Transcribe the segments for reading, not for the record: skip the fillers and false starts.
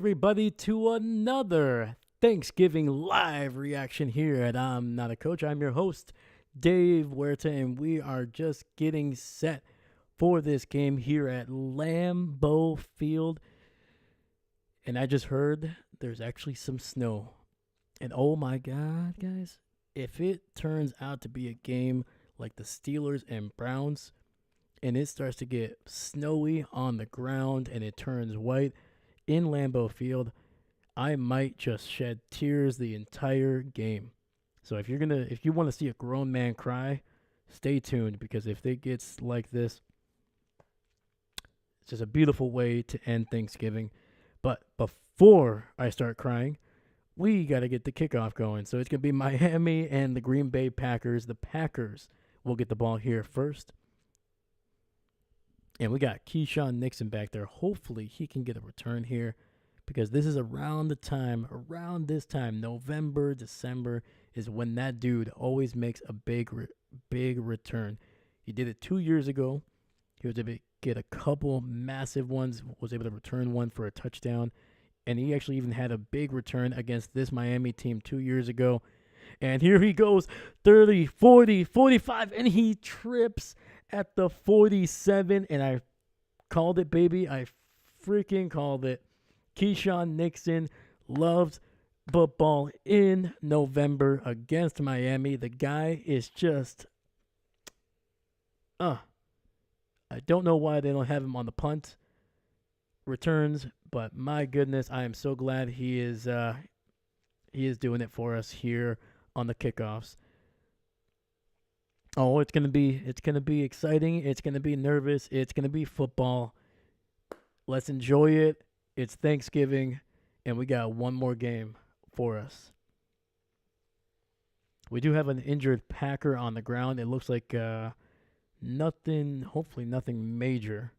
Everybody to another Thanksgiving live reaction here at I'm Not a Coach. I'm your host, Dave Huerta, and we are just getting set for this game here at Lambeau Field. And I just heard there's actually some snow. And oh my God, guys, if it turns out to be a game like the Steelers and Browns, and it starts to get snowy on the ground and it turns white in Lambeau Field, I might just shed tears the entire game. So if you want to see a grown man cry, stay tuned, because if it gets like this, it's just a beautiful way to end Thanksgiving. But before I start crying, we got to get the kickoff going. So it's going to be Miami and the Green Bay Packers. The Packers will get the ball here first. And we got Keyshawn Nixon back there. Hopefully he can get a return here, because this is around this time, November, December, is when that dude always makes a big return. He did it 2 years ago. He was able to get a couple massive ones, was able to return one for a touchdown. And he actually even had a big return against this Miami team 2 years ago. And here he goes, 30, 40, 45, and he trips at the 47. And I called it, baby. I freaking called it. Keyshawn Nixon loves football in November against Miami. The guy is just, I don't know why they don't have him on the punt returns, but my goodness, I am so glad he is doing it for us here on the kickoffs. Oh, it's gonna be exciting. It's gonna be nervous. It's gonna be football. Let's enjoy it. It's Thanksgiving, and we got one more game for us. We do have an injured Packer on the ground. It looks like hopefully nothing major.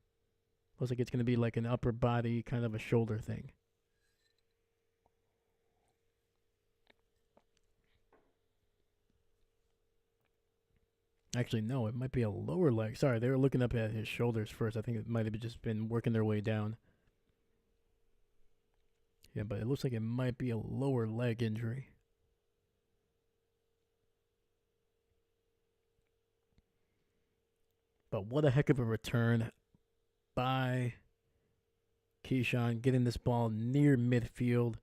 Looks like it's going to be like an upper body, kind of a shoulder thing. Actually, no, it might be a lower leg. Sorry, they were looking up at his shoulders first. I think it might have just been working their way down. Yeah, but it looks like it might be a lower leg injury. But what a heck of a return by Keyshawn, getting this ball near midfield.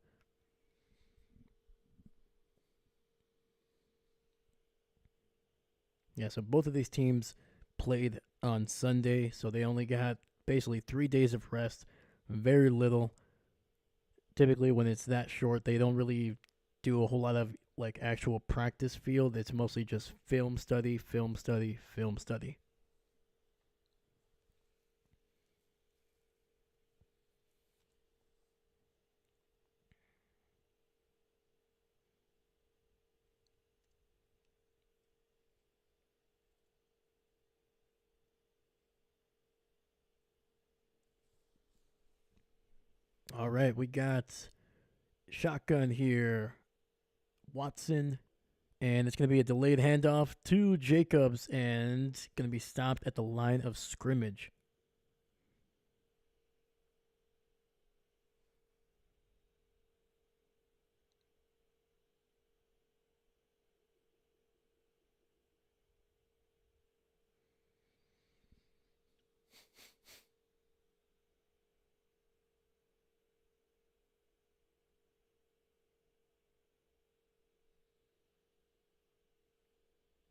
Yeah, so both of these teams played on Sunday, so they only got basically 3 days of rest, very little. Typically, when it's that short, they don't really do a whole lot of like actual practice field. It's mostly just film study, film study, film study. All right, we got shotgun here, Watson, and it's going to be a delayed handoff to Jacobs, and going to be stopped at the line of scrimmage.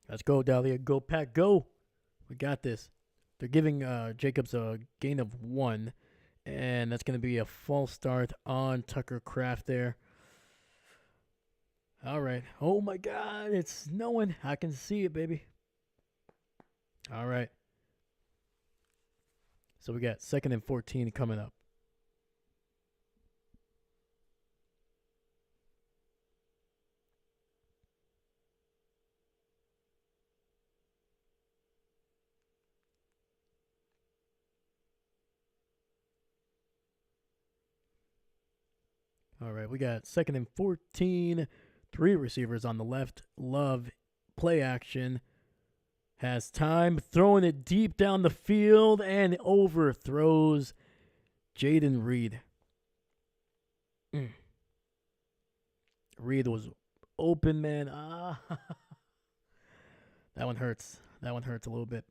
Let's go, Dahlia. Go, Pack, go. We got this. They're giving Jacobs a gain of 1, and that's going to be a false start on Tucker Kraft there. All right. Oh, my God. It's snowing. I can see it, baby. All right. So we got 2nd and 14 coming up. All right, we got 2nd and 14. 3 receivers on the left. Love, play action. Has time, throwing it deep down the field, and overthrows Jaden Reed. Reed was open, man. Ah, that one hurts. That one hurts a little bit.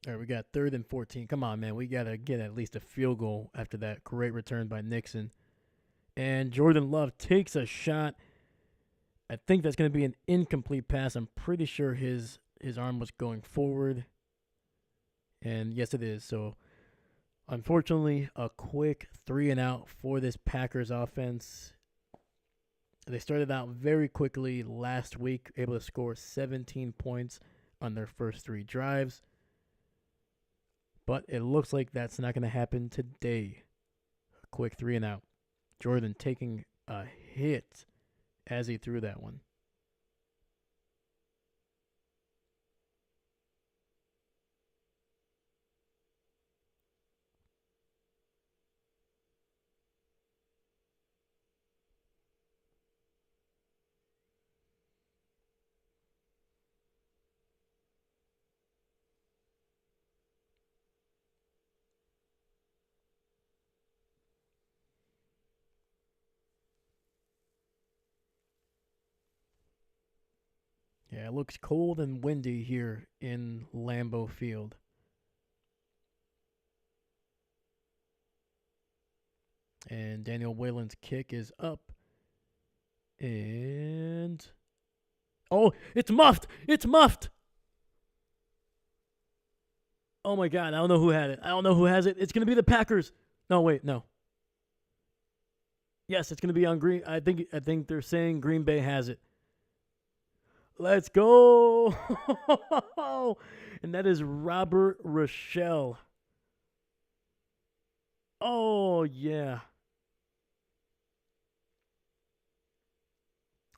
All right, we got 3rd and 14. Come on, man. We got to get at least a field goal after that great return by Nixon. And Jordan Love takes a shot. I think that's going to be an incomplete pass. I'm pretty sure his arm was going forward. And yes, it is. So, unfortunately, a quick 3-and-out for this Packers offense. They started out very quickly last week, able to score 17 points on their first 3 drives. But it looks like that's not going to happen today. A quick 3-and-out. Jordan taking a hit as he threw that one. Yeah, it looks cold and windy here in Lambeau Field. And Daniel Whalen's kick is up. And oh, it's muffed. It's muffed. Oh my god, I don't know who had it. I don't know who has it. It's going to be the Packers. No, wait, no. Yes, it's going to be on Green. I think they're saying Green Bay has it. Let's go. And that is Robert Rochelle. Oh, yeah.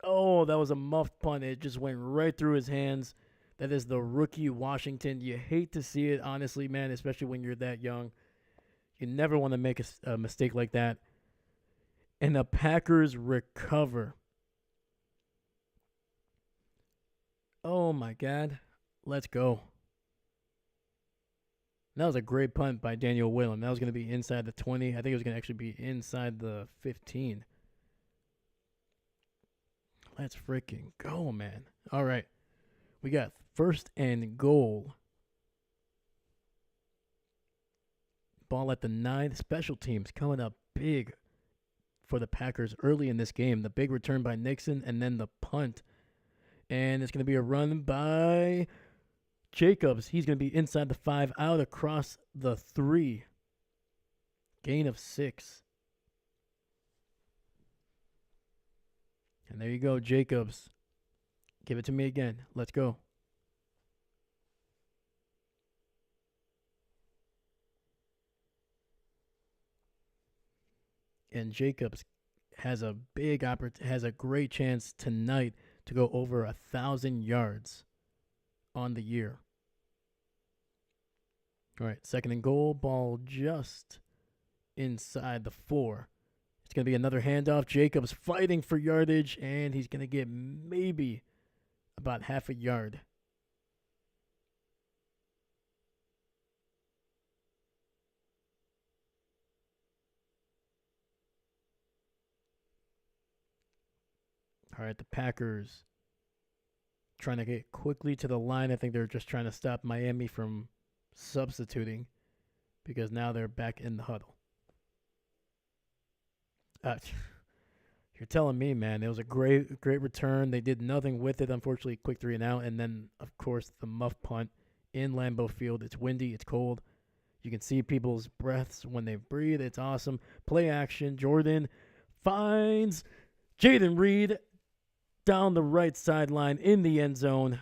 Oh, that was a muffed punt. It just went right through his hands. That is the rookie Washington. You hate to see it, honestly, man, especially when you're that young. You never want to make a mistake like that. And the Packers recover. Oh, my God. Let's go. That was a great punt by Daniel Whalen. That was going to be inside the 20. I think it was going to actually be inside the 15. Let's freaking go, man. All right. We got 1st and goal. Ball at the 9. Special teams coming up big for the Packers early in this game. The big return by Nixon and then the punt. And it's going to be a run by Jacobs. He's going to be inside the 5, out across the 3. Gain of 6. And there you go, Jacobs. Give it to me again. Let's go. And Jacobs has a great chance tonight to go over 1,000 yards on the year. All right, 2nd and goal. Ball just inside the 4. It's going to be another handoff. Jacobs fighting for yardage, and he's going to get maybe about half a yard. All right, the Packers trying to get quickly to the line. I think they're just trying to stop Miami from substituting because now they're back in the huddle. You're telling me, man. It was a great return. They did nothing with it, unfortunately. Quick 3-and-out, and then, of course, the muff punt in Lambeau Field. It's windy. It's cold. You can see people's breaths when they breathe. It's awesome. Play action. Jordan finds Jaden Reed down the right sideline in the end zone.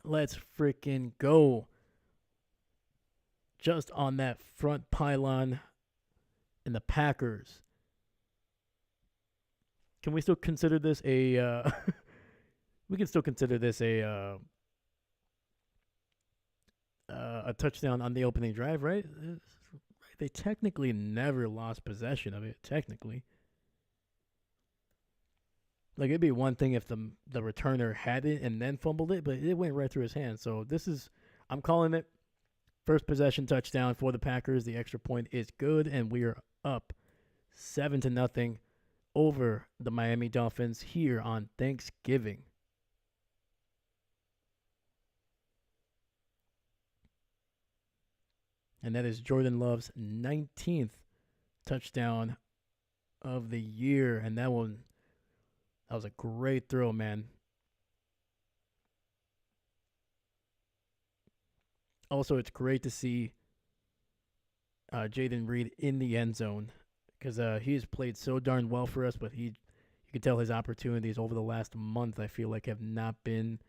Let's freaking go. Just on that front pylon. And the Packers. Can we still consider this a we can still consider this a touchdown on the opening drive, right? They technically never lost possession of it, technically. Like it'd be one thing if the returner had it and then fumbled it, but it went right through his hands. So this is, I'm calling it first possession touchdown for the Packers. The extra point is good, and we are up 7-0 over the Miami Dolphins here on Thanksgiving. And that is Jordan Love's 19th touchdown of the year. And that was a great throw, man. Also, it's great to see Jaden Reed in the end zone because he's played so darn well for us, but you can tell his opportunities over the last month, I feel like, have not been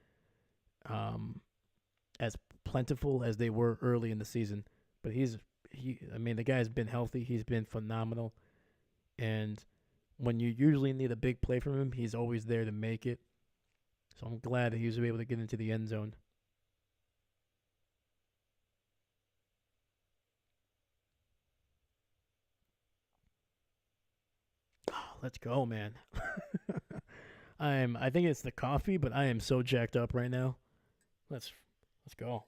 as plentiful as they were early in the season. But the guy's been healthy. He's been phenomenal. And when you usually need a big play from him, he's always there to make it. So I'm glad that he was able to get into the end zone. Oh, let's go, man. I think it's the coffee, but I am so jacked up right now. Let's go.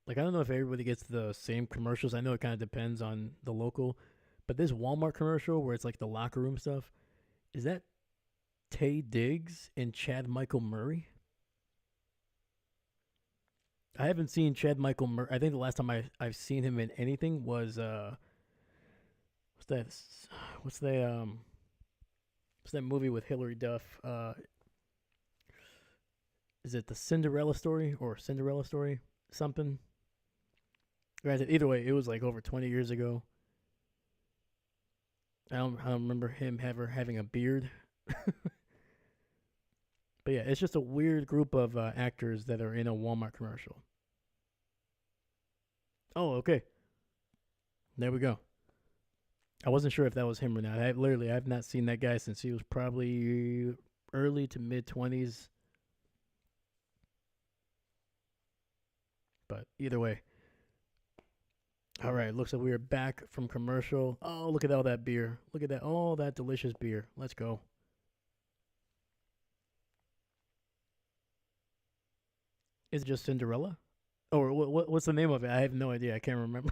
Like I don't know if everybody gets the same commercials. I know it kind of depends on the local, but this Walmart commercial where it's like the locker room stuff, is that Tay Diggs and Chad Michael Murray? I haven't seen Chad Michael Murray. I think the last time I've seen him in anything was what's that? What's the what's that movie with Hilary Duff? Is it the Cinderella story or Cinderella story? Something. Granted, either way, it was like over 20 years ago. I don't remember him ever having a beard. But yeah, it's just a weird group of actors that are in a Walmart commercial. Oh, okay. There we go. I wasn't sure if that was him or not. I've not seen that guy since he was probably early to mid 20s. But either way. All right, looks like we are back from commercial. Oh, look at all that beer. Look at that. All that delicious beer. Let's go. Is it just Cinderella? Or what's the name of it? I have no idea. I can't remember.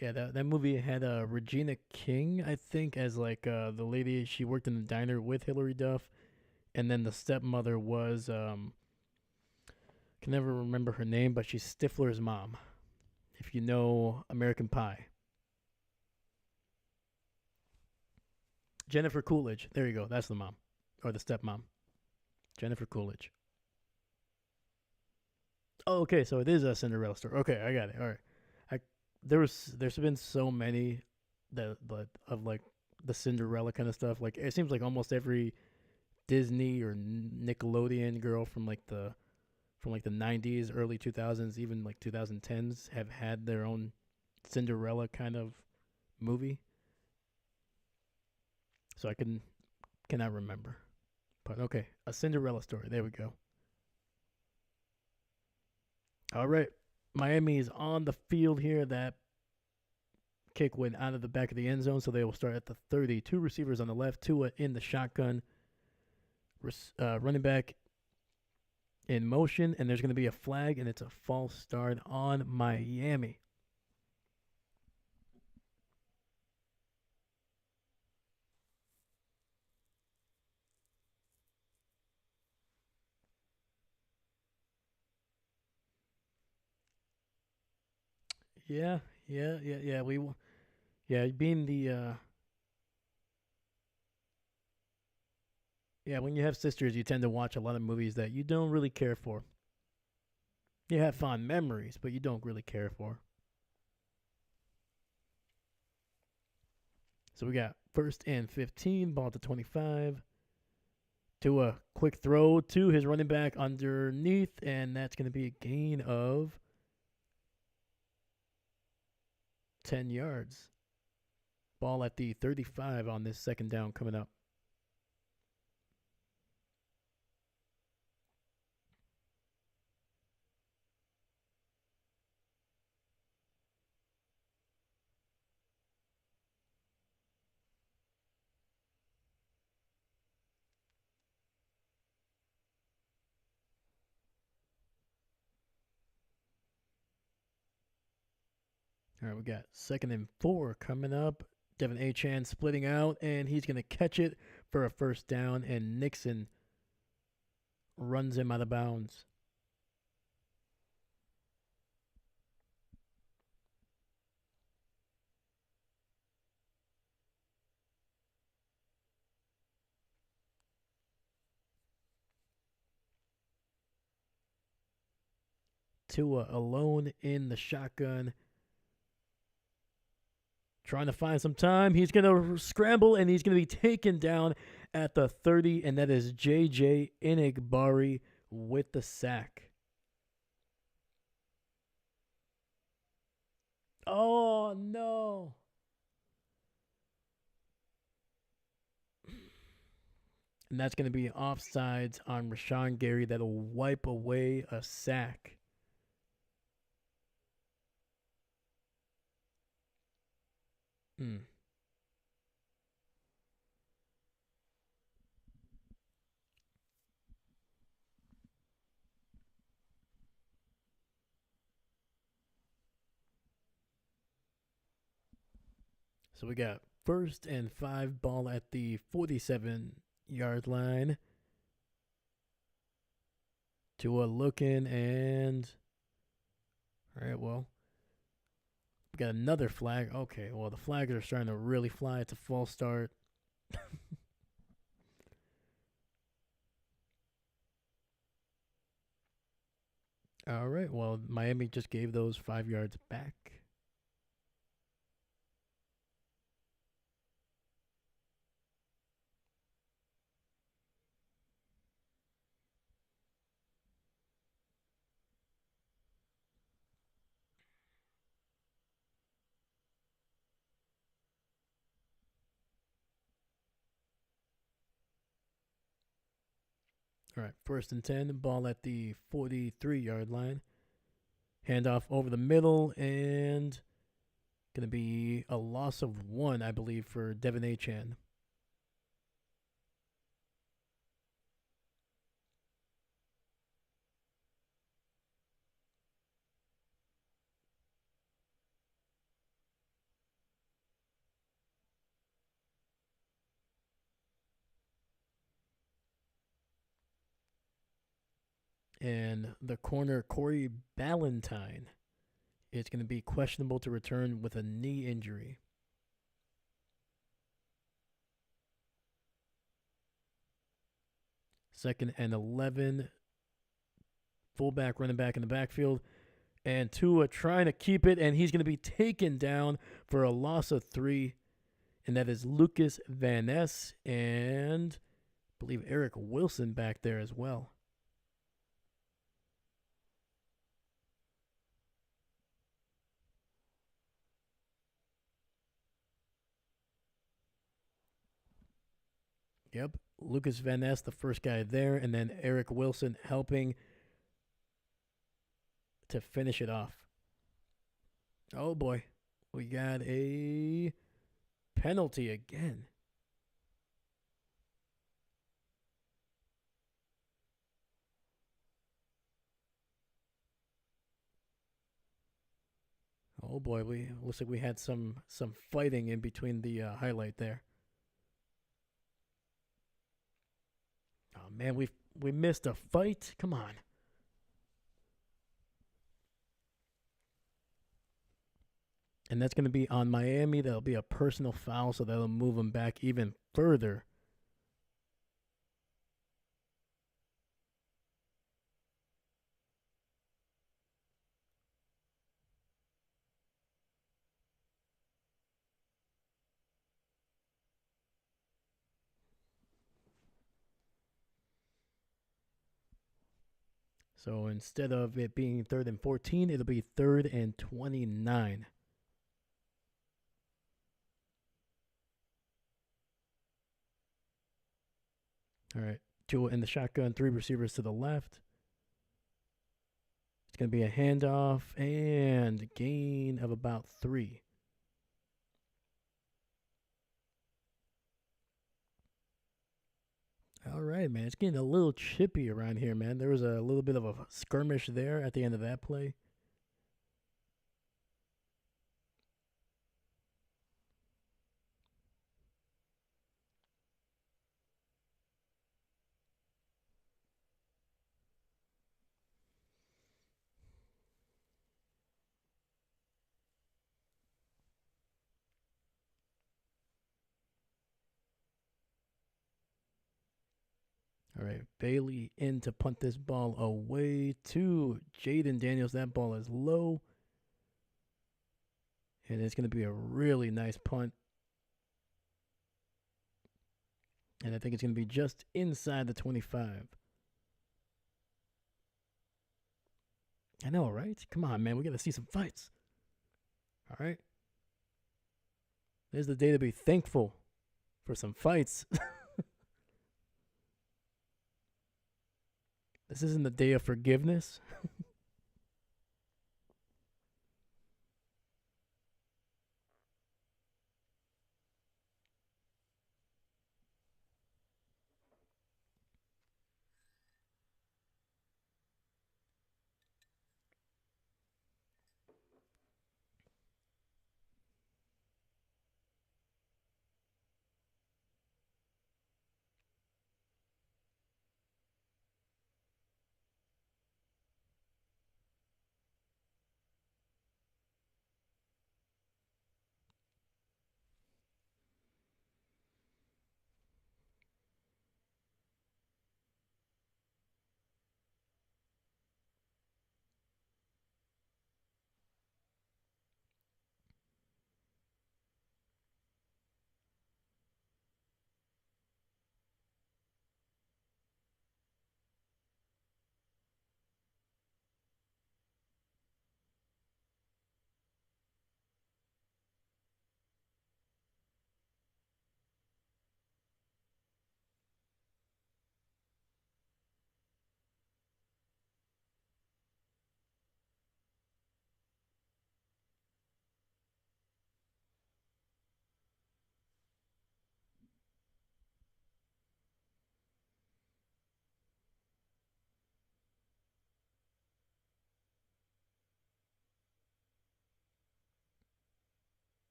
Yeah, that movie had Regina King, I think, as like the lady. She worked in the diner with Hilary Duff, and then the stepmother was can never remember her name, but she's Stifler's mom. If you know American Pie, Jennifer Coolidge. There you go. That's the mom or the stepmom, Jennifer Coolidge. Oh, okay. So it is a Cinderella story. Okay, I got it. All right. I there's been so many that of like the Cinderella kind of stuff. Like it seems like almost every Disney or Nickelodeon girl from like the 90s, early 2000s, even like 2010s have had their own Cinderella kind of movie. So I cannot remember. But okay, a Cinderella story. There we go. All right. Miami is on the field here. That kick went out of the back of the end zone, so they will start at the 30. Two receivers on the left, Tua in the shotgun. Running back in motion, and there's going to be a flag, and it's a false start on Miami. Yeah, yeah. Yeah, being the yeah, when you have sisters, you tend to watch a lot of movies that you don't really care for. You have fond memories, but you don't really care for. So we got first and 15, ball to 25. To a quick throw to his running back underneath, and that's going to be a gain of 10 yards. Ball at the 35 on this second down coming up. All right, we got 2nd and 4 coming up. Devin Achane splitting out, and he's going to catch it for a first down, and Nixon runs him out of bounds. Tua alone in the shotgun, trying to find some time. He's going to scramble, and he's going to be taken down at the 30, and that is J.J. Inigbari with the sack. Oh, no. And that's going to be offsides on Rashawn Gary. That'll wipe away a sack. So we got 1st and 5, ball at the 47-yard line. Tua looking, and all right, well, we got another flag. Okay, well, the flags are starting to really fly. It's a false start. All right, well, Miami just gave those 5 yards back. All right, 1st and 10, ball at the 43-yard line. Handoff over the middle, and going to be a loss of 1, I believe, for Devin Achane. And the corner, Corey Ballantyne, is going to be questionable to return with a knee injury. 2nd and 11. Fullback, running back in the backfield. And Tua trying to keep it, and he's going to be taken down for a loss of 3. And that is Lucas Van Ness and I believe Eric Wilson back there as well. Yep, Lucas Van Ness, the first guy there, and then Eric Wilson helping to finish it off. Oh boy, we got a penalty again. Oh boy, we looks like we had some fighting in between the highlight there. Oh man, we missed a fight. Come on. And that's going to be on Miami. That'll be a personal foul, so that'll move them back even further. So instead of it being 3rd and 14, it'll be 3rd and 29. All right. Tua in the shotgun, 3 receivers to the left. It's going to be a handoff and gain of about 3. All right, man. It's getting a little chippy around here, man. There was a little bit of a skirmish there at the end of that play. All right, Bailey in to punt this ball away to Jaden Daniels. That ball is low. And it's going to be a really nice punt. And I think it's going to be just inside the 25. I know, right? Come on, man. We got to see some fights. All right. There's the day to be thankful for some fights. This isn't the day of forgiveness.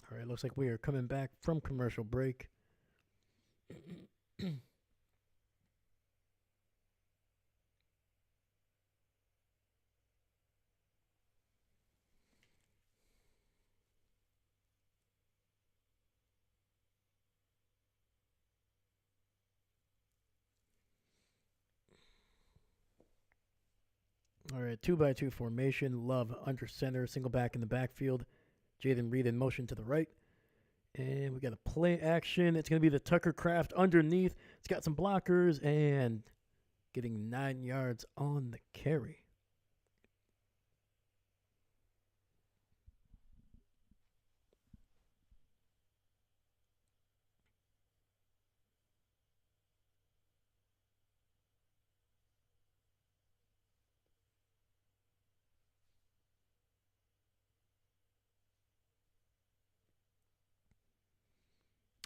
All right, looks like we are coming back from commercial break. All right, 2-by-2 formation. Love under center, single back in the backfield. Jaden Reed in motion to the right. And we got a play action. It's going to be the Tucker Craft underneath. It's got some blockers and getting 9 yards on the carry.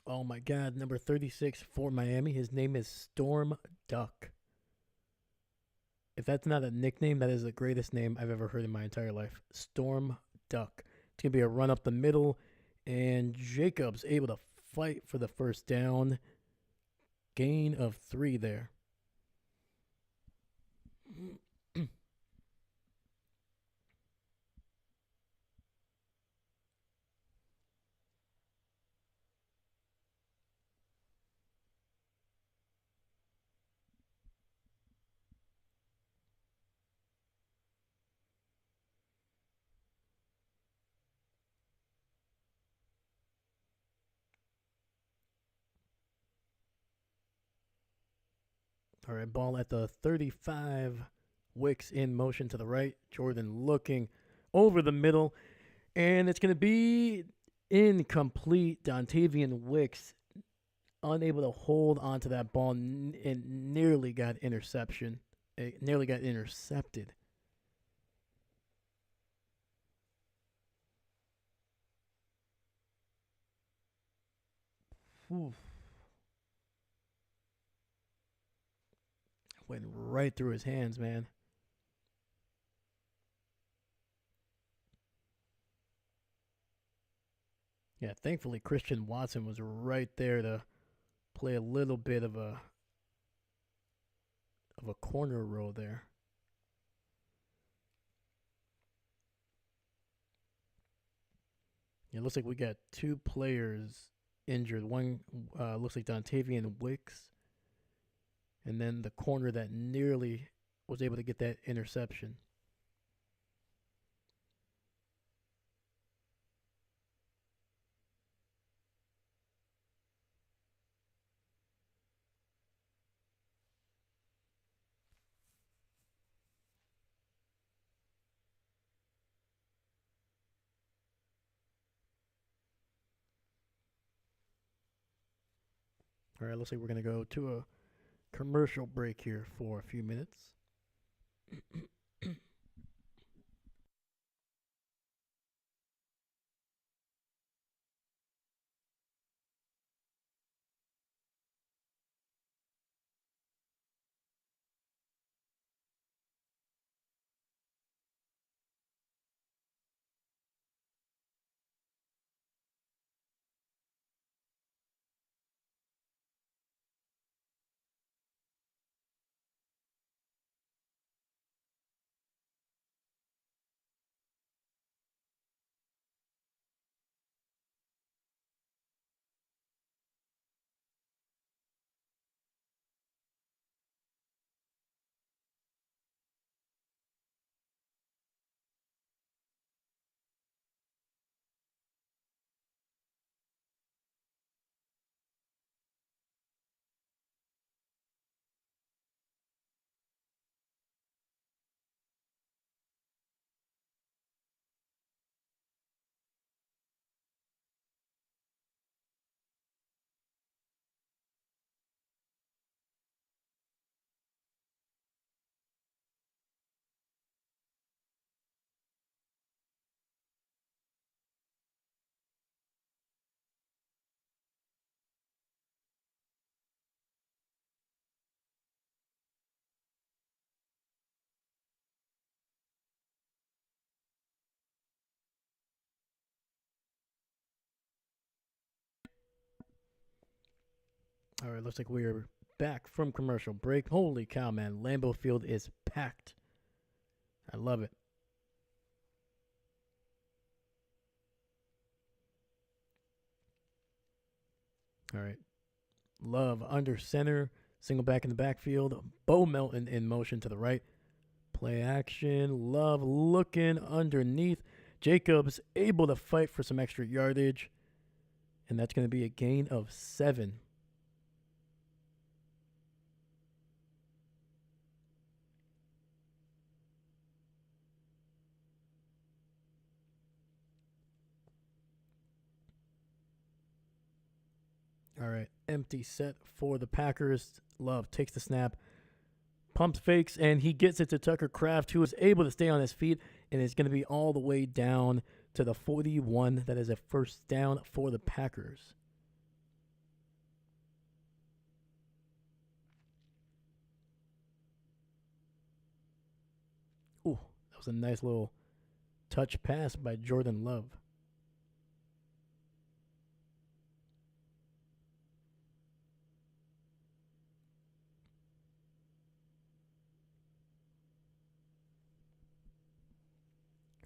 Oh my God, number 36 for Miami. His name is Storm Duck. If that's not a nickname, that is the greatest name I've ever heard in my entire life. Storm Duck. It's going to be a run up the middle. And Jacobs able to fight for the first down. Gain of 3 there. All right, ball at the 35. Wicks in motion to the right. Jordan looking over the middle. And it's going to be incomplete. Dontavian Wicks unable to hold onto that ball and nearly got interception. It nearly got intercepted. Oof. Went right through his hands, man. Yeah, thankfully Christian Watson was right there to play a little bit of a corner row there. It looks like we got 2 players injured. One looks like Dontavian Wicks, and then the corner that nearly was able to get that interception. All right, looks like we're going to go to a commercial break here for a few minutes. All right, looks like we are back from commercial break. Holy cow, man. Lambeau Field is packed. I love it. All right. Love under center. Single back in the backfield. Bo Melton in motion to the right. Play action. Love looking underneath. Jacobs able to fight for some extra yardage. And that's going to be a gain of 7. All right. Empty set for the Packers. Love takes the snap. Pumps fakes, and he gets it to Tucker Kraft, who is able to stay on his feet, and is going to be all the way down to the 41. That is a first down for the Packers. Ooh, that was a nice little touch pass by Jordan Love.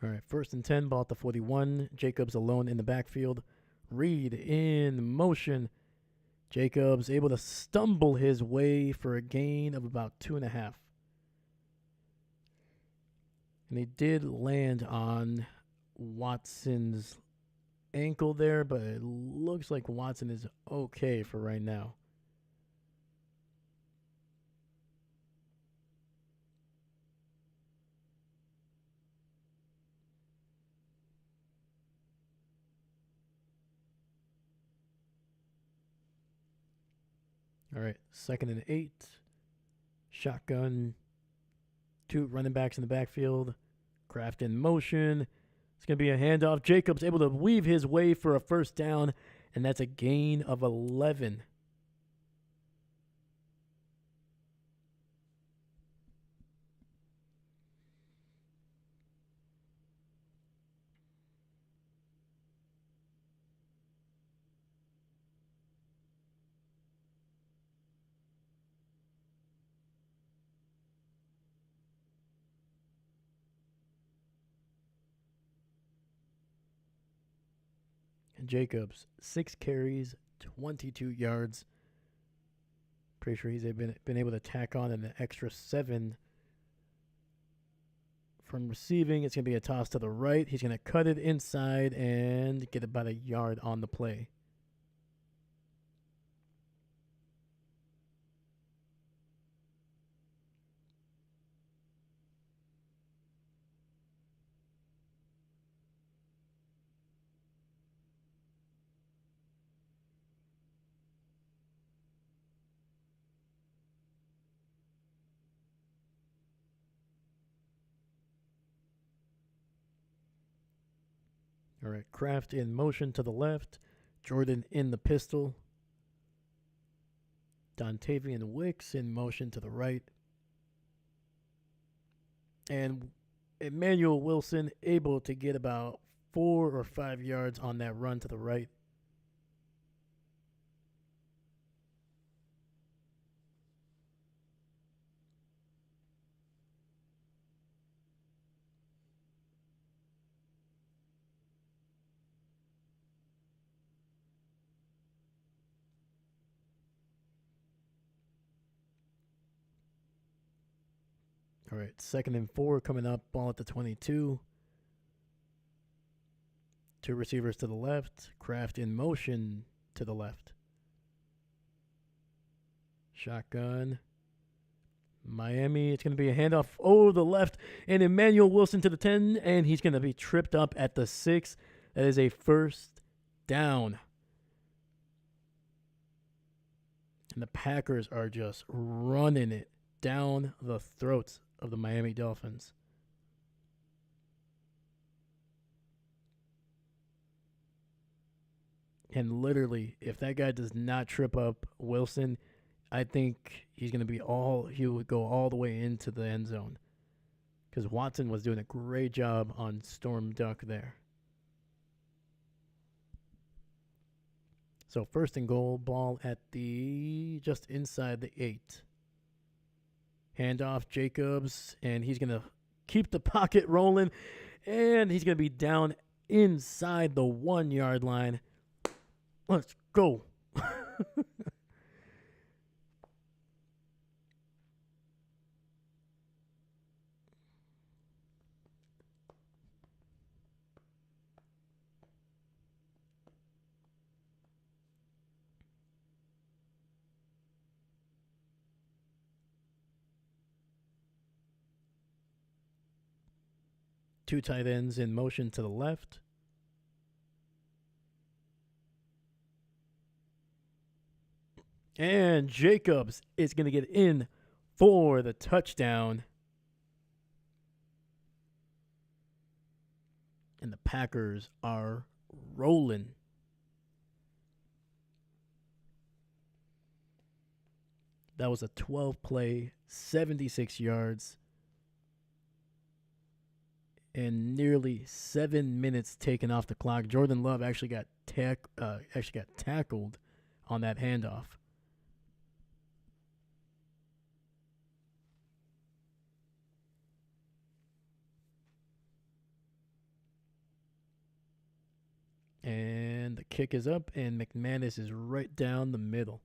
All right, 1st and 10, ball at the 41. Jacobs alone in the backfield. Reed in motion. Jacobs able to stumble his way for a gain of about 2.5. And he did land on Watson's ankle there, but it looks like Watson is okay for right now. All right, 2nd and 8. Shotgun. 2 running backs in the backfield. Kraft in motion. It's going to be a handoff. Jacobs able to weave his way for a 1st down, and that's a gain of 11. And Jacobs, 6 carries, 22 yards. Pretty sure he's been able to tack on an extra 7 from receiving. It's going to be a toss to the right. He's going to cut it inside and get about a yard on the play. All right, Kraft in motion to the left. Jordan in the pistol. Dontavian Wicks in motion to the right. And Emmanuel Wilson able to get about 4 or 5 yards on that run to the right. All right, 2nd and 4 coming up, ball at the 22. 2 receivers to the left. Kraft in motion to the left. Shotgun. Miami, it's going to be a handoff over the left, and Emmanuel Wilson to the 10, and he's going to be tripped up at the 6. That is a 1st down. And the Packers are just running it down the throats of the Miami Dolphins. And literally, if that guy does not trip up Wilson, I think he would go all the way into the end zone. Because Watson was doing a great job on Storm Duck there. So 1st-and-goal, ball at just inside the 8. Handoff, Jacobs, and he's going to keep the pocket rolling, and he's going to be down inside the 1-yard line. Let's go. Two tight ends in motion to the left. And Jacobs is going to get in for the touchdown. And the Packers are rolling. That was a 12-play, 76 yards, and nearly 7 minutes taken off the clock. Jordan Love actually got tackled on that handoff. And the kick is up, and McManus is right down the middle.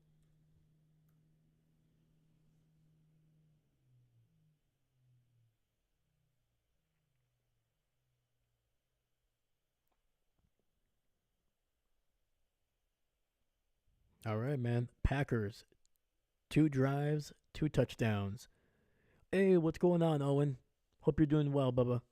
All right, man. Packers, 2 drives, 2 touchdowns. Hey, what's going on, Owen? Hope you're doing well, Bubba.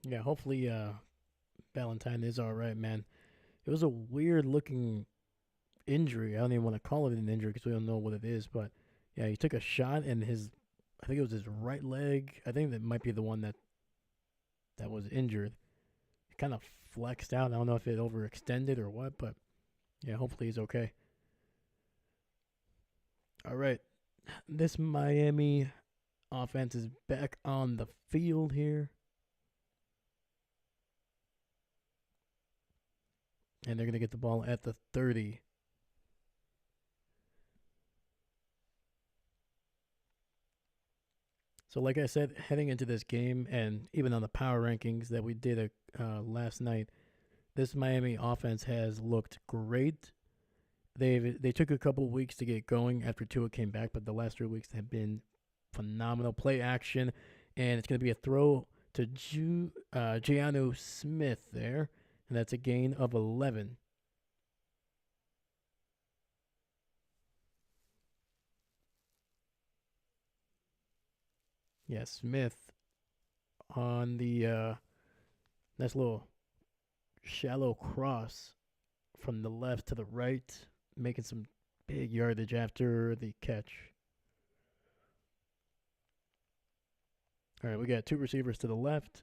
Yeah, hopefully Valentine is all right, man. It was a weird looking injury. I don't even want to call it an injury because we don't know what it is. But yeah, he took a shot and I think it was his right leg. I think that might be the one that was injured. It kind of flexed out. I don't know if it overextended or what, but yeah, hopefully he's okay. All right. This Miami offense is back on the field here. And they're going to get the ball at the 30. So, like I said, heading into this game, and even on the power rankings that we did last night, this Miami offense has looked great. They took a couple weeks to get going after Tua came back, but the last 3 weeks have been phenomenal. Play action, and it's going to be a throw to Giannu Smith there, and that's a gain of 11. Yeah, Smith on the nice little shallow cross from the left to the right, making some big yardage after the catch. All right, we got 2 receivers to the left.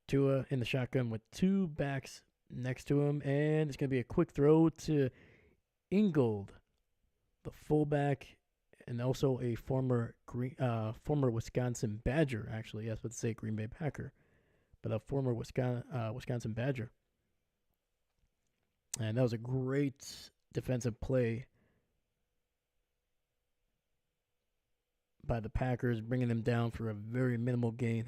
Tua in the shotgun with 2 backs next to him, and it's going to be a quick throw to Ingold, the fullback, and also a former Wisconsin Badger. Actually, I was about to say Green Bay Packer, but a former Wisconsin Badger. And that was a great defensive play by the Packers, bringing them down for a very minimal gain.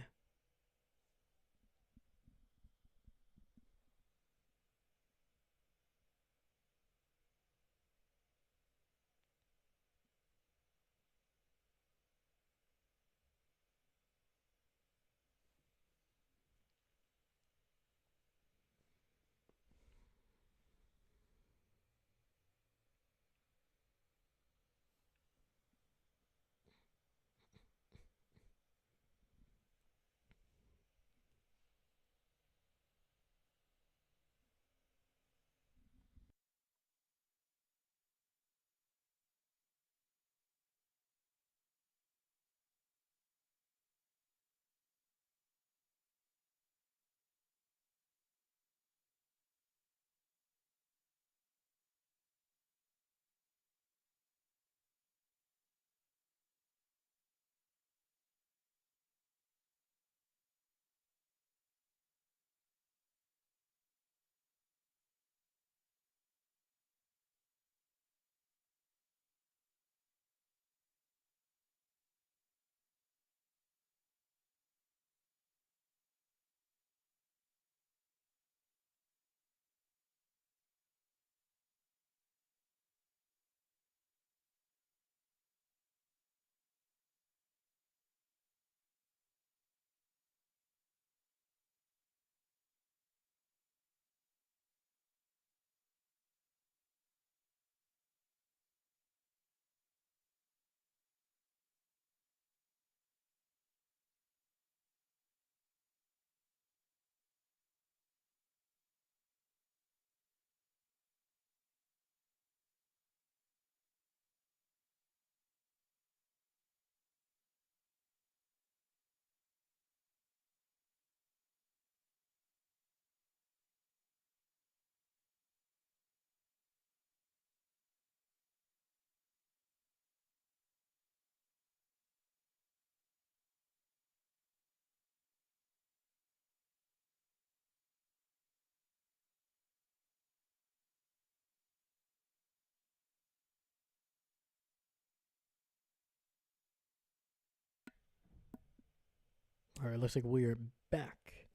All right, looks like we are back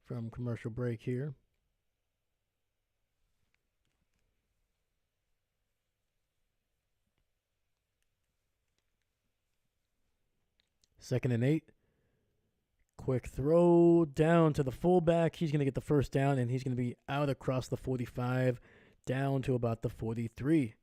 from commercial break here. Second and 8. Quick throw down to the fullback. He's going to get the first down, and he's going to be out across the 45, down to about the 43.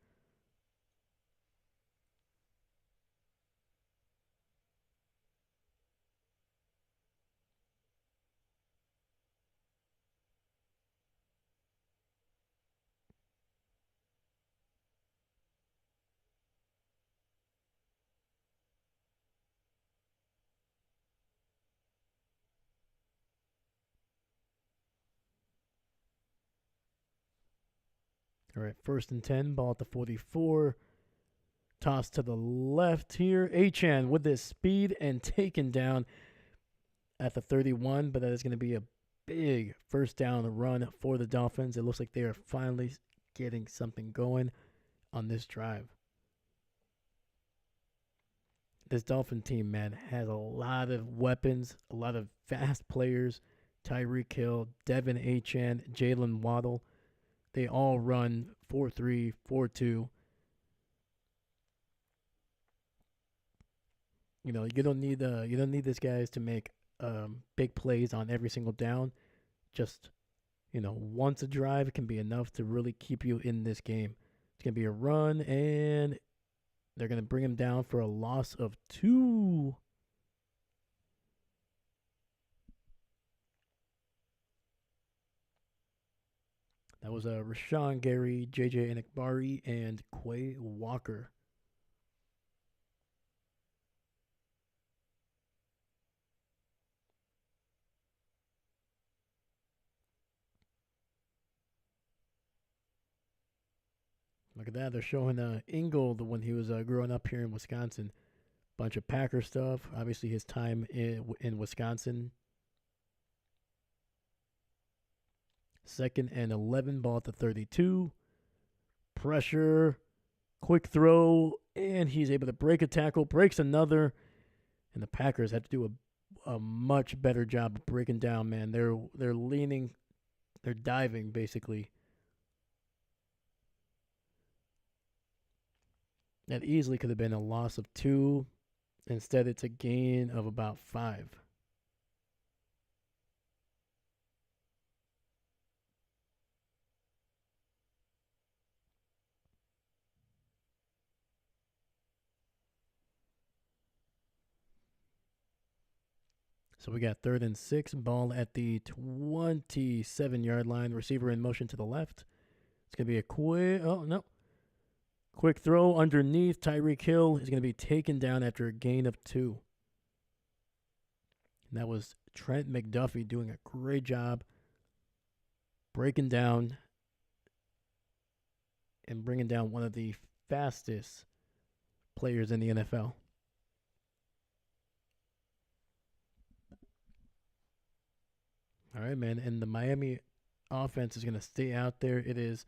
All right, first and 10, ball at the 44. Toss to the left here. Achane with this speed and taken down at the 31, but that is going to be a big first down run for the Dolphins. It looks like they are finally getting something going on this drive. This Dolphin team, man, has a lot of weapons, a lot of fast players. Tyreek Hill, Devin Achane, Jalen Waddle. They all run 4-3, 4-2. You don't need these guys to make big plays on every single down. Just once a drive can be enough to really keep you in this game. It's gonna be a run, and they're gonna bring him down for a loss of 2. That was Rashawn Gary, JJ Enakbari, and Quay Walker. Look at that. They're showing Ingold when he was growing up here in Wisconsin. Bunch of Packer stuff. Obviously, his time in Wisconsin. Second and 11, ball at the 32. Pressure, quick throw, and he's able to break a tackle, breaks another, and the Packers have to do a much better job of breaking down, man. They're leaning, they're diving basically. That easily could have been a loss of 2. Instead, it's a gain of about 5. So we got 3rd and 6, ball at the 27-yard line. Receiver in motion to the left. It's going to be a quick throw underneath. Tyreek Hill is going to be taken down after a gain of 2. And that was Trent McDuffie doing a great job breaking down and bringing down one of the fastest players in the NFL. All right, man. And the Miami offense is going to stay out there. It is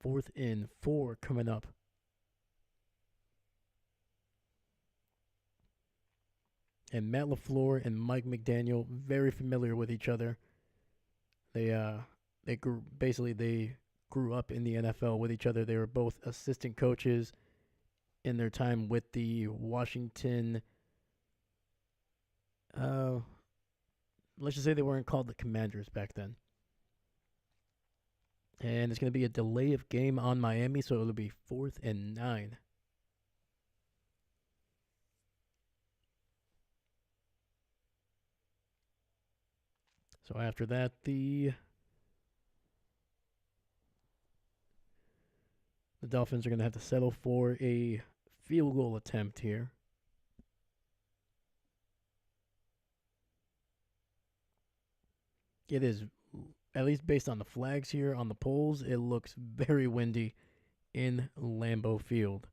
4th and 4 coming up. And Matt LaFleur and Mike McDaniel, very familiar with each other. They grew up in the NFL with each other. They were both assistant coaches in their time with the Washington. Let's just say they weren't called the Commanders back then. And it's going to be a delay of game on Miami, so it'll be 4th and 9. So after that, the Dolphins are going to have to settle for a field goal attempt here. It is, at least based on the flags here on the poles, it looks very windy in Lambeau Field.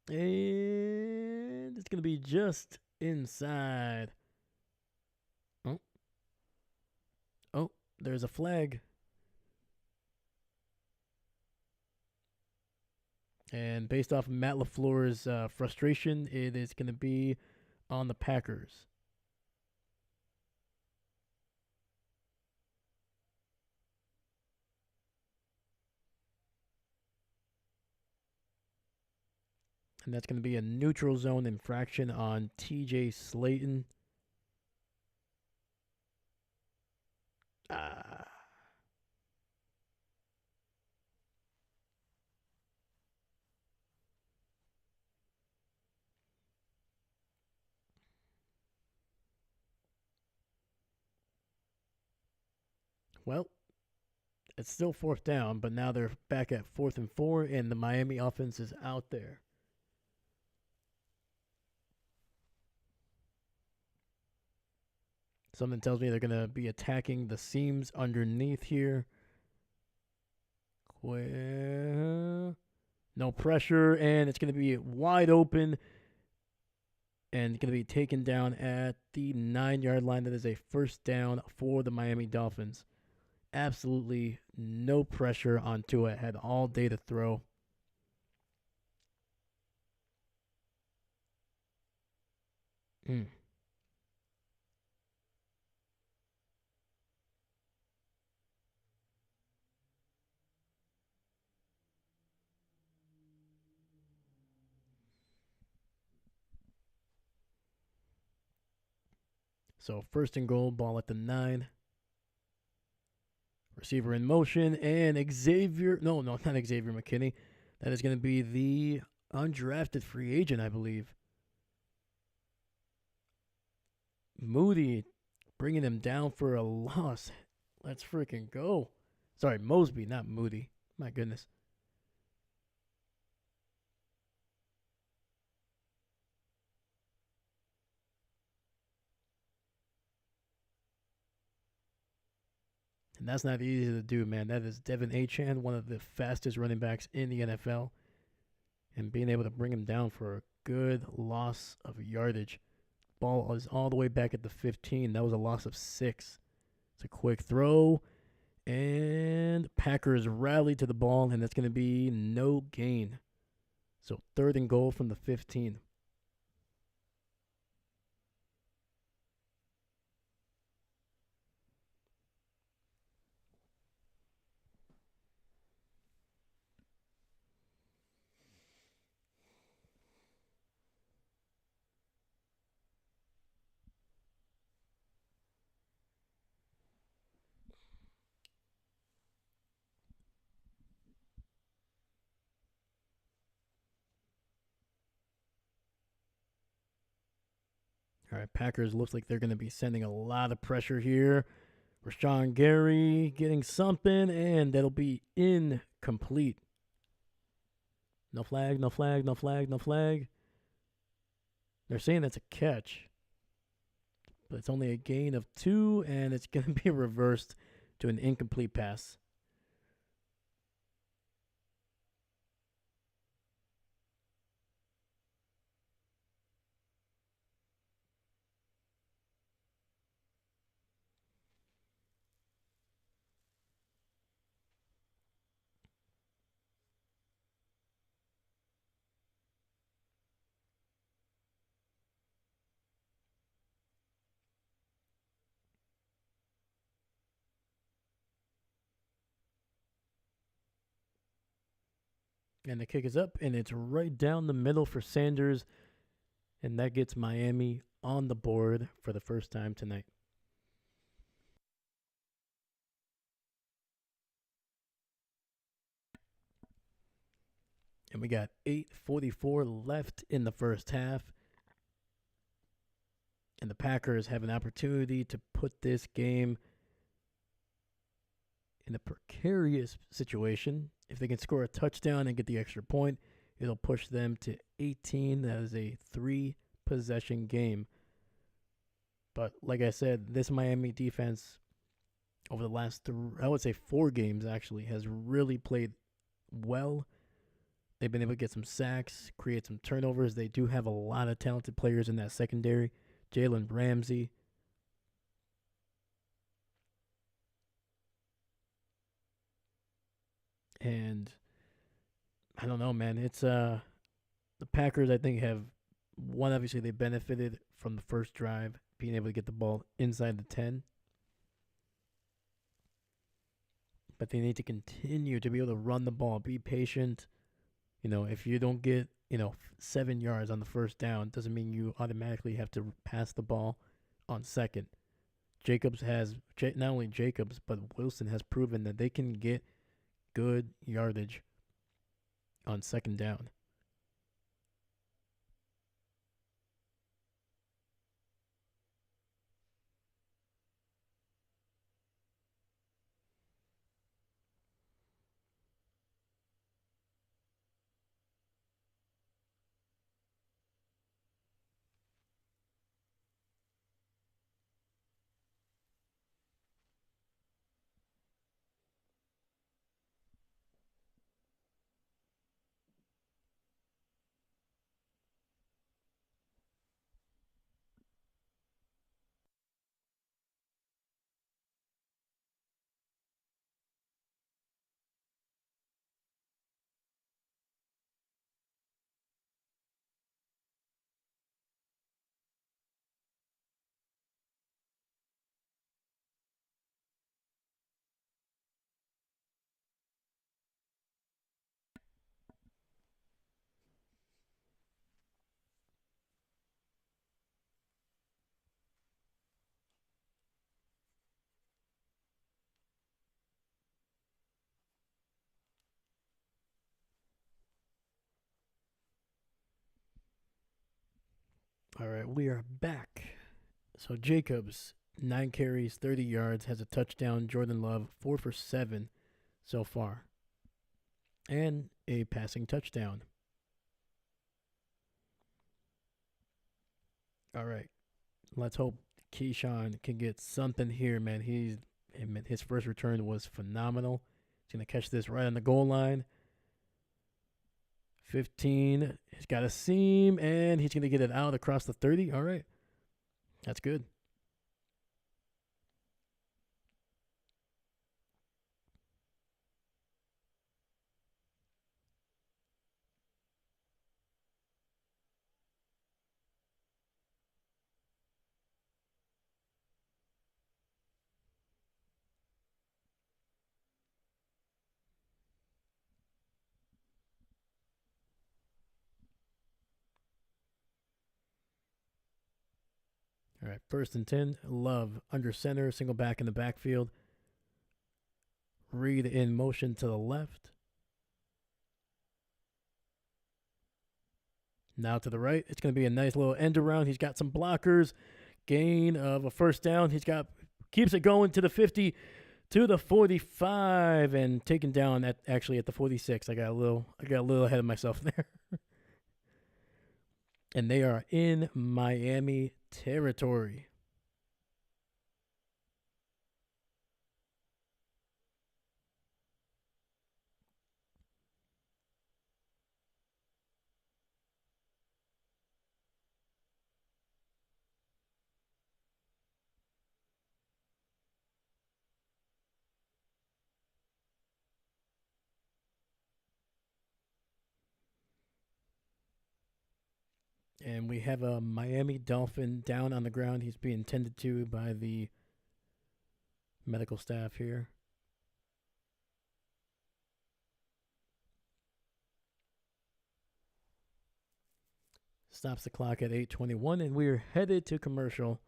And it's going to be just inside. Oh, there's a flag. And based off of Matt LaFleur's frustration, it is going to be on the Packers. And that's going to be a neutral zone infraction on TJ Slayton. Well, it's still 4th down, but now they're back at 4th and 4, and the Miami offense is out there. Something tells me they're going to be attacking the seams underneath here. No pressure, and it's going to be wide open and going to be taken down at the 9-yard line. That is a 1st down for the Miami Dolphins. Absolutely no pressure on Tua. Had all day to throw. So 1st and goal, ball at the 9. Receiver in motion, and not Xavier McKinney. That is going to be the undrafted free agent, I believe. Moody bringing him down for a loss. Let's freaking go. Sorry, Mosby, not Moody. My goodness. And that's not easy to do, man. That is Devin Achane, one of the fastest running backs in the NFL. And being able to bring him down for a good loss of yardage. Ball is all the way back at the 15. That was a loss of 6. It's a quick throw. And Packers rally to the ball, and that's going to be no gain. So 3rd and goal from the 15. All right, Packers looks like they're going to be sending a lot of pressure here. Rashawn Gary getting something, and that'll be incomplete. No flag, no flag, no flag, no flag. They're saying that's a catch, but it's only a gain of 2, and it's going to be reversed to an incomplete pass. And the kick is up, and it's right down the middle for Sanders. And that gets Miami on the board for the first time tonight. And we got 8:44 left in the first half. And the Packers have an opportunity to put this game in a precarious situation. If they can score a touchdown and get the extra point, it'll push them to 18. That is a 3-possession game. But like I said, this Miami defense over the last, I would say 4 games actually, has really played well. They've been able to get some sacks, create some turnovers. They do have a lot of talented players in that secondary. Jalen Ramsey. And I don't know, man. It's the Packers, I think, have one, obviously they benefited from the first drive, being able to get the ball inside the 10. But they need to continue to be able to run the ball, be patient. If you don't get, 7 yards on the first down, doesn't mean you automatically have to pass the ball on second. Not only Jacobs, but Wilson has proven that they can get good yardage on second down. All right, we are back. So Jacobs, 9 carries, 30 yards, has a touchdown. Jordan Love, 4 for 7 so far. And a passing touchdown. All right, let's hope Keyshawn can get something here, man. His first return was phenomenal. He's going to catch this right on the goal line. 15. He's got a seam, and he's going to get it out across the 30. All right. That's good. All right, 1st and 10. Love under center, single back in the backfield. Read in motion to the left. Now to the right. It's going to be a nice little end around. He's got some blockers. Gain of a 1st down. Keeps it going to the 50, to the 45, and taken down at the 46. I got a little ahead of myself there. And they are in Miami territory. And we have a Miami Dolphin down on the ground. He's being tended to by the medical staff here. Stops the clock at 8:21, and we're headed to commercial.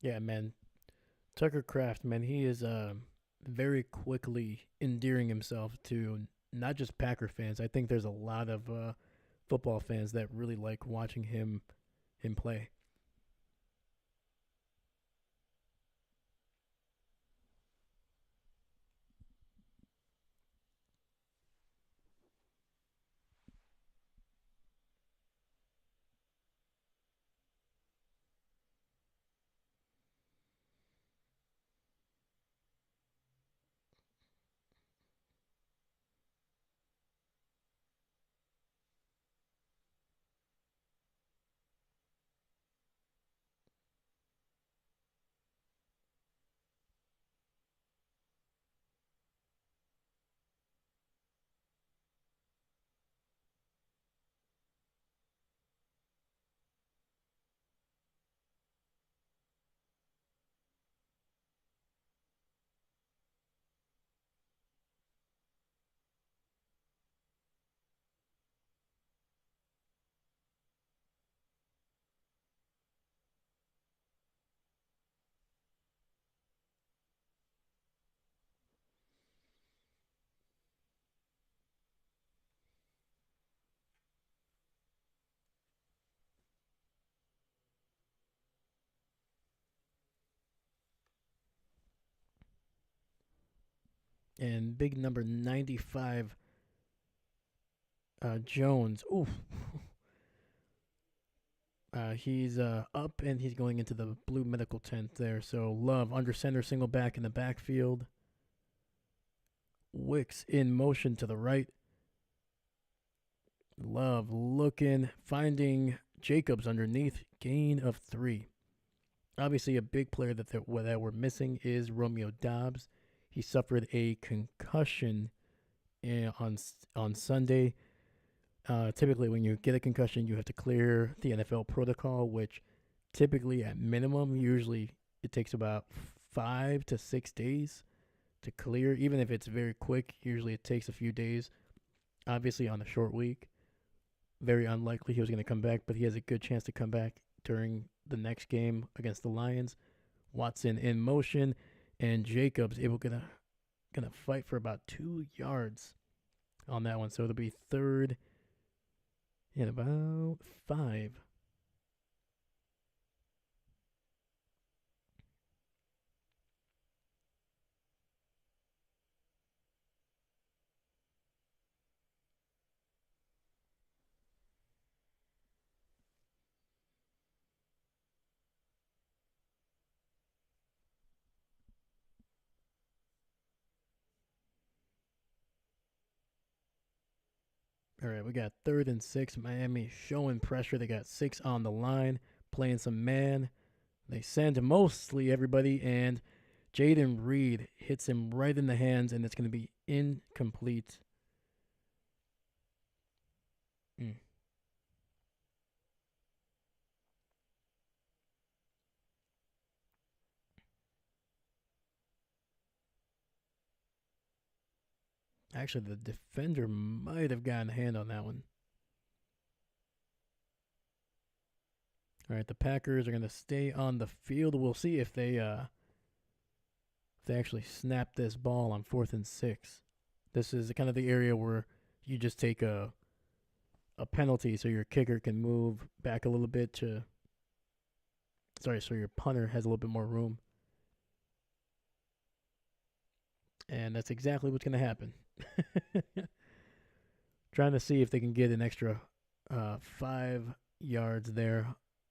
Yeah, man. Tucker Kraft, man, he is very quickly endearing himself to not just Packer fans. I think there's a lot of football fans that really like watching him play. And big number 95, Jones. Oof. He's up and he's going into the blue medical tent there. So Love under center, single back in the backfield. Wicks in motion to the right. Love looking, finding Jacobs underneath. Gain of 3. Obviously, a big player that we're missing is Romeo Doubs. He suffered a concussion on Sunday. Typically, when you get a concussion, you have to clear the NFL protocol, which typically at minimum, usually it takes about 5 to 6 days to clear. Even if it's very quick, usually it takes a few days. Obviously, on a short week, very unlikely he was going to come back, but he has a good chance to come back during the next game against the Lions. Watson in motion, and Jacobs able gonna fight for about 2 yards on that one. So it'll be third and about 5. All right, we got 3rd and 6. Miami showing pressure. They got 6 on the line, playing some man. They send mostly everybody, and Jaden Reed hits him right in the hands, and it's going to be incomplete. Mm. Actually, the defender might have gotten a hand on that one. All right, the Packers are going to stay on the field. We'll see if they actually snap this ball on 4th and 6. This is kind of the area where you just take a penalty so your kicker can move back a little bit to. Sorry, so your punter has a little bit more room. And that's exactly what's going to happen. Trying to see if they can get an extra 5 yards there.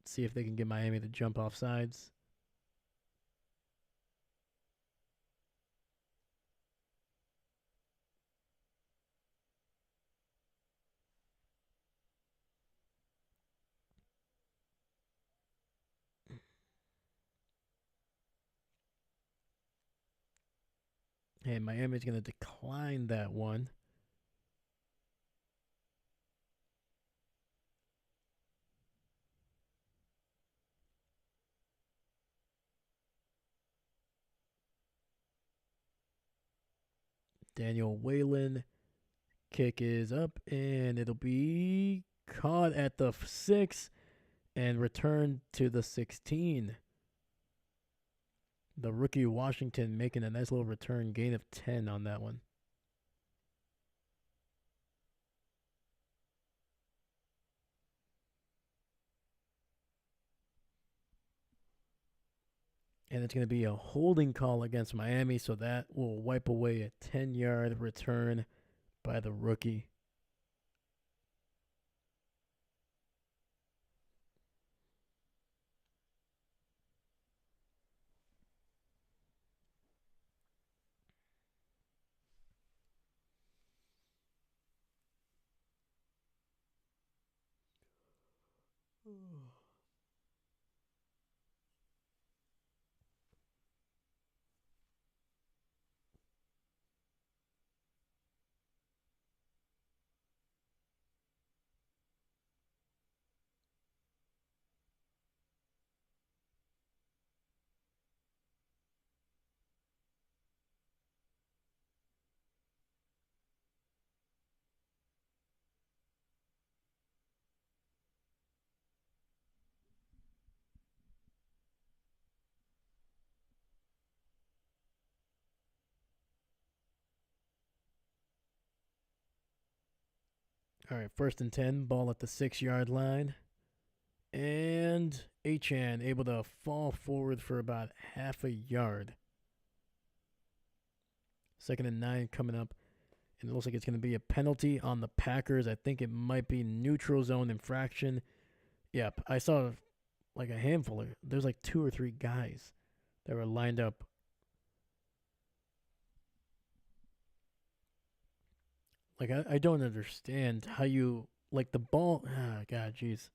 See if they can get Miami to jump off sides. And Miami's going to decline that one. Daniel Whalen. Kick is up, and it'll be caught at the 6 and returned to the 16. The rookie Washington making a nice little return, gain of 10 on that one. And it's going to be a holding call against Miami, so that will wipe away a 10-yard return by the rookie. All right, 1st and 10, ball at the 6-yard line. And Achan able to fall forward for about half a yard. 2nd and 9 coming up. And it looks like it's going to be a penalty on the Packers. I think it might be neutral zone infraction. Yep, I saw like a handful. There's like 2 or 3 guys that were lined up. Like, I don't understand how you, like, the ball. Ah, God, jeez.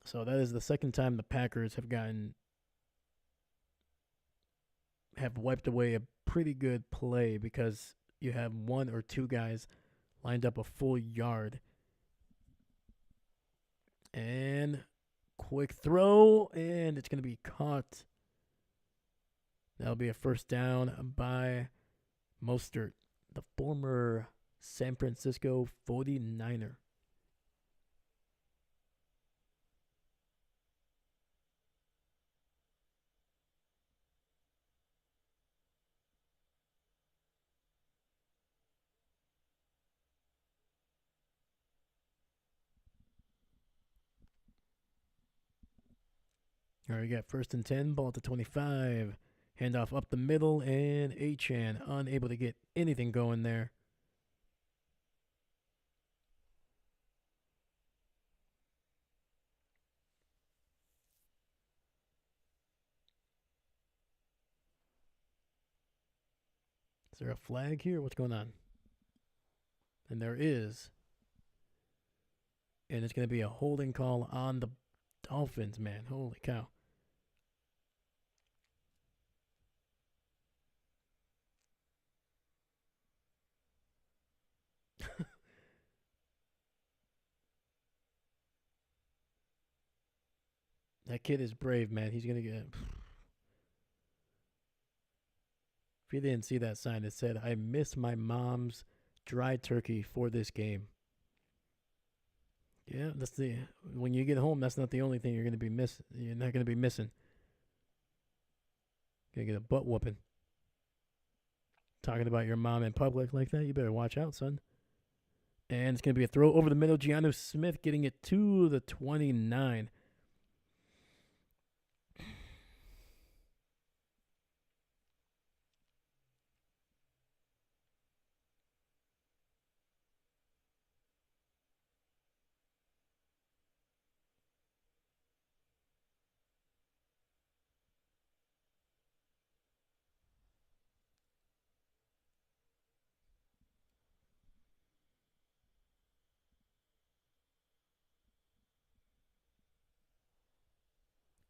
So that is the second time the Packers have wiped away a pretty good play because you have 1 or 2 guys lined up a full yard. And quick throw, and it's going to be caught. That'll be a 1st down by Mostert, the former San Francisco 49er. All right, we got first and 10, ball to 25. Handoff up the middle, and Achan unable to get anything going there. Is there a flag here? What's going on? And there is. And it's going to be a holding call on the Dolphins, man. Holy cow. That kid is brave, man. He's going to get. If you didn't see that sign, it said, I miss my mom's dry turkey for this game. Yeah, that's the. When you get home, that's not the only thing you're going to be missing. You're not going to be missing. Going to get a butt whooping. Talking about your mom in public like that, you better watch out, son. And it's going to be a throw over the middle. Giannu Smith getting it to the 29.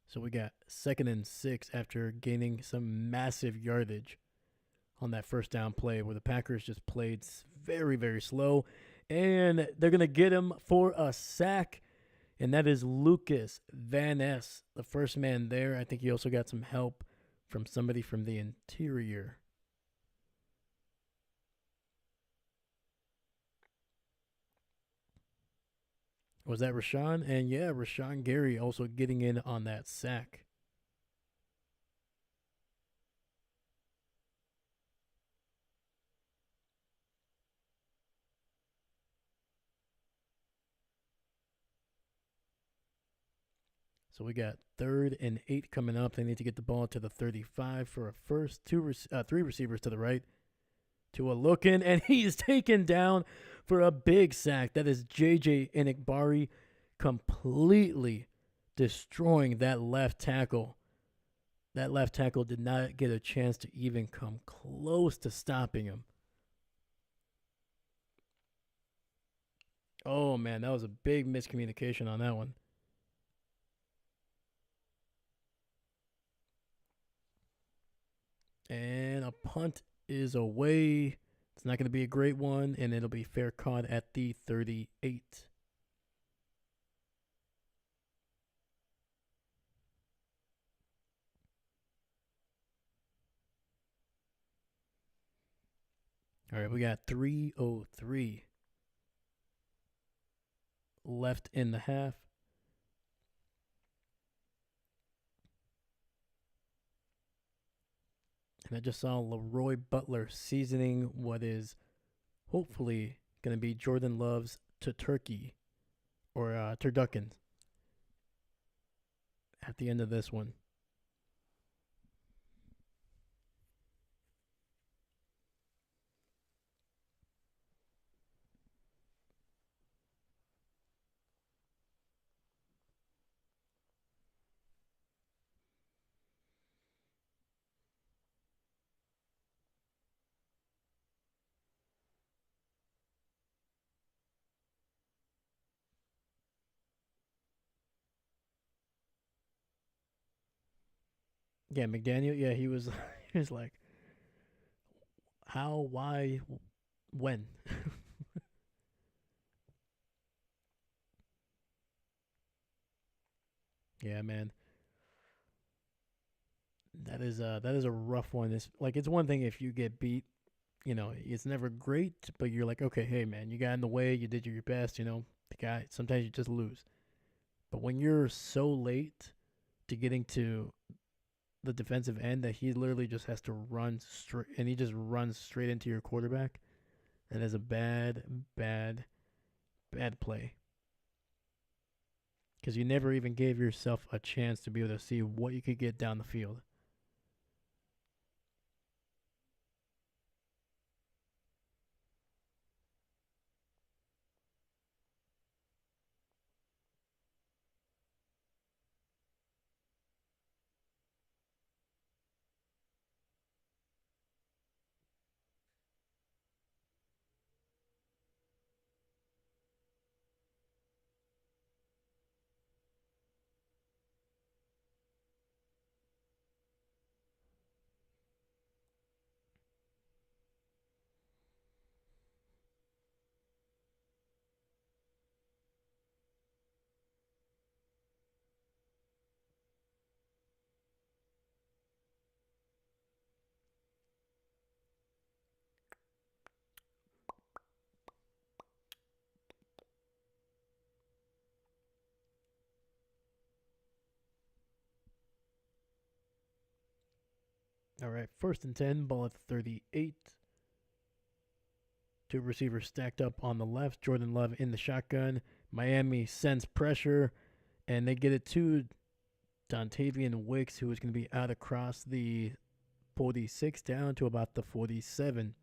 So we got 2nd and 6 after gaining some massive yardage on that first down play where the Packers just played very, very slow. And they're going to get him for a sack. And that is Lucas Van Ness, the first man there. I think he also got some help from somebody from the interior. Was that Rashawn? And yeah, Rashawn Gary also getting in on that sack. So we got 3rd and 8 coming up. They need to get the ball to the 35 for a first. Three receivers to the right. Tua looking, and he's taken down for a big sack. That is J.J. Enikbari completely destroying that left tackle. That left tackle did not get a chance to even come close to stopping him. Oh, man, that was a big miscommunication on that one. And a punt is away. It's not going to be a great one, and it'll be fair caught at the 38. All right, we got 3:03 left in the half. And I just saw Leroy Butler seasoning what is hopefully going to be Jordan Love's to turkey or turducken at the end of this one. Yeah, McDaniel. Yeah, he was. He was like, how, why, when. Yeah, man. That is a rough one. It's like it's one thing if you get beat it's never great, but you're like, okay, hey man, you got in the way, you did your best. The guy. Sometimes you just lose, but when you're so late to getting to the defensive end that he literally just has to run straight, and he just runs straight into your quarterback, that is a bad, bad, bad play. Because you never even gave yourself a chance to be able to see what you could get down the field. All right, 1st and 10, ball at 38. Two receivers stacked up on the left. Jordan Love in the shotgun. Miami sends pressure, and they get it to Dontavian Wicks, who is going to be out across the 46 down to about the 47.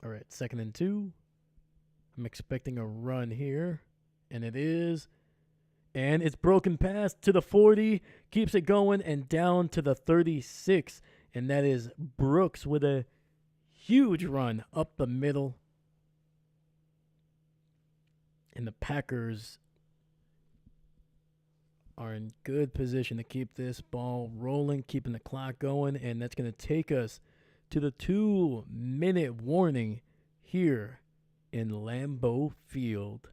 All right, 2nd and 2. I'm expecting a run here, and it is. And it's broken past to the 40, keeps it going, and down to the 36. And that is Brooks with a huge run up the middle. And the Packers are in good position to keep this ball rolling, keeping the clock going. And that's going to take us to the 2-minute warning here in Lambeau Field.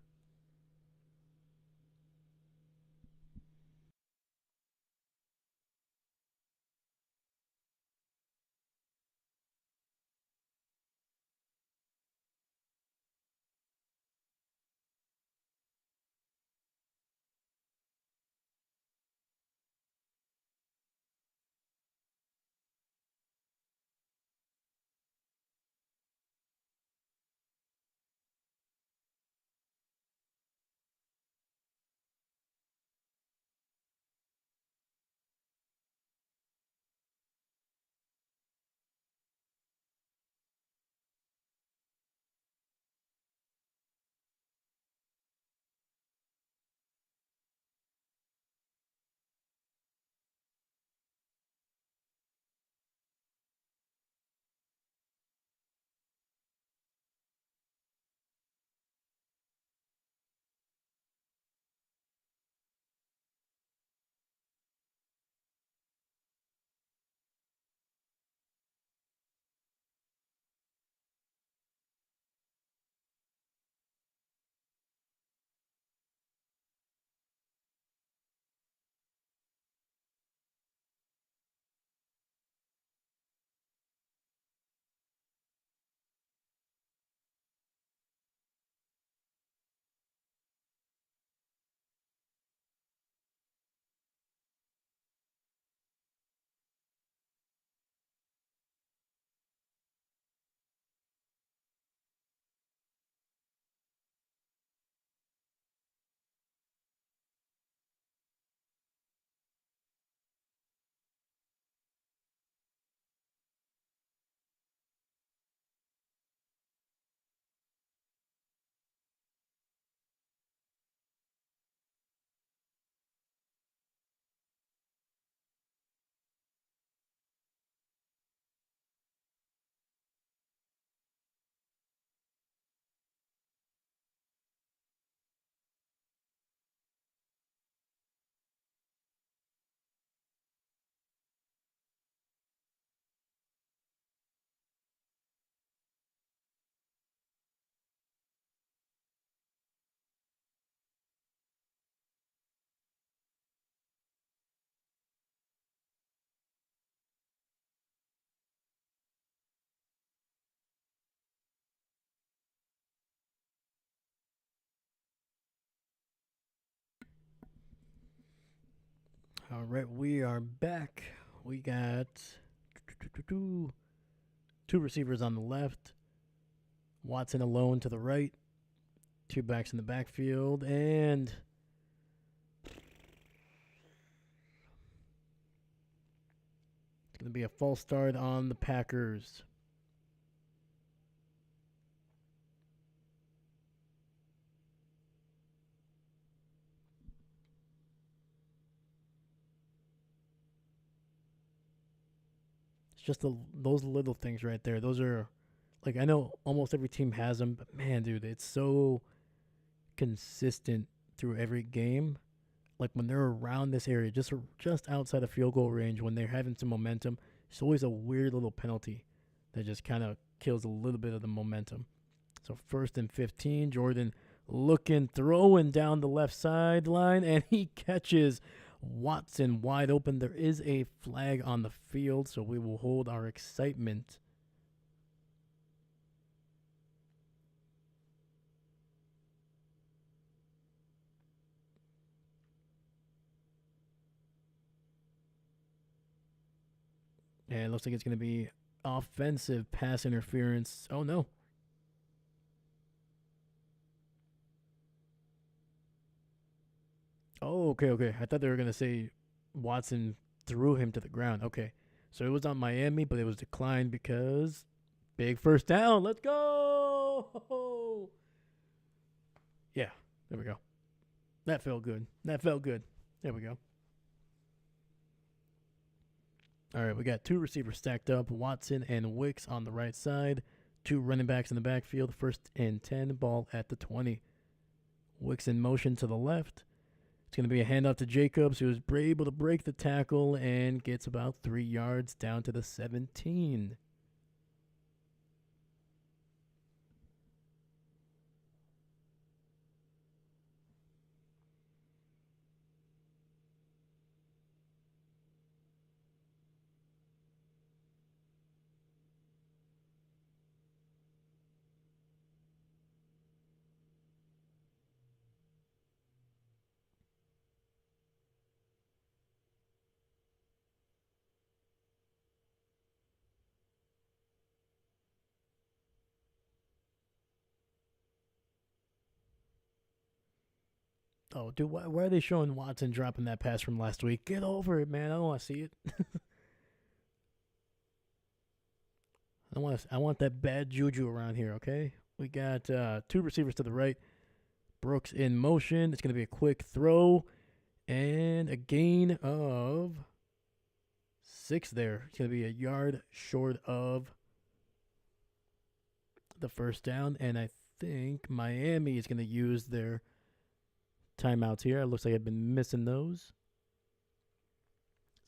All right, we are back. We got two receivers on the left, Watson alone to the right, two backs in the backfield, and it's going to be a false start on the Packers. It's just those little things right there. Those are, like, I know almost every team has them, but man, dude, it's so consistent through every game. Like when they're around this area, just outside of field goal range, when they're having some momentum, it's always a weird little penalty that just kind of kills a little bit of the momentum. So 1st and 15, Jordan looking, throwing down the left sideline, and he catches Watson wide open. There is a flag on the field, so we will hold our excitement. And it looks like it's going to be offensive pass interference. Oh, no. Oh, okay. I thought they were going to say Watson threw him to the ground. Okay. So it was on Miami, but it was declined because big first down. Let's go. Yeah, there we go. That felt good. There we go. All right, we got two receivers stacked up, Watson and Wicks on the right side, two running backs in the backfield, 1st and 10, ball at the 20. Wicks in motion to the left. It's going to be a handoff to Jacobs, who is able to break the tackle and gets about 3 yards down to the 17. Oh, dude, why are they showing Watson dropping that pass from last week? Get over it, man. I don't want to see it. I want that bad juju around here, okay? We got two receivers to the right. Brooks in motion. It's going to be a quick throw and a gain of 6 there. It's going to be a yard short of the first down, and I think Miami is going to use their timeouts here. It looks like I've been missing those.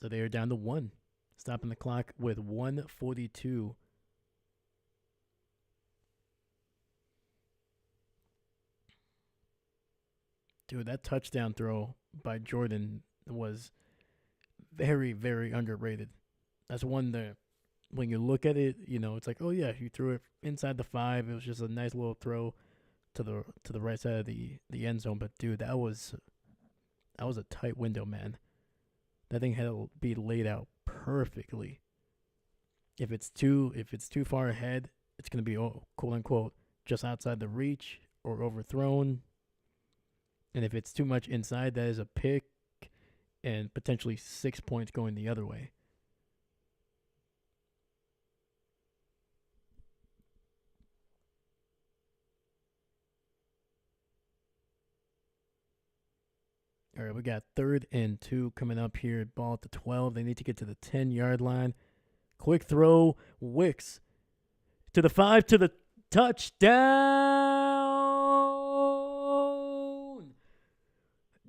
So they are down to 1. Stopping the clock with 1:42. Dude, that touchdown throw by Jordan was very, very underrated. That's one that when you look at it, it's like, oh yeah, you threw it inside the 5. It was just a nice little throw to the right side of the end zone. But dude, that was a tight window, man. That thing had to be laid out perfectly. If it's too far ahead, it's gonna be, quote unquote, just outside the reach or overthrown. And if it's too much inside, that is a pick and potentially 6 points going the other way. All right, we got 3rd and 2 coming up here. Ball at the 12. They need to get to the 10-yard line. Quick throw. Wicks to the 5, to the touchdown.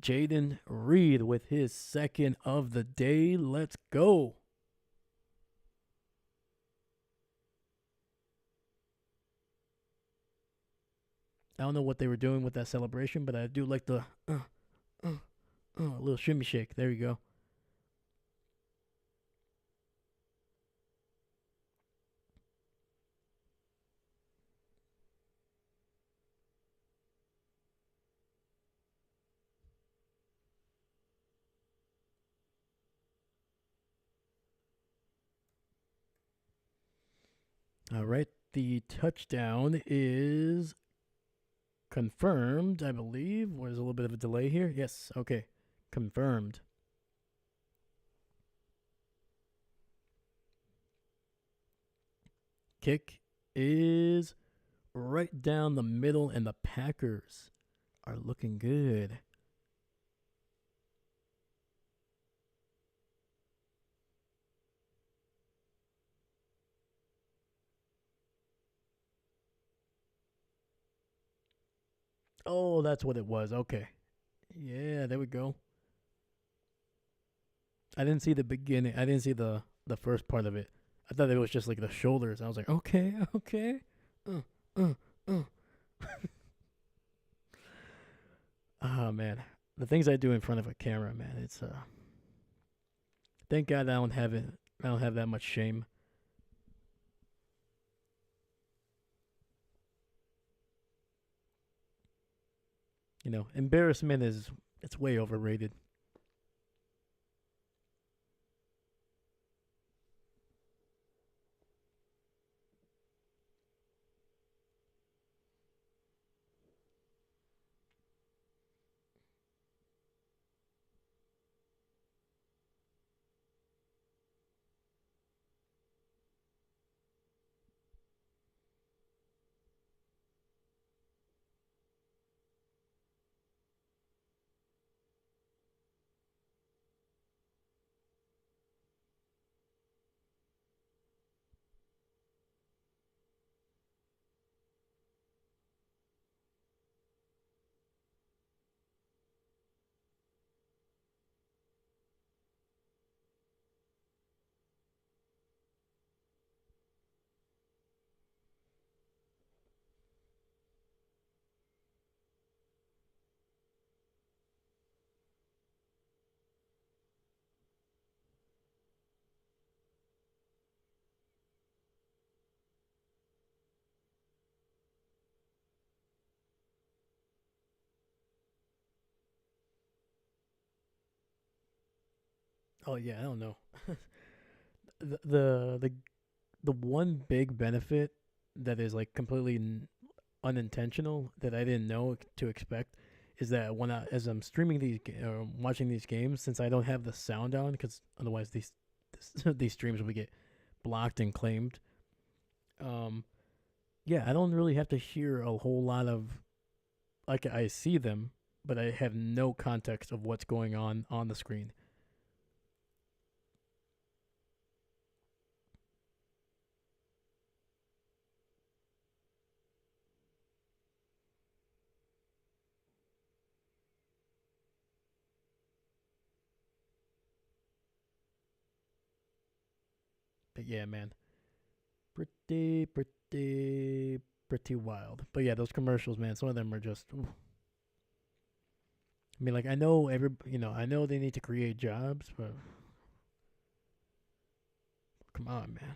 Jaden Reed with his 2nd of the day. Let's go. I don't know what they were doing with that celebration, but I do like the a little shimmy shake. There you go. All right. The touchdown is confirmed, I believe. There's a little bit of a delay here. Yes. Okay. Confirmed. Kick is right down the middle, and the Packers are looking good. Oh, that's what it was. Okay. Yeah, there we go. I didn't see the beginning. I didn't see the first part of it. I thought it was just like the shoulders. I was like, okay, okay. Uh, uh, uh. Oh man, the things I do in front of a camera, man. It's Thank God I don't have it. I don't have that much shame. You know, embarrassment is it's way overrated. Oh yeah, I don't know. the the the the one big benefit that is like completely unintentional that I didn't know to expect is that as I'm streaming these watching these games, since I don't have the sound on, because otherwise these streams will get blocked and claimed. Um, yeah, I don't really have to hear a whole lot of like I see them, but I have no context of what's going on the screen. But yeah, man, pretty wild. But yeah, those commercials, man, some of them are just. Ooh. I mean, like I know I know they need to create jobs, but come on, man.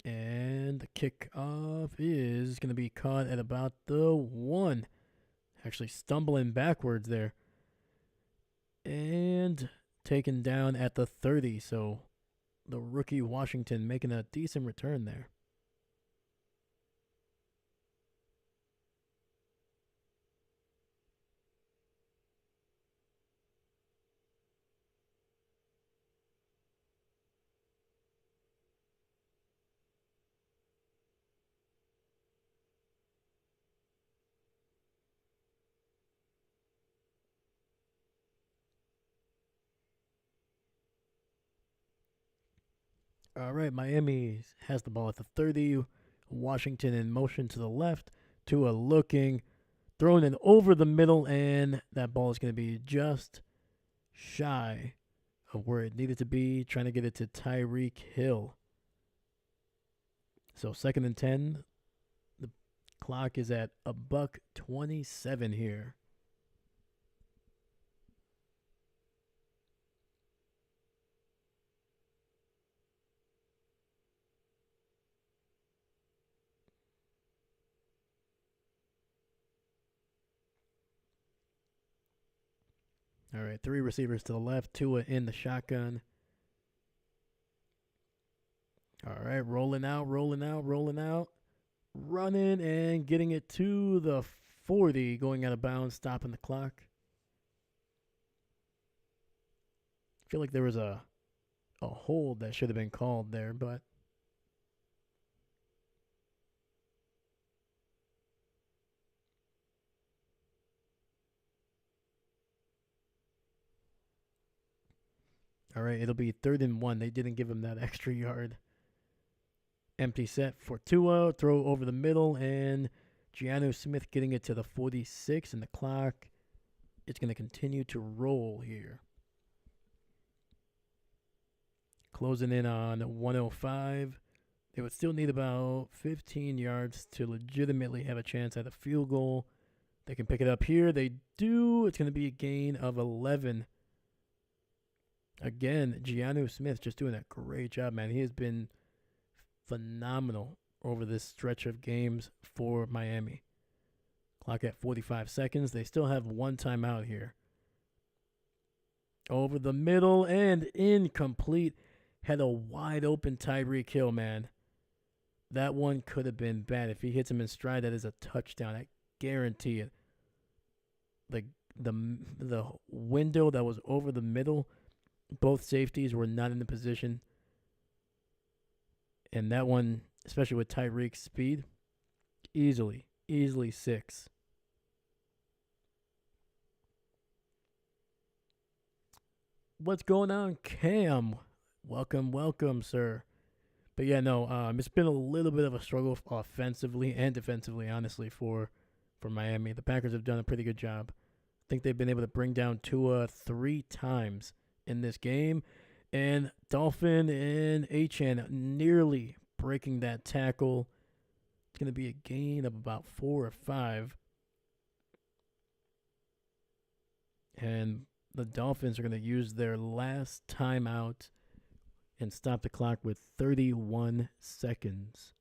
And the kickoff is going to be caught at about the one. Actually, stumbling backwards there. And taken down at the 30. So the rookie Washington making a decent return there. All right, Miami has the ball at the 30. Washington in motion to the left. Tua looking, throwing it over the middle, and that ball is going to be just shy of where it needed to be, trying to get it to Tyreek Hill. So 2nd and 10. The clock is at a buck 27 here. All right, 3 receivers to the left, Tua in the shotgun. All right, rolling out, rolling out, rolling out. Running and getting it to the 40, going out of bounds, stopping the clock. I feel like there was a hold that should have been called there, but all right, it'll be 3rd and 1. They didn't give him that extra yard. Empty set for Tua, throw over the middle, and Giannu Smith getting it to the 46, and the clock is going to continue to roll here. Closing in on 105. They would still need about 15 yards to legitimately have a chance at a field goal. They can pick it up here. They do. It's going to be a gain of 11. Again, Giannu Smith just doing a great job, man. He has been phenomenal over this stretch of games for Miami. Clock at 45 seconds. They still have 1 timeout here. Over the middle and incomplete. Had a wide open Tyreek Hill, man. That one could have been bad. If he hits him in stride, that is a touchdown. I guarantee it. The window that was over the middle, both safeties were not in the position. And that one, especially with Tyreek's speed, easily 6. What's going on, Cam? Welcome, sir. But yeah, no, it's been a little bit of a struggle offensively and defensively, honestly, for Miami. The Packers have done a pretty good job. I think they've been able to bring down Tua 3 times in this game. And Dolphin and Achane nearly breaking that tackle. It's going to be a gain of about 4 or 5. And the Dolphins are going to use their last timeout and stop the clock with 31 seconds.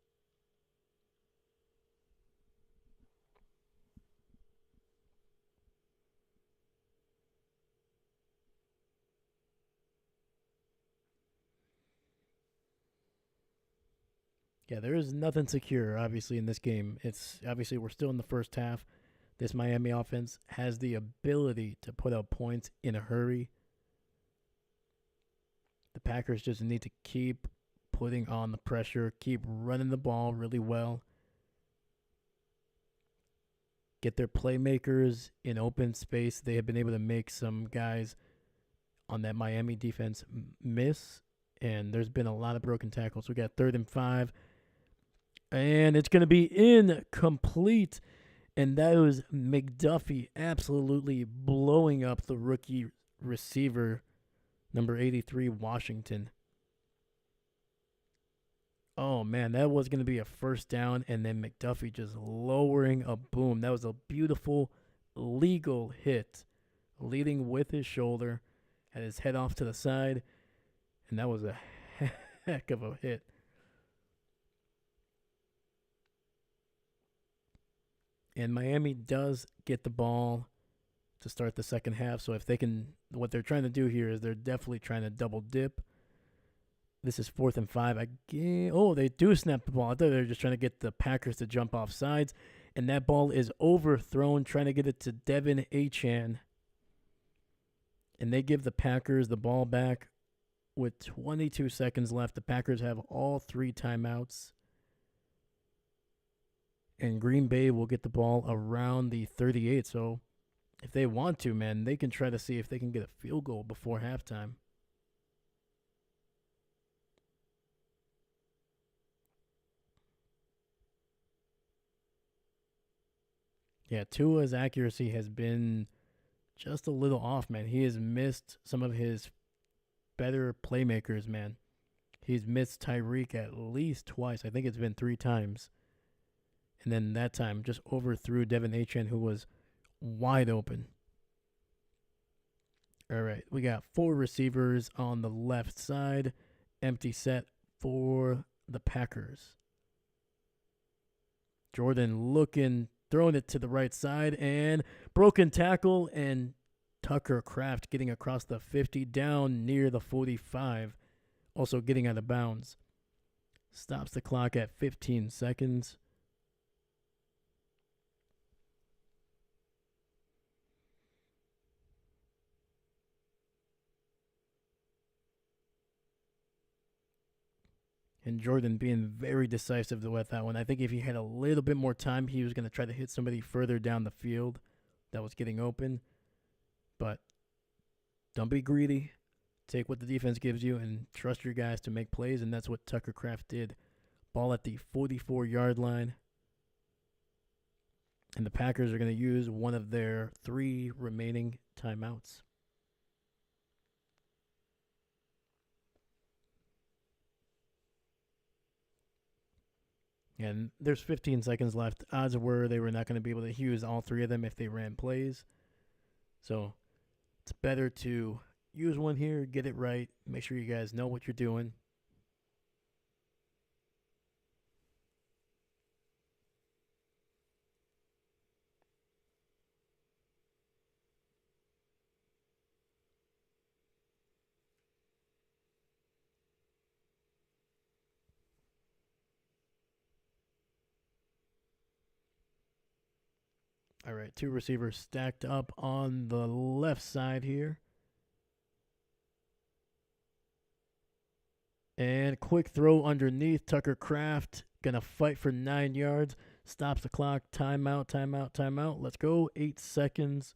Yeah, there is nothing secure, obviously, in this game. It's obviously we're still in the first half. This Miami offense has the ability to put up points in a hurry. The Packers just need to keep putting on the pressure, keep running the ball really well. Get their playmakers in open space. They have been able to make some guys on that Miami defense miss, and there's been a lot of broken tackles. We got 3rd and 5, and it's going to be incomplete. And that was McDuffie absolutely blowing up the rookie receiver, number 83, Washington. Oh, man, that was going to be a first down, and then McDuffie just lowering a boom. That was a beautiful, legal hit, leading with his shoulder, had his head off to the side, and that was a heck of a hit. And Miami does get the ball to start the second half. So if they can, what they're trying to do here is they're definitely trying to double dip. This is 4th and 5. They do snap the ball. I thought they were just trying to get the Packers to jump off sides. And that ball is overthrown, trying to get it to Devin Achane. And they give the Packers the ball back with 22 seconds left. The Packers have all 3 timeouts. And Green Bay will get the ball around the 38. So if they want to, man, they can try to see if they can get a field goal before halftime. Yeah, Tua's accuracy has been just a little off, man. He has missed some of his better playmakers, man. He's missed Tyreek at least twice. I think it's been 3 times. And then that time just overthrew Devin Achane, who was wide open. All right, we got 4 receivers on the left side. Empty set for the Packers. Jordan looking, throwing it to the right side, and broken tackle, and Tucker Kraft getting across the 50 down near the 45, also getting out of bounds. Stops the clock at 15 seconds. And Jordan being very decisive with that one. I think if he had a little bit more time, he was going to try to hit somebody further down the field that was getting open. But don't be greedy. Take what the defense gives you and trust your guys to make plays, and that's what Tucker Kraft did. Ball at the 44-yard line. And the Packers are going to use one of their 3 remaining timeouts. And there's 15 seconds left. Odds were they were not going to be able to use all 3 of them if they ran plays. So it's better to use one here, get it right, make sure you guys know what you're doing. All right, 2 receivers stacked up on the left side here. And quick throw underneath. Tucker Kraft going to fight for 9 yards. Stops the clock. Timeout, timeout, timeout. Let's go. 8 seconds.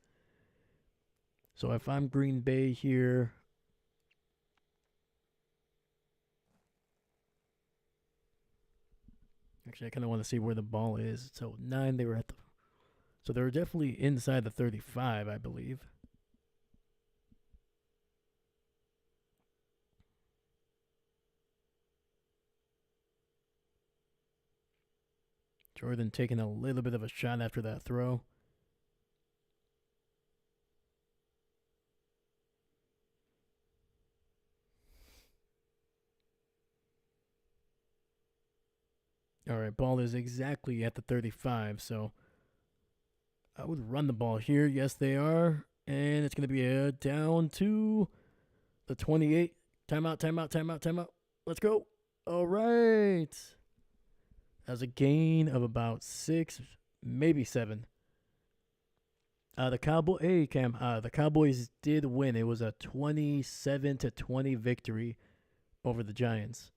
So if I'm Green Bay here, actually I kind of want to see where the ball is. So 9, they were at the... So they were definitely inside the 35, I believe. Jordan taking a little bit of a shot after that throw. All right, ball is exactly at the 35, so I would run the ball here. Yes, they are. And it's going to be a down to the 28. Timeout, timeout, timeout, timeout. Let's go. All right. That was a gain of about 6, maybe 7. The Cowboys did win. It was a 27-20 victory over the Giants.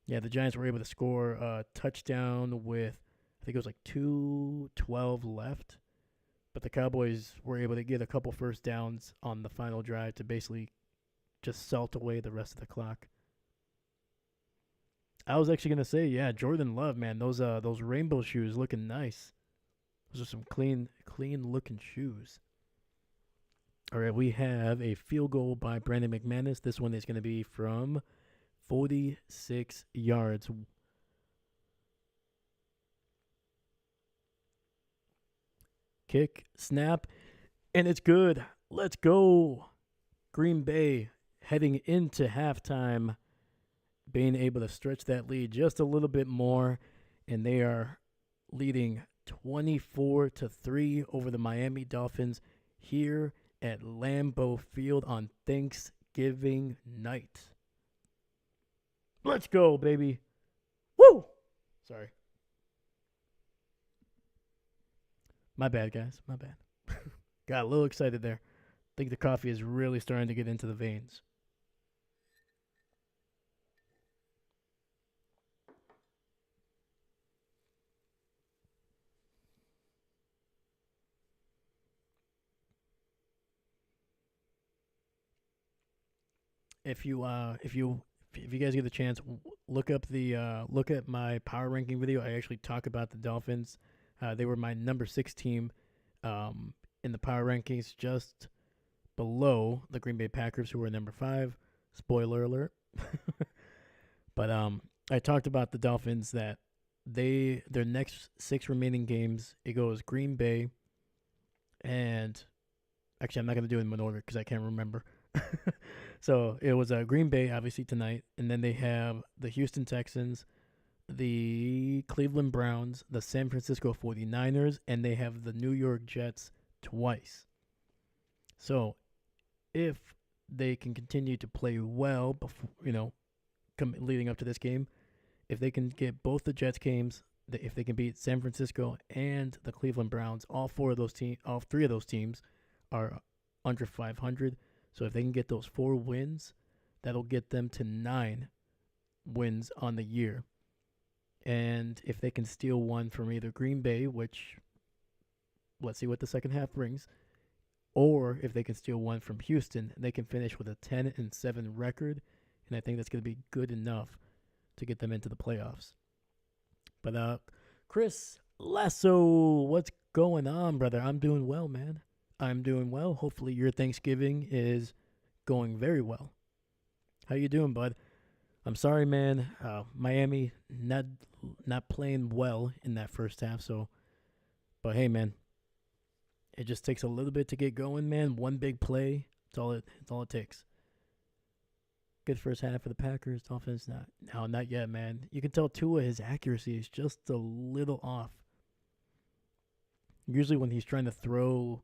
Yeah, the Giants were able to score a touchdown with, I think it was like 2:12 left. But the Cowboys were able to get a couple first downs on the final drive to basically just salt away the rest of the clock. I was actually gonna say, yeah, Jordan Love, man, those rainbow shoes looking nice. Those are some clean looking shoes. All right, we have a field goal by Brandon McManus. This one is going to be from 46 yards. Kick, snap, and it's good. Let's go. Green Bay heading into halftime, being able to stretch that lead just a little bit more, and they are leading 24-3 over the Miami Dolphins here at Lambeau Field on Thanksgiving night. Let's go, baby. Woo! Sorry. My bad, guys. My bad. Got a little excited there. I think the coffee is really starting to get into the veins. If you guys get the chance, look at my power ranking video. I actually talk about the Dolphins. They were my number 6 team in the power rankings, just below the Green Bay Packers, who were number 5. Spoiler alert. But I talked about the Dolphins that their next 6 remaining games, it goes Green Bay, and actually I'm not gonna do them in order because I can't remember. So it was Green Bay, obviously, tonight. And then they have the Houston Texans, the Cleveland Browns, the San Francisco 49ers, and they have the New York Jets twice. So if they can continue to play well before, leading up to this game, if they can get both the Jets games, if they can beat San Francisco and the Cleveland Browns, all three of those teams are under 500. So if they can get those 4 wins, that'll get them to 9 wins on the year. And if they can steal one from either Green Bay, which let's see what the second half brings, or if they can steal one from Houston, they can finish with a 10-7 record, and I think that's going to be good enough to get them into the playoffs. But Chris Lasso, what's going on, brother? I'm doing well, man. I'm doing well. Hopefully your Thanksgiving is going very well. How you doing, bud? I'm sorry, man. Miami not playing well in that first half. But hey, man, it just takes a little bit to get going, man. One big play, it's all it takes. Good first half for the Packers. Dolphins, not yet, man. You can tell Tua, his accuracy is just a little off. Usually when he's trying to throw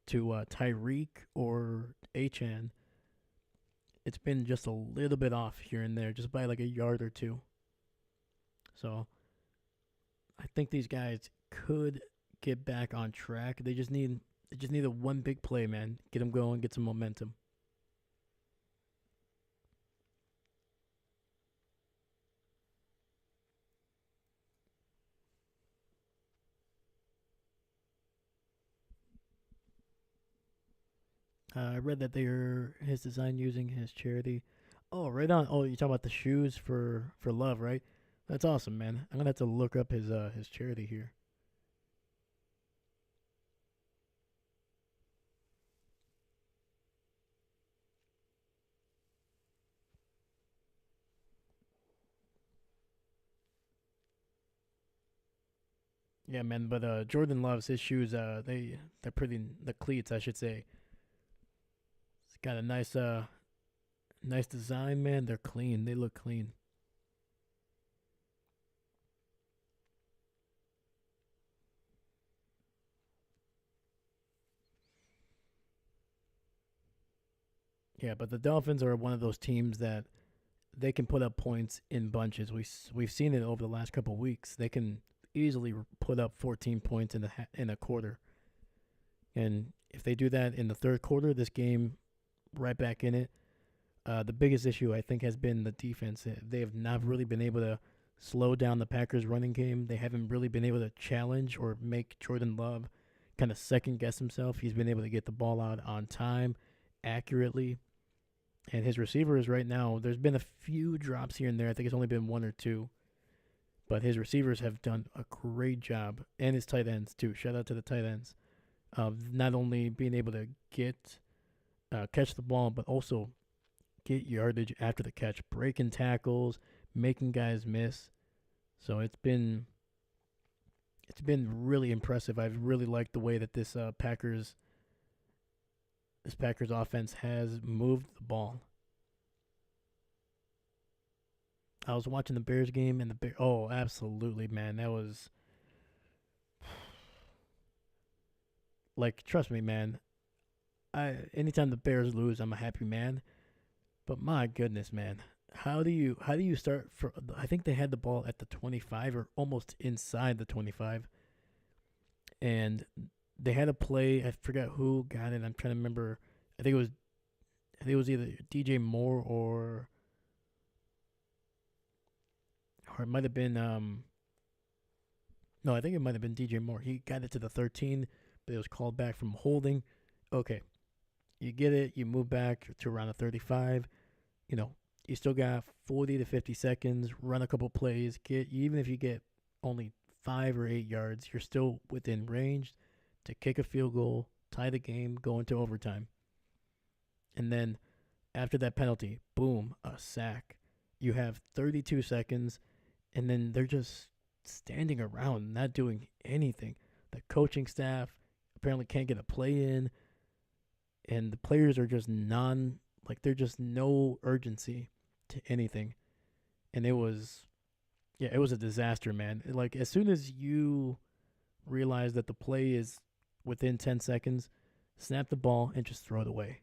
to Tyreek or Achan, it's been just a little bit off here and there, just by like a yard or two. So I think these guys could get back on track. They just need a one big play, man. Get them going, get some momentum. I read that they're his design using his charity. Oh, right on. Oh, you talking about the shoes for love, right? That's awesome, man. I'm gonna have to look up his charity here. Yeah, man. But Jordan loves his shoes. They're pretty. The cleats, I should say. It's got a nice design, man. They're clean. They look clean. Yeah, but the Dolphins are one of those teams that they can put up points in bunches. We've seen it over the last couple of weeks. They can easily put up 14 points in a quarter. And if they do that in the third quarter, this game right back in it. The biggest issue I think has been the defense. They have not really been able to slow down the Packers running game. They haven't really been able to challenge or make Jordan Love kind of second guess himself. He's been able to get the ball out on time, accurately. And his receivers right now, there's been a few drops here and there. I think it's only been one or two. But his receivers have done a great job. And his tight ends, too. Shout out to the tight ends. Of not only being able to catch the ball, but also get yardage after the catch, breaking tackles, making guys miss. So it's been really impressive. I've really liked the way that this Packers offense has moved the ball. I was watching the Bears game and oh, absolutely, man. That was like, trust me, man. Anytime the Bears lose, I'm a happy man. But my goodness, man. How do you start for I think they had the ball at the 25 or almost inside the 25. And they had a play, I forgot who got it. I'm trying to remember. I think it was either DJ Moore or it might have been no, I think it might have been DJ Moore. He got it to the 13, but it was called back from holding. Okay. You get it, you move back to around the 35. You still got 40 to 50 seconds, run a couple plays, even if you get only 5 or 8 yards, you're still within range to kick a field goal, tie the game, go into overtime. And then after that penalty, boom, a sack. You have 32 seconds, and then they're just standing around, not doing anything. The coaching staff apparently can't get a play in, and the players are just there's just no urgency to anything. And it was a disaster, man. Like, as soon as you realize that the play is within 10 seconds, snap the ball and just throw it away.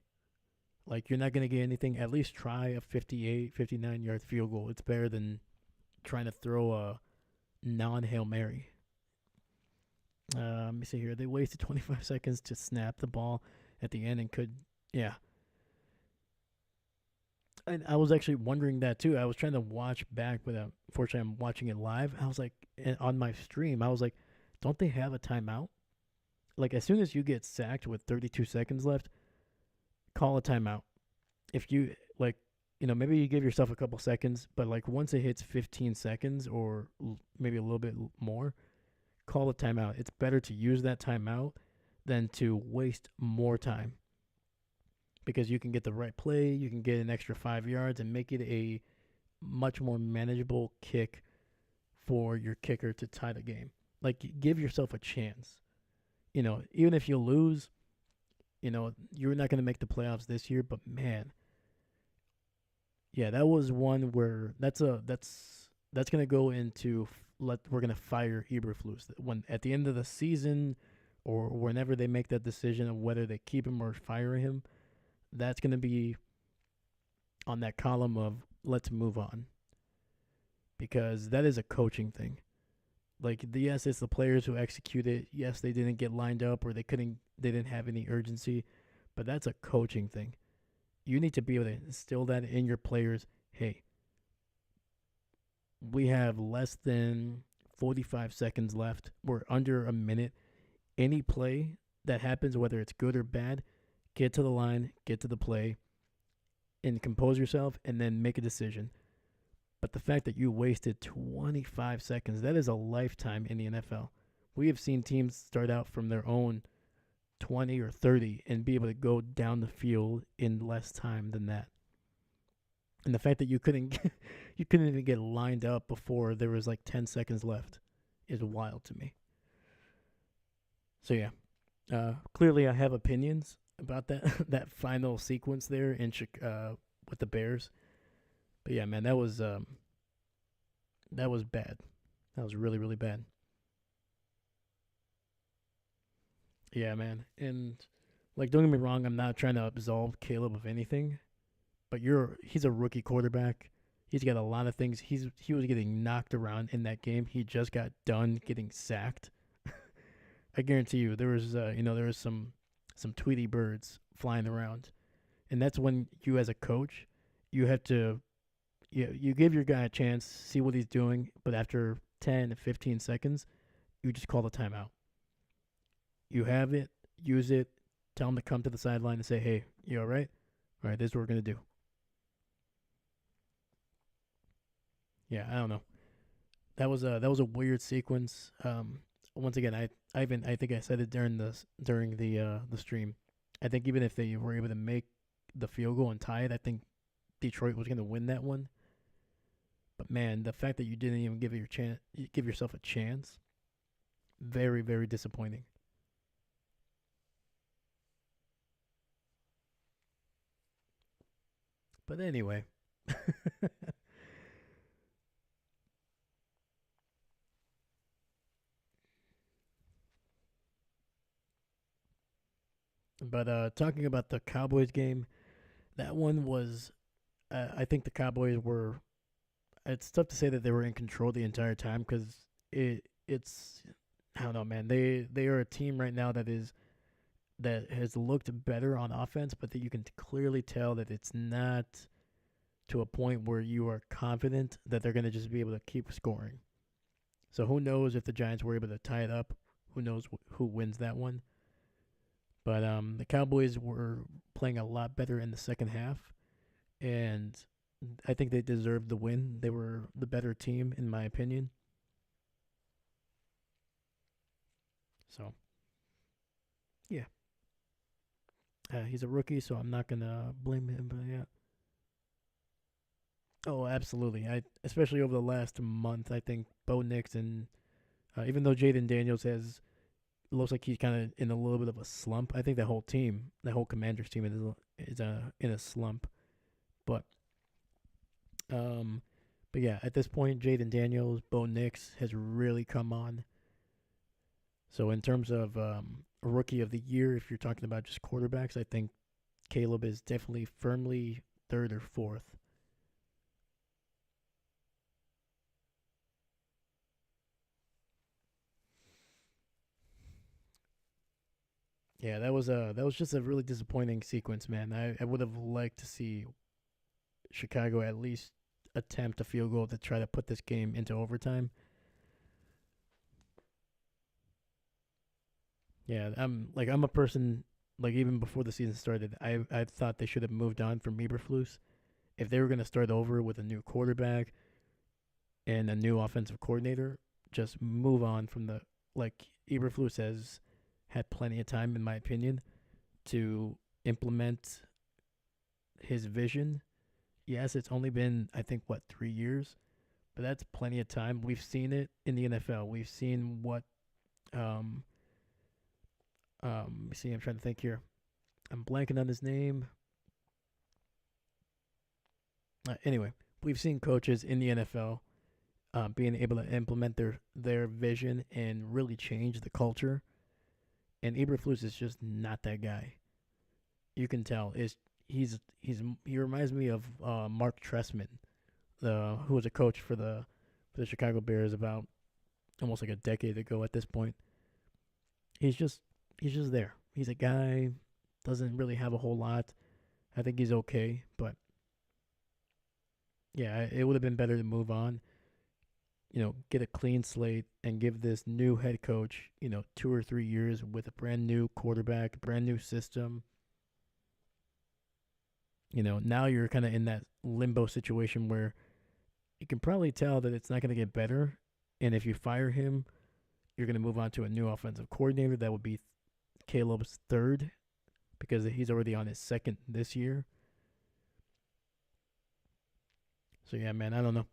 Like, you're not going to get anything. At least try a 58, 59-yard field goal. It's better than trying to throw a non-Hail Mary. Let me see here. They wasted 25 seconds to snap the ball at the end and could, yeah. And I was actually wondering that too. I was trying to watch back, but unfortunately, I'm watching it live. I was like, on my stream, I was like, don't they have a timeout? Like, as soon as you get sacked with 32 seconds left, call a timeout. If you, like, maybe you give yourself a couple seconds, but like once it hits 15 seconds or maybe a little bit more, call a timeout. It's better to use that timeout than to waste more time, because you can get the right play, you can get an extra 5 yards and make it a much more manageable kick for your kicker to tie the game. Like, give yourself a chance. Even if you lose, you're not going to make the playoffs this year, but man, yeah, that was one where that's going to go into we're going to fire Eberflus when at the end of the season or whenever they make that decision of whether they keep him or fire him. That's going to be on that column of let's move on, because that is a coaching thing. Like, yes, it's the players who execute it. Yes, they didn't get lined up or they didn't have any urgency, but that's a coaching thing. You need to be able to instill that in your players. Hey, we have less than 45 seconds left. We're under a minute. Any play that happens, whether it's good or bad, get to the line, get to the play, and compose yourself, and then make a decision. But the fact that you wasted 25 seconds, that is a lifetime in the NFL. We have seen teams start out from their own 20 or 30 and be able to go down the field in less time than that. And the fact that you couldn't even get lined up before there was like 10 seconds left is wild to me. So yeah, clearly I have opinions about that final sequence there in with the Bears. But yeah, man, that was bad. That was really, really bad. Yeah, man. And like, don't get me wrong, I'm not trying to absolve Caleb of anything, but he's a rookie quarterback. He's got a lot of things. He was getting knocked around in that game. He just got done getting sacked. I guarantee you, there was some Tweety birds flying around, and that's when you, as a coach, you have to, you give your guy a chance, see what he's doing, but after 10 to 15 seconds, you just call the timeout. You have it, use it, tell him to come to the sideline and say, "Hey, you all right? All right, this is what we're gonna do." Yeah, I don't know. That was a weird sequence. Once again, I think I said it during the stream. I think even if they were able to make the field goal and tie it, I think Detroit was going to win that one. But man, the fact that you didn't even give yourself a chance, very, very disappointing. But anyway, but talking about the Cowboys game, that one was, I think the Cowboys were. It's tough to say that they were in control the entire time, because it's I don't know, man. They are a team right now that has looked better on offense, but that you can clearly tell that it's not to a point where you are confident that they're going to just be able to keep scoring. So who knows if the Giants were able to tie it up? Who knows who wins that one? But the Cowboys were playing a lot better in the second half, and I think they deserved the win. They were the better team, in my opinion. So, yeah. He's a rookie, so I'm not going to blame him. But yeah. Oh, absolutely. Especially over the last month, I think Bo Nix and even though Jaden Daniels looks like he's kind of in a little bit of a slump. I think that whole Commanders team is in a slump. But um, but yeah, at this point, Jaden Daniels, Bo Nix has really come on. So in terms of rookie of the year, if you're talking about just quarterbacks, I think Caleb is definitely firmly third or fourth. Yeah, that was just a really disappointing sequence, man. I would have liked to see Chicago at least attempt a field goal to try to put this game into overtime. Yeah, I'm a person like even before the season started, I thought they should have moved on from Eberflus. If they were going to start over with a new quarterback and a new offensive coordinator, just move on from the like Eberflus has had plenty of time, in my opinion, to implement his vision. Yes, it's only been I think what 3 years, but that's plenty of time. We've seen it in the NFL. We've seen what um see. I'm trying to think here. I'm blanking on his name. Anyway, we've seen coaches in the NFL being able to implement their vision and really change the culture. And Eberflus is just not that guy. You can tell. Is he reminds me of Mark Trestman, who was a coach for the Chicago Bears about almost like a decade ago. At this point, he's just he's just there. He's a guy, doesn't really have a whole lot. I think he's okay, but yeah, it would have been better to move on. Get a clean slate and give this new head coach, 2 or 3 years with a brand new quarterback, brand new system. Now you're kind of in that limbo situation where you can probably tell that it's not going to get better. And if you fire him, you're going to move on to a new offensive coordinator. That would be Caleb's third because he's already on his second this year. So yeah, man, I don't know.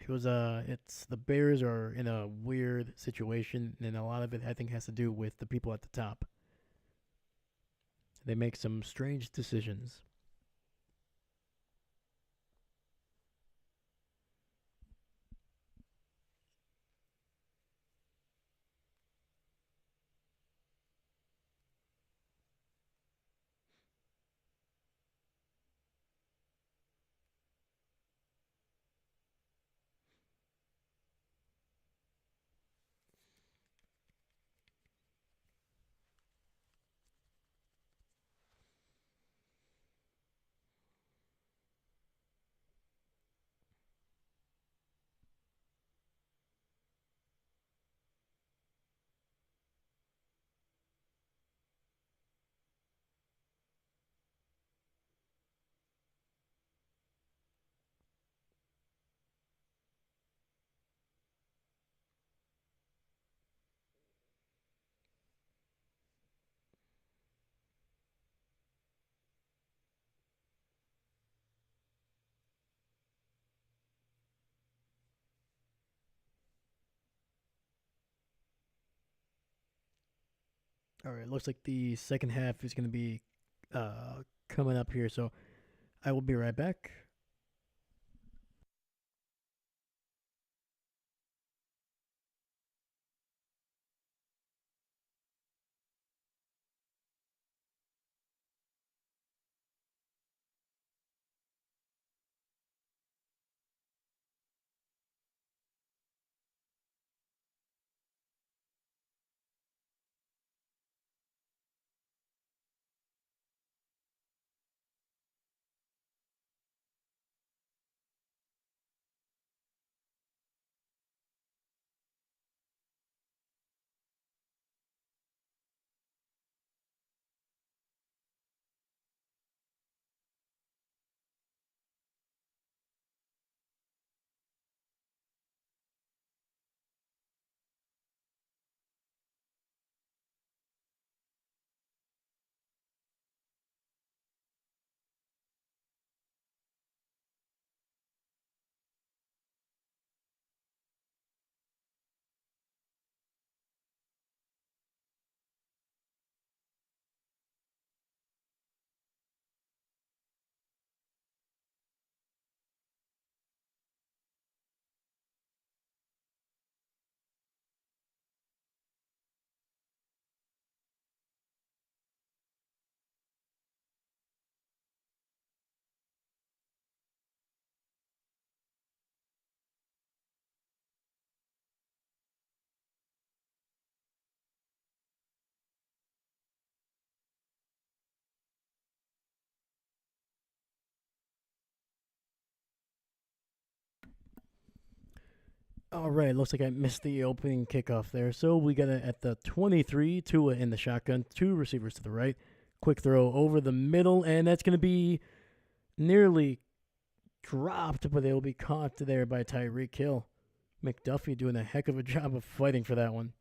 It's the Bears are in a weird situation, and a lot of it I think has to do with the people at the top. They make some strange decisions. All right, looks like the second half is going to be coming up here, so I will be right back. All right, looks like I missed the opening kickoff there. So we got it at the 23, Tua in the shotgun, two receivers to the right. Quick throw over the middle, and that's going to be nearly dropped, but it'll be caught there by Tyreek Hill. McDuffie doing a heck of a job of fighting for that one.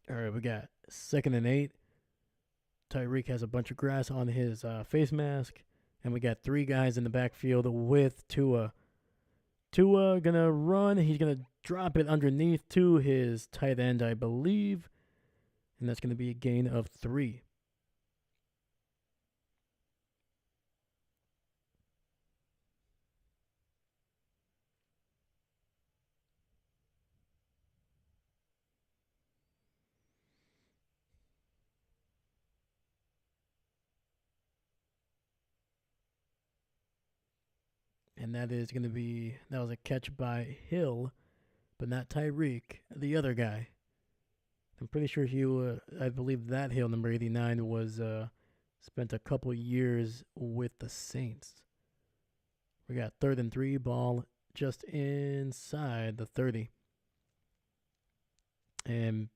All right, we got 2nd and 8. Tyreek has a bunch of grass on his face mask, and we got three guys in the backfield with Tua. Tua gonna run. He's gonna drop it underneath to his tight end, I believe, and that's gonna be a gain of 3. And that was a catch by Hill, but not Tyreek, the other guy. I'm pretty sure I believe that Hill, number 89, was spent a couple years with the Saints. We got 3rd and 3, ball just inside the 30. And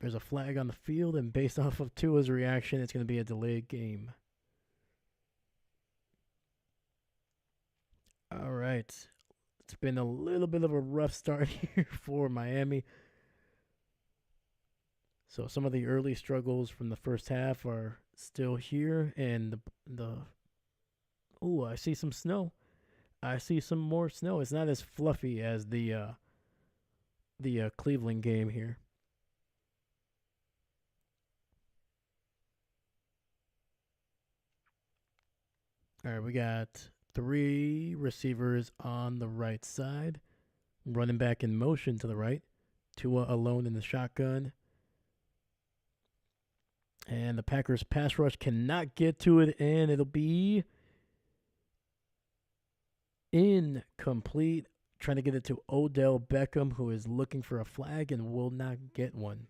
there's a flag on the field, and based off of Tua's reaction, it's going to be a delayed game. All right. It's been a little bit of a rough start here for Miami. So some of the early struggles from the first half are still here, and I see some snow. I see some more snow. It's not as fluffy as the Cleveland game here. All right, we got three receivers on the right side, running back in motion to the right. Tua alone in the shotgun. And the Packers pass rush cannot get to it, and it'll be incomplete. Trying to get it to Odell Beckham, who is looking for a flag and will not get one.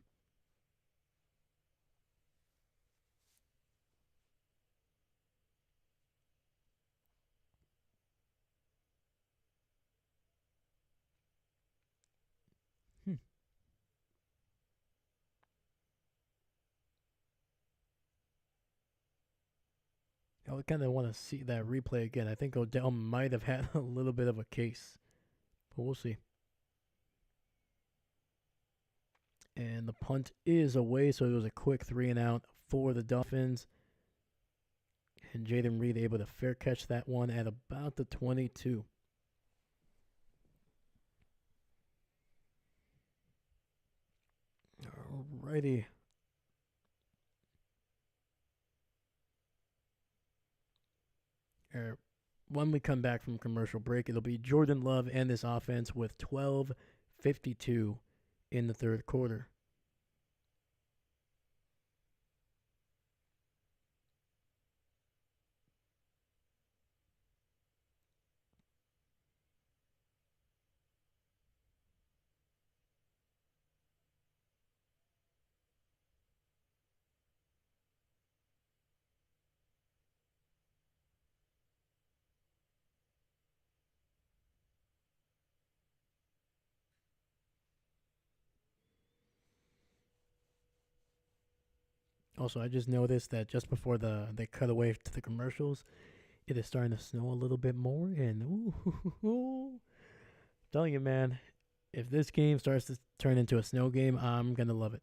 Hmm. I would kind of want to see that replay again. I think Odell might have had a little bit of a case, but we'll see. And the punt is away, so it was a quick 3-and-out for the Dolphins. And Jaden Reed able to fair catch that one at about the 22. Alrighty. When we come back from commercial break, it'll be Jordan Love and this offense with 12:52 in the third quarter. Also, I just noticed that just before they cut away to the commercials, it is starting to snow a little bit more. And ooh, telling you, man, if this game starts to turn into a snow game, I'm gonna love it.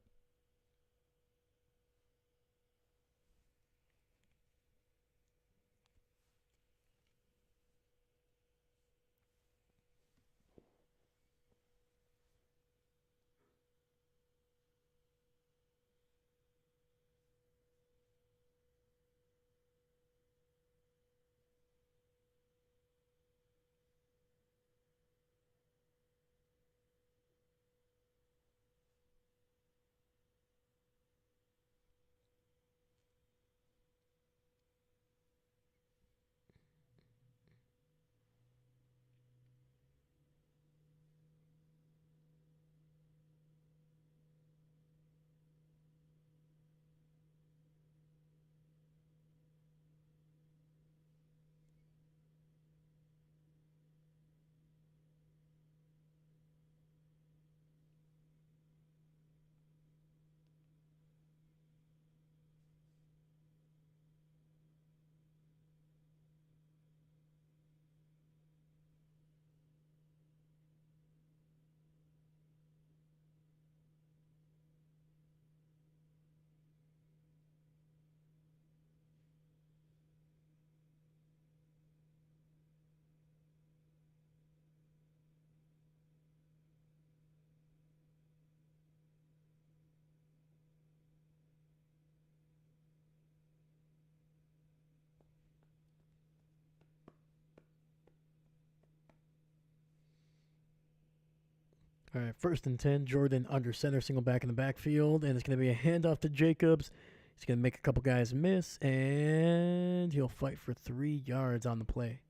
All right, 1st and 10. Jordan under center, single back in the backfield, and it's going to be a handoff to Jacobs. He's going to make a couple guys miss, and he'll fight for 3 yards on the play.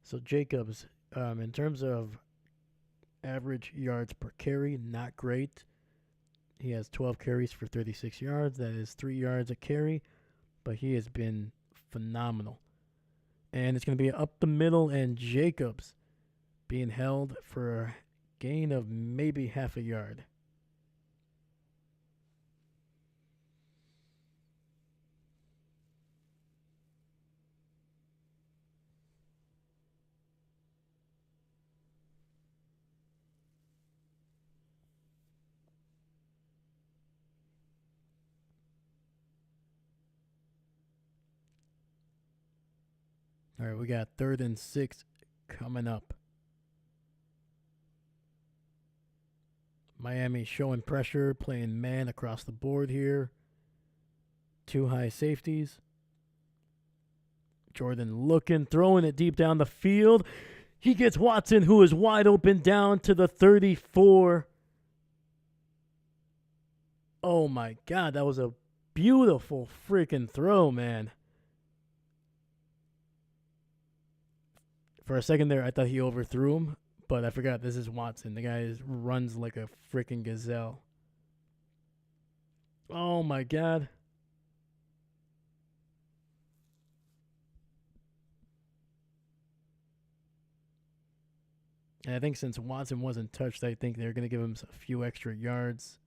So Jacobs, in terms of average yards per carry, not great. He has 12 carries for 36 yards. That is 3 yards a carry, but he has been phenomenal. And it's going to be up the middle, and Jacobs being held for a gain of maybe half a yard. All right, we got 3rd and 6 coming up. Miami showing pressure, playing man across the board here. 2 high safeties. Jordan looking, throwing it deep down the field. He gets Watson, who is wide open, down to the 34. Oh my God, that was a beautiful freaking throw, man. For a second there, I thought he overthrew him, but I forgot this is Watson. The guy runs like a freaking gazelle. Oh my God. And I think since Watson wasn't touched, I think they're going to give him a few extra yards.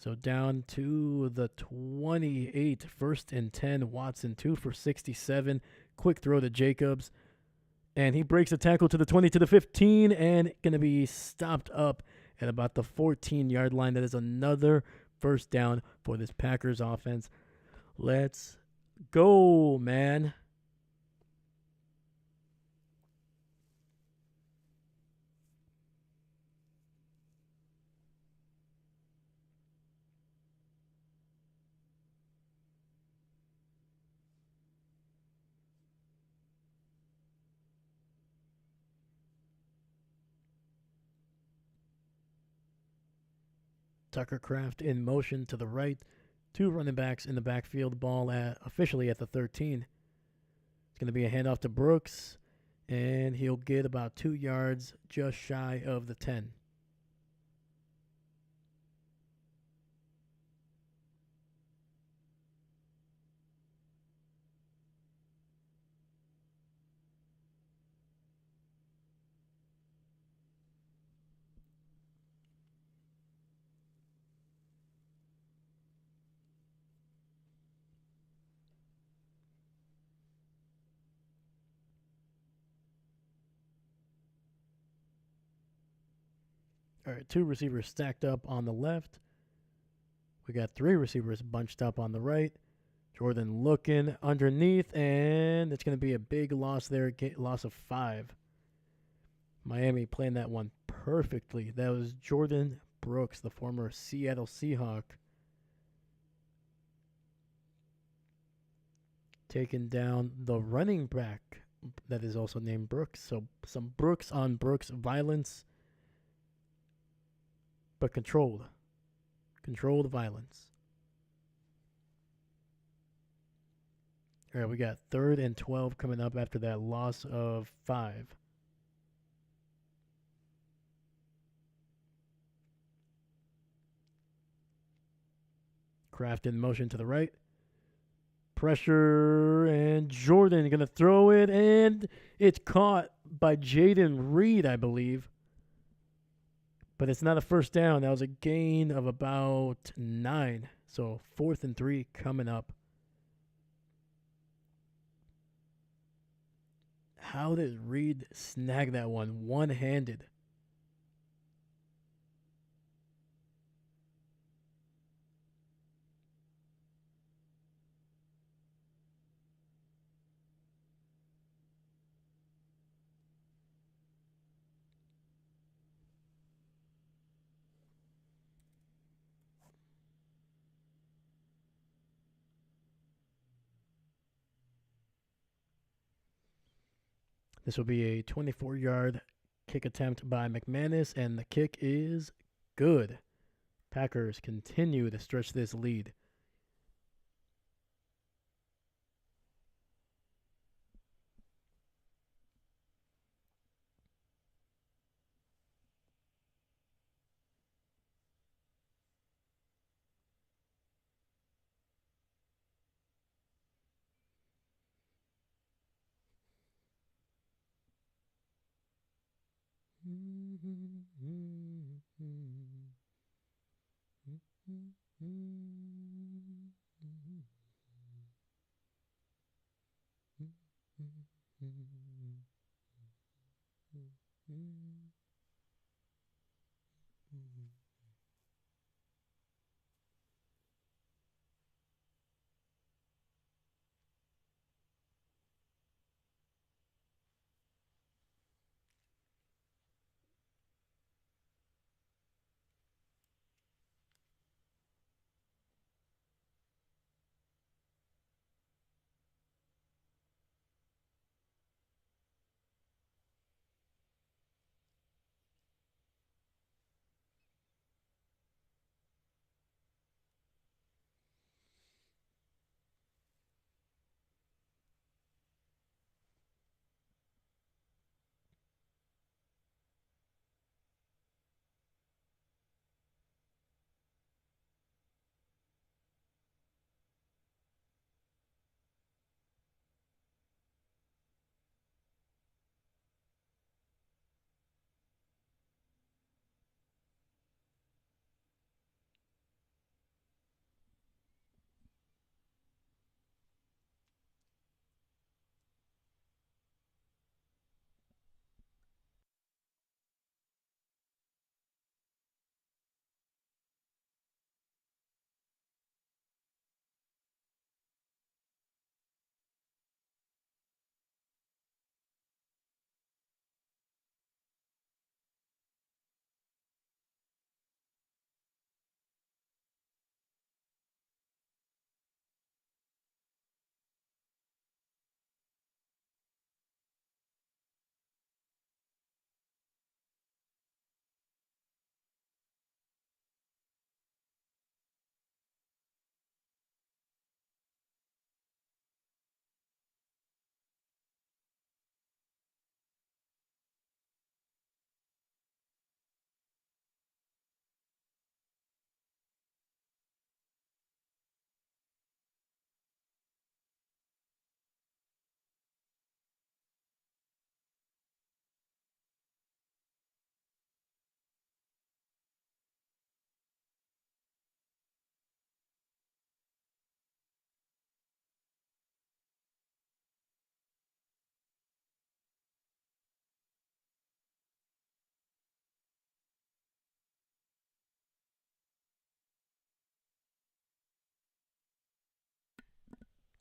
So down to the 28, 1st and 10. Watson 2 for 67. Quick throw to Jacobs. And he breaks a tackle to the 20, to the 15, and going to be stopped up at about the 14-yard line. That is another first down for this Packers offense. Let's go, man. Tucker Kraft in motion to the right. 2 running backs in the backfield. Ball officially at the 13. It's going to be a handoff to Brooks, and he'll get about 2 yards just shy of the 10. All right, 2 receivers stacked up on the left. We got 3 receivers bunched up on the right. Jordan looking underneath, and it's going to be a big loss there, loss of 5. Miami playing that one perfectly. That was Jordan Brooks, the former Seattle Seahawk, taking down the running back that is also named Brooks. So some Brooks on Brooks violence, but controlled violence. All right, we got 3rd and 12 coming up after that loss of 5. Kraft in motion to the right. Pressure, and Jordan going to throw it, and it's caught by Jaden Reed, I believe. But it's not a first down. That was a gain of about 9. So 4th and 3 coming up. How did Reed snag that one-handed? This will be a 24-yard kick attempt by McManus, and the kick is good. Packers continue to stretch this lead.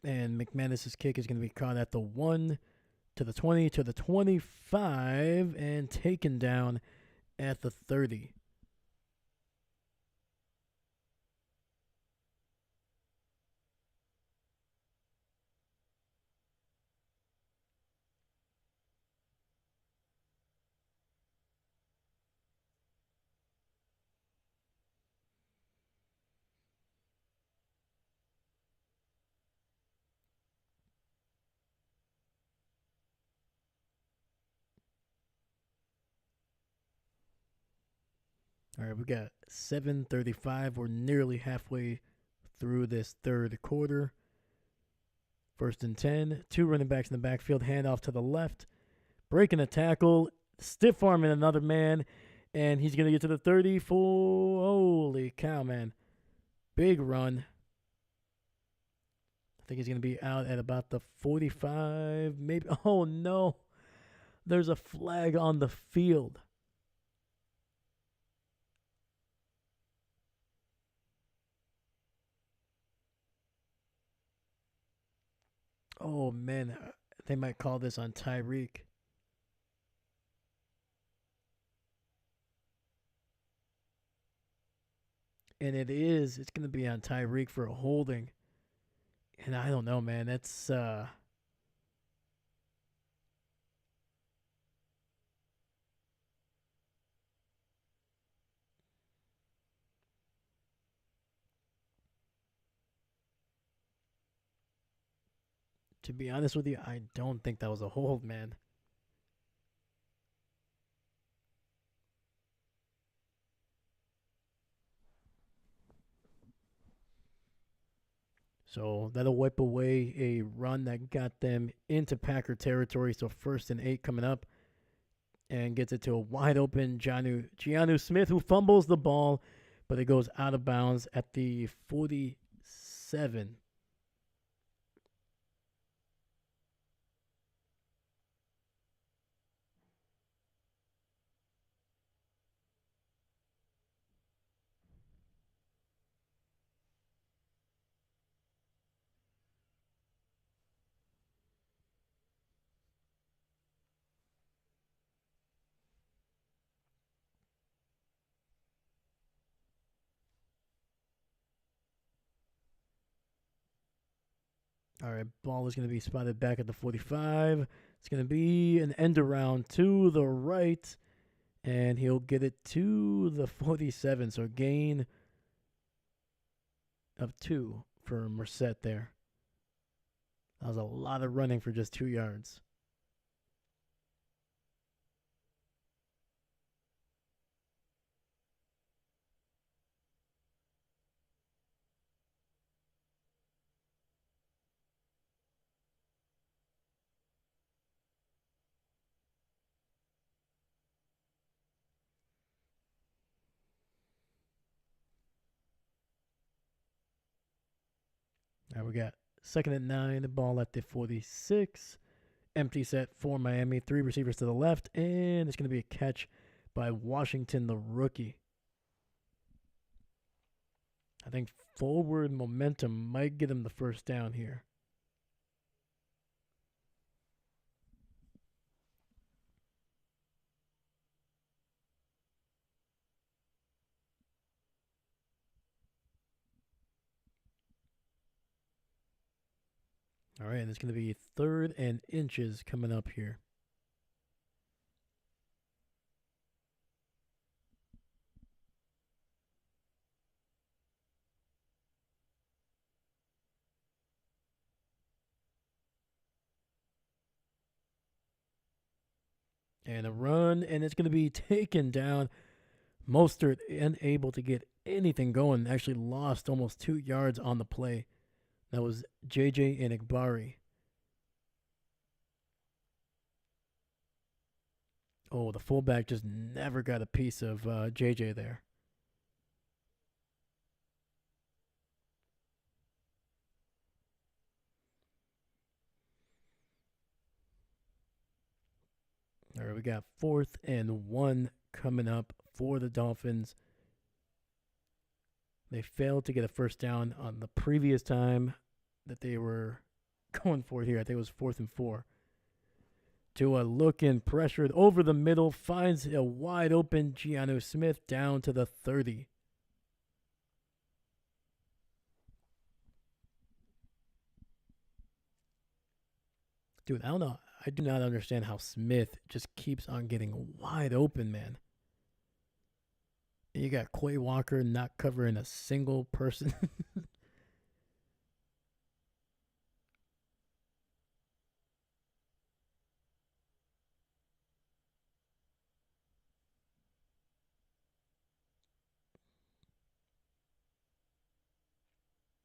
And McManus's kick is going to be caught at the 1, to the 20, to the 25, and taken down at the 30. All right, we got 7:35. We're nearly halfway through this third quarter. 1st and 10. Two running backs in the backfield. Handoff to the left. Breaking a tackle. Stiff arming another man. And he's going to get to the 34. Holy cow, man. Big run. I think he's going to be out at about the 45. Maybe. Oh, no. There's a flag on the field. Oh, man. They might call this on Tyreek. And it is. It's going to be on Tyreek for a holding. And I don't know, man. That's To be honest with you, I don't think that was a hold, man. So that'll wipe away a run that got them into Packer territory. So 1st and 8 coming up, and gets it to a wide open Giannu Smith, who fumbles the ball, but it goes out of bounds at the 47. All right, ball is going to be spotted back at the 45. It's going to be an end around to the right, and he'll get it to the 47. So gain of 2 for Merced there. That was a lot of running for just 2 yards. All right, we got 2nd and 9, the ball at the 46. Empty set for Miami. 3 receivers to the left, and it's going to be a catch by Washington, the rookie. I think forward momentum might get him the first down here. All right, and it's going to be 3rd and inches coming up here. And a run, and it's going to be taken down. Mostert unable to get anything going. Actually lost almost 2 yards on the play. That was JJ Enigbari. Oh, the fullback just never got a piece of JJ there. All right, we got 4th and 1 coming up for the Dolphins. They failed to get a first down on the previous time that they were going for it here. I think it was 4th and 4. Tua looking pressured over the middle, finds a wide open Giannu Smith down to the 30. Dude, I don't know. I do not understand how Smith just keeps on getting wide open, man. You got Quay Walker not covering a single person.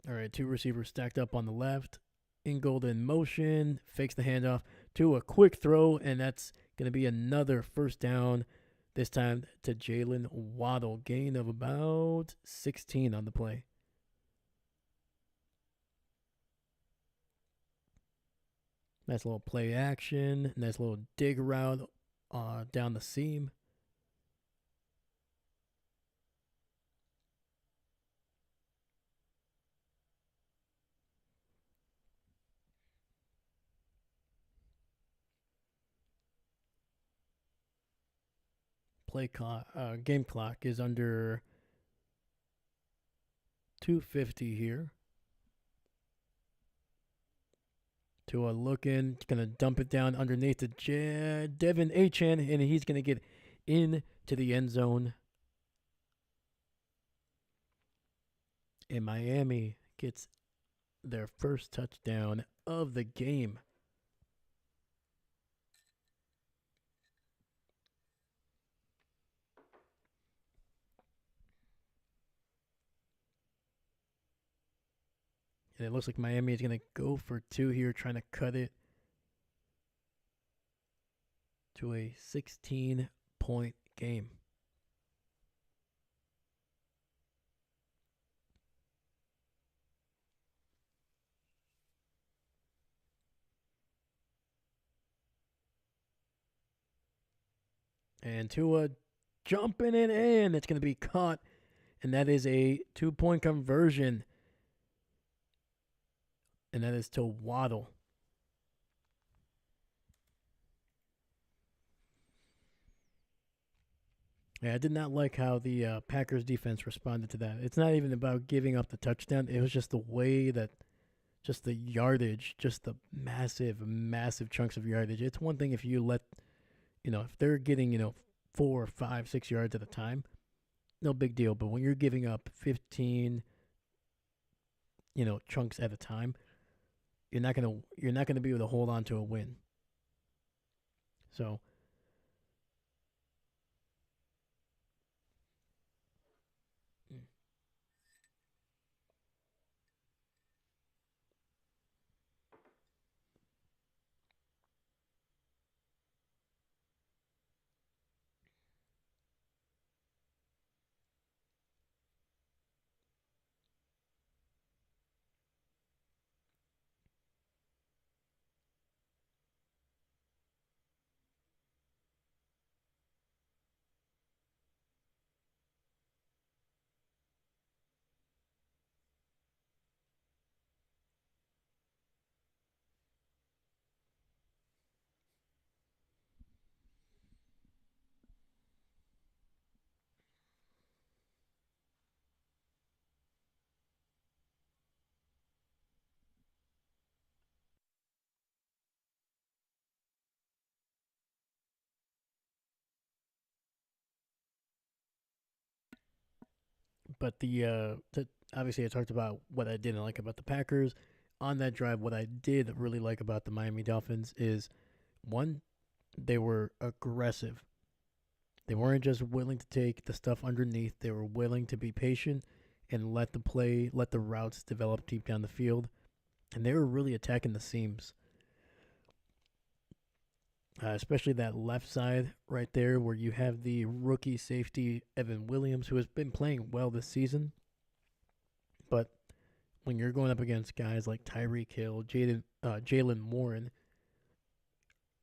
All right, 2 receivers stacked up on the left. Ingold in motion, fakes the handoff to a quick throw, and that's going to be another first down, this time to Jalen Waddle. Gain of about 16 on the play. Nice little play action. Nice little dig route down the seam. Game clock is under 2:50 here. Tua looking, gonna dump it down underneath to Devin Achan, and he's gonna get into the end zone. And Miami gets their first touchdown of the game. And it looks like Miami is going to go for two here, trying to cut it to a 16-point game. And Tua jumping it in. It's going to be caught, and that is a 2-point conversion. And that is to Waddle. Yeah, I did not like how the Packers defense responded to that. It's not even about giving up the touchdown. It was just the way that, just the yardage, just the massive, massive chunks of yardage. It's one thing if you let, if they're getting, 4, 5, 6 yards at a time, no big deal. But when you're giving up 15, chunks at a time, you're not gonna be able to hold on to a win. So But obviously, I talked about what I didn't like about the Packers on that drive. What I did really like about the Miami Dolphins is, one, they were aggressive. They weren't just willing to take the stuff underneath. They were willing to be patient and let the routes develop deep down the field. And they were really attacking the seams, especially that left side right there where you have the rookie safety Evan Williams, who has been playing well this season. But when you're going up against guys like Tyreek Hill, Jalen Warren,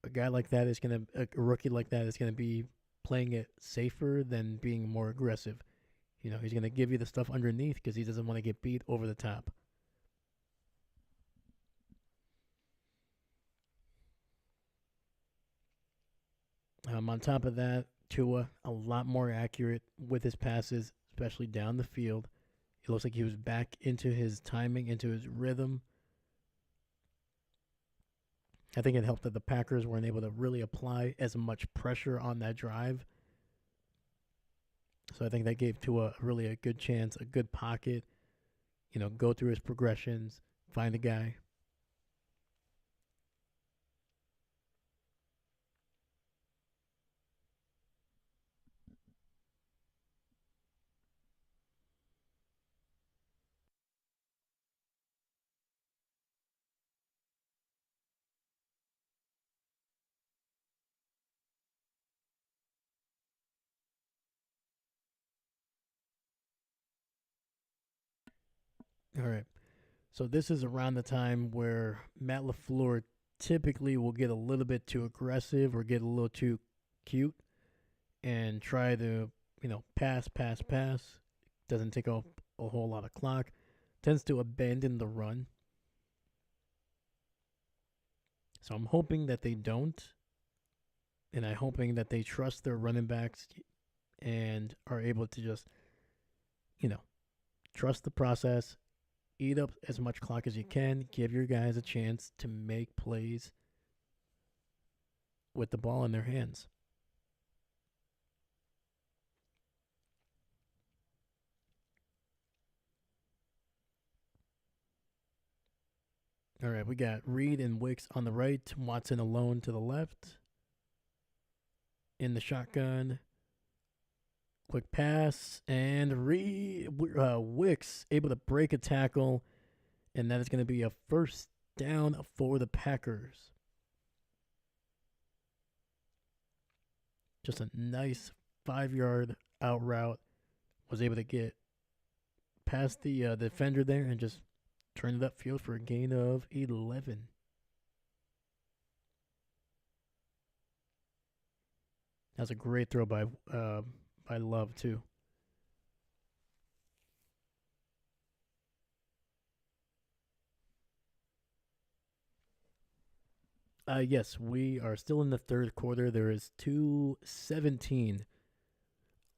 a guy like that is gonna a rookie like that is gonna be playing it safer than being more aggressive. He's gonna give you the stuff underneath because he doesn't want to get beat over the top. On top of that, Tua a lot more accurate with his passes, especially down the field. It looks like he was back into his timing, into his rhythm. I think it helped that the Packers weren't able to really apply as much pressure on that drive. So I think that gave Tua really a good chance, a good pocket, go through his progressions, find a guy. All right. So this is around the time where Matt LaFleur typically will get a little bit too aggressive or get a little too cute and try to, pass, pass, pass. Doesn't take up a whole lot of clock. Tends to abandon the run. So I'm hoping that they don't. And I'm hoping that they trust their running backs and are able to just, you know, trust the process, eat up as much clock as you can, give your guys a chance to make plays with the ball in their hands. All right, we got Reed and Wicks on the right, Watson alone to the left. In the shotgun, quick pass, and Wicks able to break a tackle, and that is going to be a first down for the Packers. Just a nice 5-yard out route. Was able to get past the defender there and just turn it upfield for a gain of 11. That's a great throw by Love too. Yes, we are still in the third quarter. There is 2:17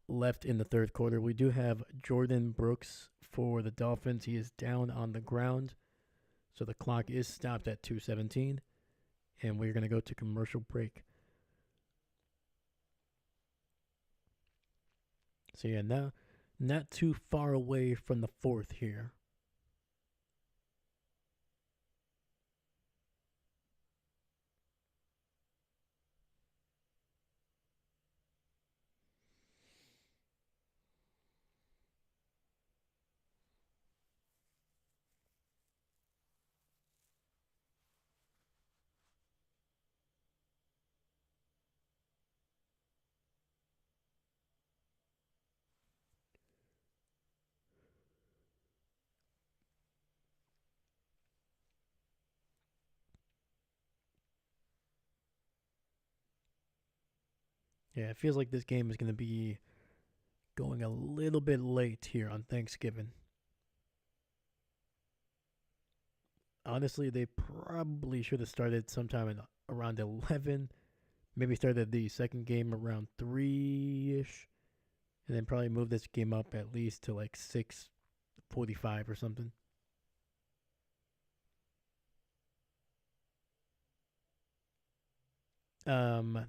left in the third quarter. We do have Jordan Brooks for the Dolphins. He is down on the ground. So the clock is stopped at 2:17. And we're going to go to commercial break. So yeah, now not too far away from the fourth here. Yeah, it feels like this game is going to be going a little bit late here on Thanksgiving. Honestly, they probably should have started sometime around 11. Maybe started the second game around 3 ish. And then probably move this game up at least to like 6:45 or something.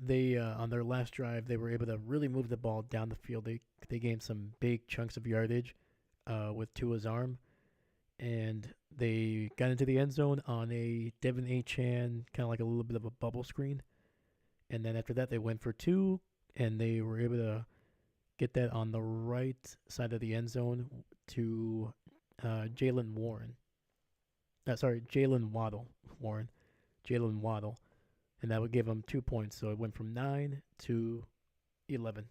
They on their last drive they were able to really move the ball down the field. They gained some big chunks of yardage with Tua's arm, and they got into the end zone on a Devin A. Chan kind of like a little bit of a bubble screen, and then after that they went for two, and they were able to get that on the right side of the end zone to Jalen Warren. Sorry, Jalen Waddle. Warren, Jalen Waddle, and that would give them 2 points. So it went from 9 to 11.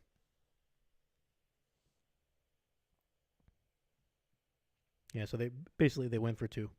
Yeah, so they went for two.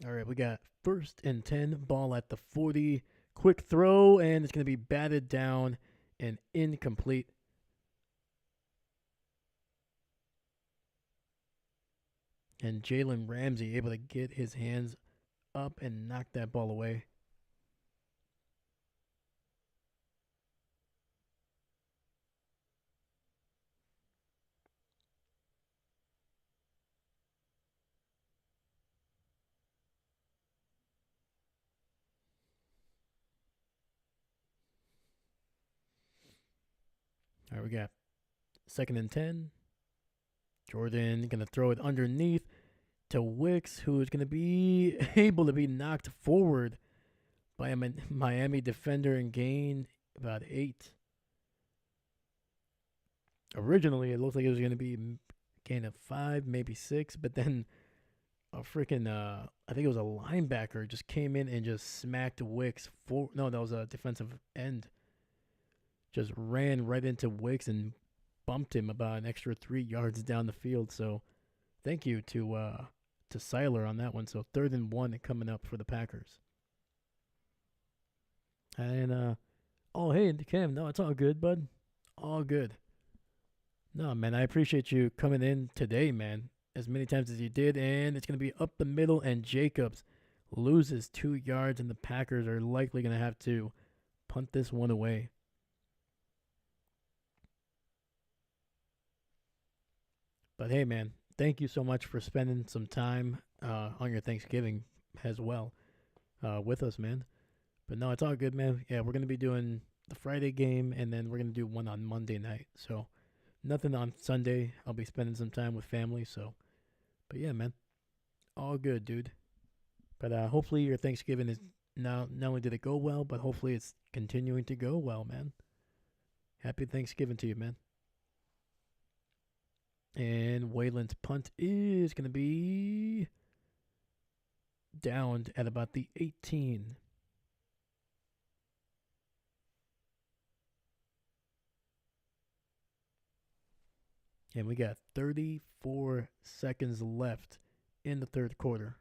All right, we got 1st and 10, ball at the 40. Quick throw, and it's going to be batted down and incomplete. And Jalen Ramsey able to get his hands up and knock that ball away. All right, we got 2nd and 10. Jordan going to throw it underneath to Wicks, who is going to be able to be knocked forward by a Miami defender and gain about 8. Originally, it looked like it was going to be gain of 5, maybe 6, but then a freaking I think it was a linebacker just came in and just smacked Wicks for no, that was a defensive end. Just ran right into Wicks and bumped him about an extra 3 yards down the field. So thank you to Seiler on that one. So 3rd and 1 coming up for the Packers. And oh hey Cam, no, it's all good, bud. All good. No, man, I appreciate you coming in today, man, as many times as you did. And it's going to be up the middle, and Jacobs loses 2 yards, and the Packers are likely going to have to punt this one away. But hey, man, thank you so much for spending some time on your Thanksgiving as well with us, man. But no, it's all good, man. Yeah, we're going to be doing the Friday game, and then we're going to do one on Monday night. So nothing on Sunday. I'll be spending some time with family. So, but yeah, man, all good, dude. But hopefully your Thanksgiving is now not only did it go well, but hopefully it's continuing to go well, man. Happy Thanksgiving to you, man. And Wayland's punt is going to be downed at about the 18. And we got 34 seconds left in the third quarter.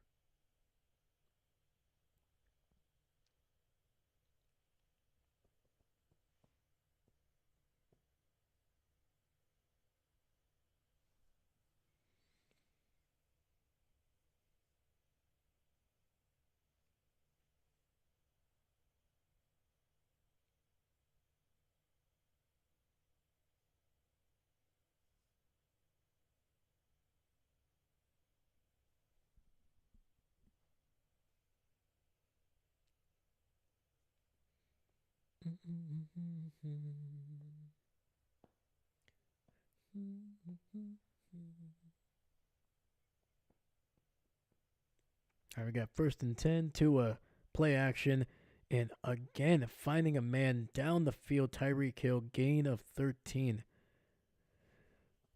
All right, we got first and 10 to a play action. And again, finding a man down the field, Tyreek Hill, gain of 13.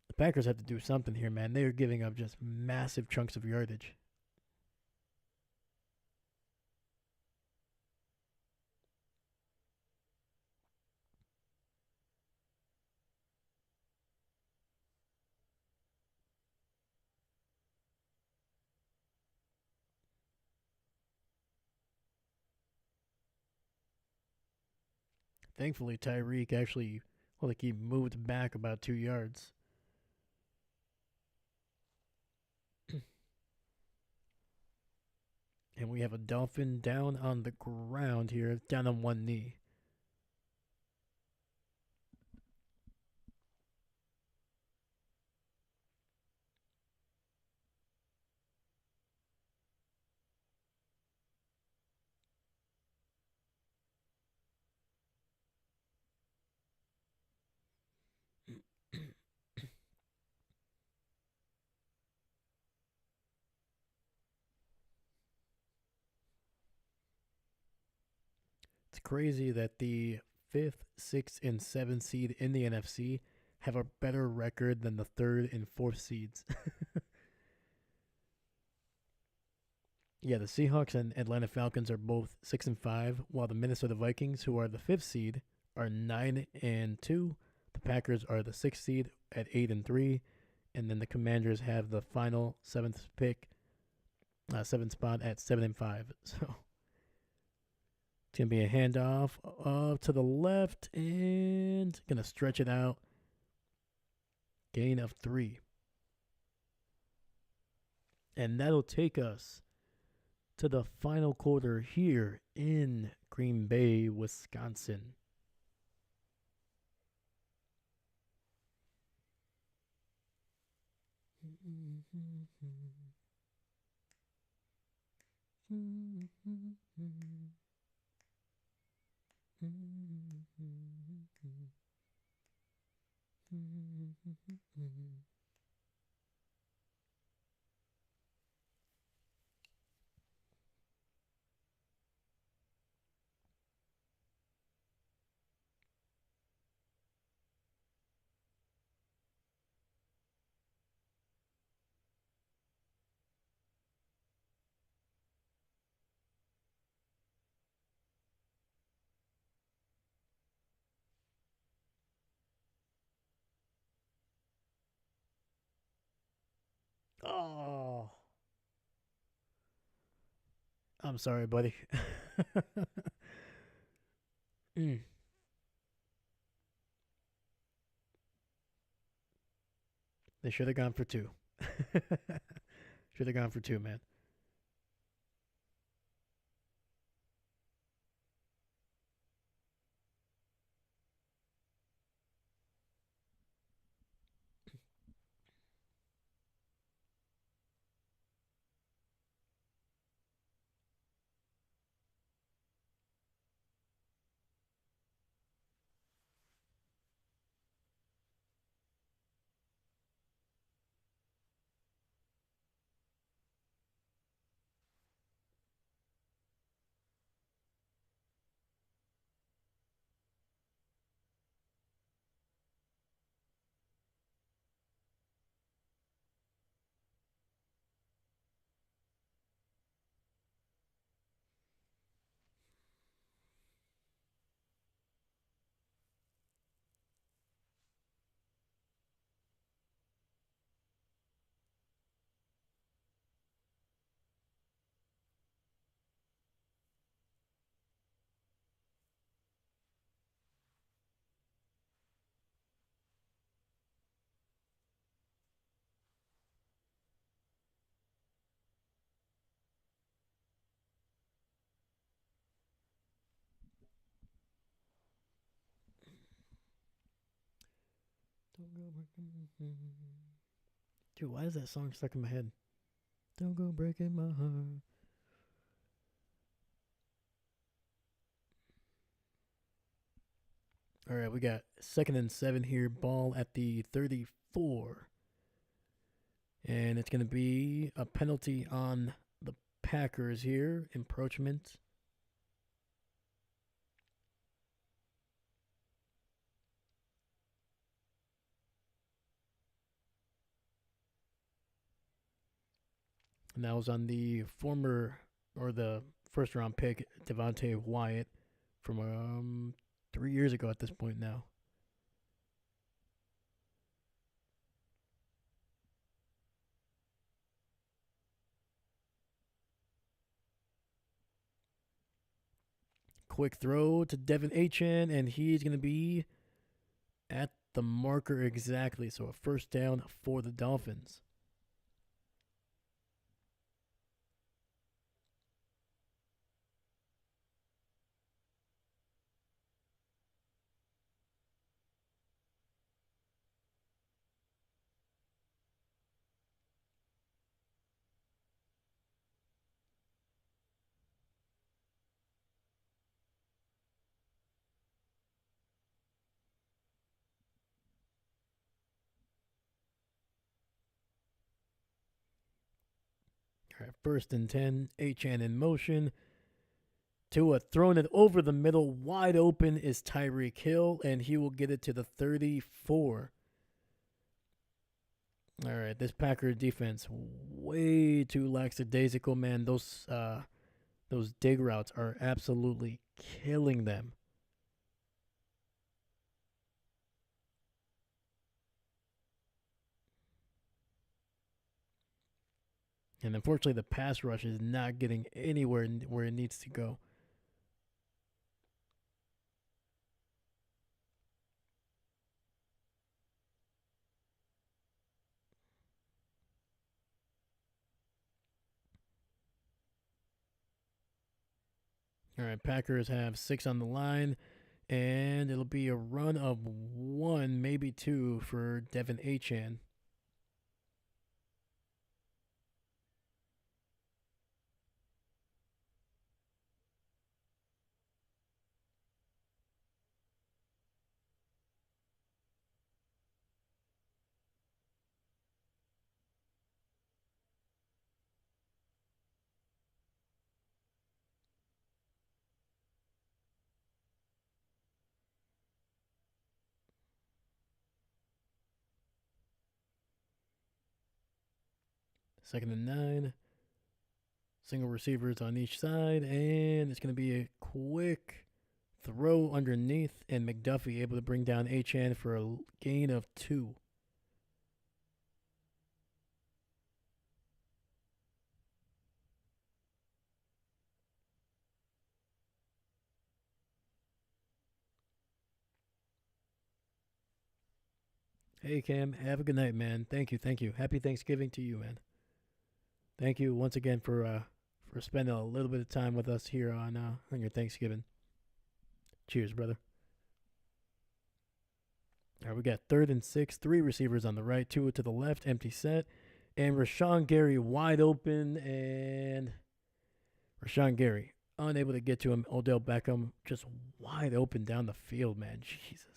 The Packers have to do something here, man. They are giving up just massive chunks of yardage. Thankfully, Tyreek actually, well, like he moved back about 2 yards. And we have a Dolphin down on the ground here, down on one knee. It's crazy that the fifth, sixth, and seventh seed in the NFC have a better record than the third and fourth seeds. Yeah, the Seahawks and Atlanta Falcons are both 6-5, while the Minnesota Vikings, who are the fifth seed, are 9-2. The Packers are the sixth seed at 8-3, and then the Commanders have the final seventh pick, seventh spot at 7-5. So it's gonna be a handoff to the left and gonna stretch it out. Gain of 3, and that'll take us to the final quarter here in Green Bay, Wisconsin. Oh, I'm sorry, buddy. mm. They should have gone for two. Should have gone for two, man. Dude, why is that song stuck in my head? Don't go breaking my heart. All right, we got 2nd and 7 here. Ball at the 34. And it's going to be a penalty on the Packers here. Encroachment. And that was on the former, or the first round pick, Devontae Wyatt, from 3 years ago at this point now. Quick throw to Devin Achan, and he's going to be at the marker exactly. So a first down for the Dolphins. All right, 1st and 10. Achan in motion. Tua throwing it over the middle. Wide open is Tyreek Hill, and he will get it to the 34. All right, this Packer defense way too lackadaisical, man. Those dig routes are absolutely killing them. And unfortunately, the pass rush is not getting anywhere where it needs to go. All right, Packers have 6 on the line, and it'll be a run of 1, maybe 2 for Devin Achan. Second and 9. Single receivers on each side, and it's going to be a quick throw underneath, and McDuffie able to bring down Achan for a gain of 2. Hey Cam, have a good night, man. Thank you, thank you. Happy Thanksgiving to you, man. Thank you once again for spending a little bit of time with us here on your Thanksgiving. Cheers, brother. All right, we got third and six, three receivers on the right, two to the left, empty set, and Rashawn Gary wide open, and Rashawn Gary unable to get to him. Odell Beckham just wide open down the field, man. Jesus.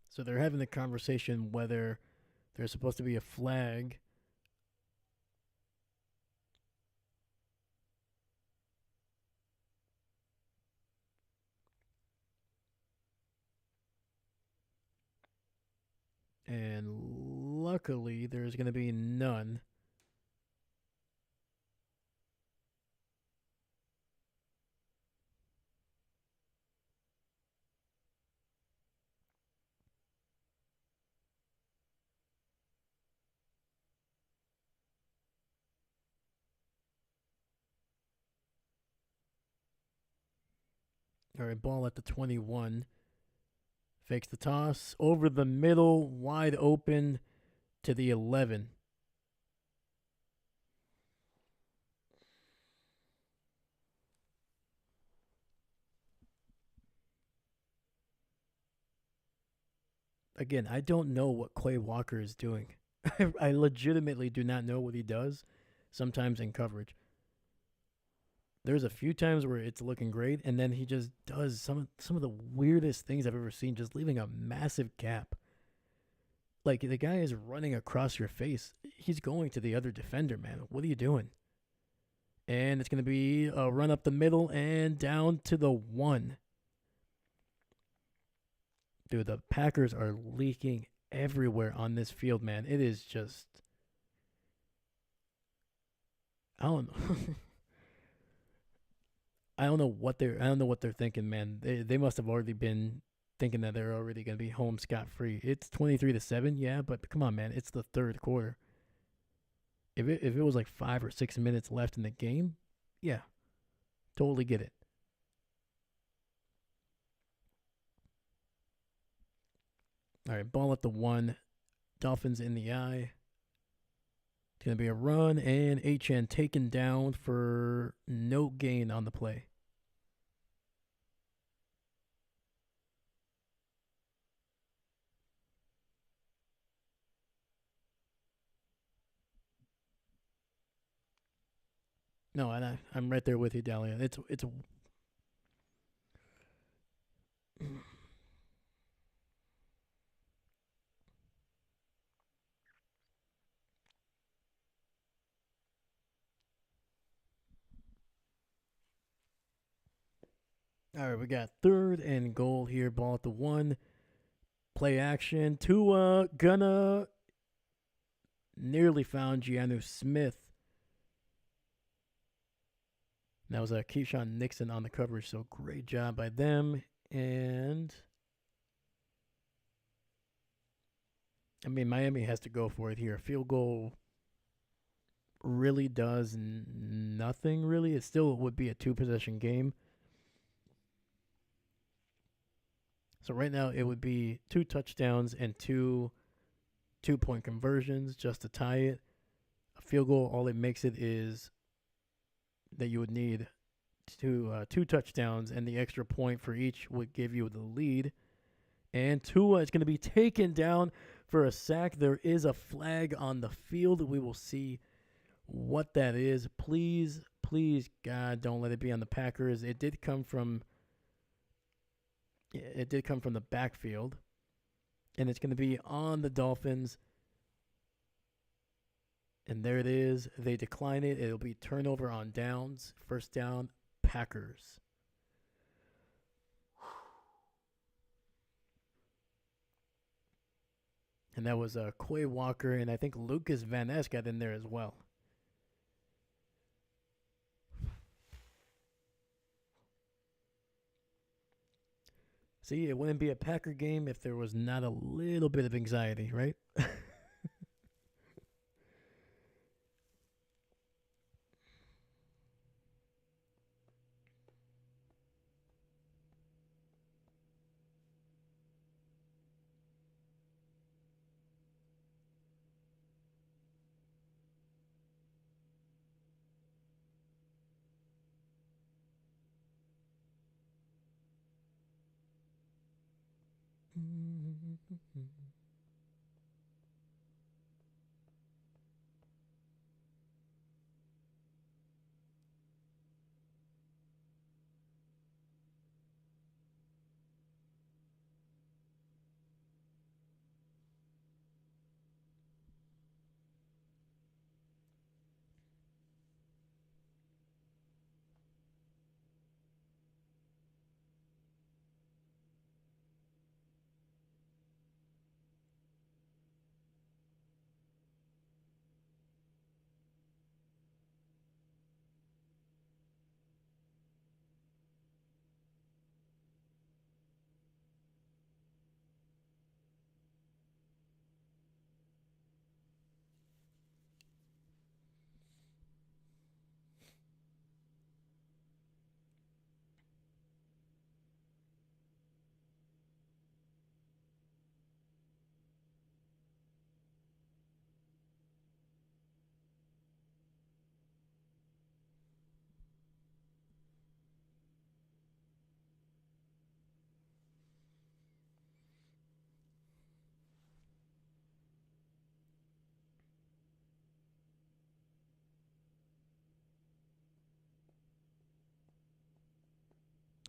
So they're having the conversation whether there's supposed to be a flag. And luckily, there's going to be none. All right, ball at the 21. Fakes the toss over the middle, wide open to the 11. Again, I don't know what Quay Walker is doing. I legitimately do not know what he does sometimes in coverage. There's a few times where it's looking great, and then he just does some of the weirdest things I've ever seen, just leaving a massive gap. Like, the guy is running across your face. He's going to the other defender, man. What are you doing? And it's going to be a run up the middle and down to the 1. Dude, the Packers are leaking everywhere on this field, man. It is just, I don't know. I don't know what they're thinking, man. They must have already been thinking that they're already going to be home scot free. It's 23-7, yeah, but come on, man. It's the third quarter. If it was like 5 or 6 minutes left in the game, yeah, totally get it. All right, ball at the 1. Dolphins in the eye. It's going to be a run, and HN taken down for no gain on the play. No, and I'm right there with you, Dahlia. It's all right. We got third and goal here. Ball at the 1. Play action. Tua gonna nearly found Giannu Smith. That was Keyshawn Nixon on the coverage, so great job by them. And I mean, Miami has to go for it here. Field goal really does nothing, really. It still would be a 2-possession game. So right now it would be 2 touchdowns and 2 2-point conversions just to tie it. A field goal, all it makes it is that you would need two touchdowns, and the extra point for each would give you the lead. And Tua is going to be taken down for a sack. There is a flag on the field. We will see what that is. Please, please, God, don't let it be on the Packers. It did come from the backfield, and it's going to be on the Dolphins. And there it is. They decline it. It'll be turnover on downs. First down, Packers. And that was Quay Walker, and I think Lucas Van Ness got in there as well. See, it wouldn't be a Packer game if there was not a little bit of anxiety, right?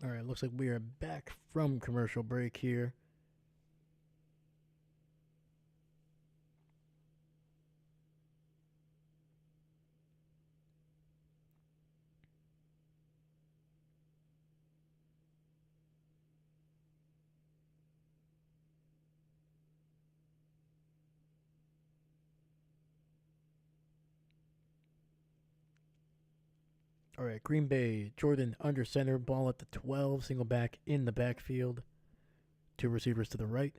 All right, looks like we are back from commercial break here. All right, Green Bay, Jordan under center, ball at the 12, single back in the backfield. Two receivers to the right.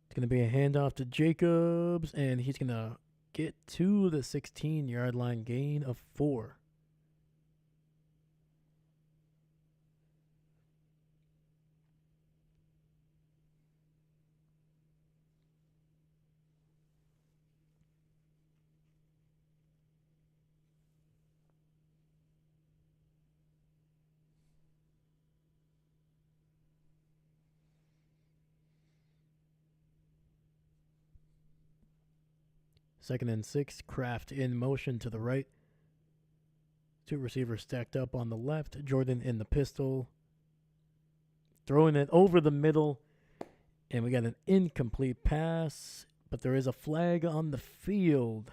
It's going to be a handoff to Jacobs, and he's going to get to the 16-yard line, gain of 4. Second and 6, Kraft in motion to the right. Two receivers stacked up on the left. Jordan in the pistol. Throwing it over the middle. And we got an incomplete pass. But there is a flag on the field.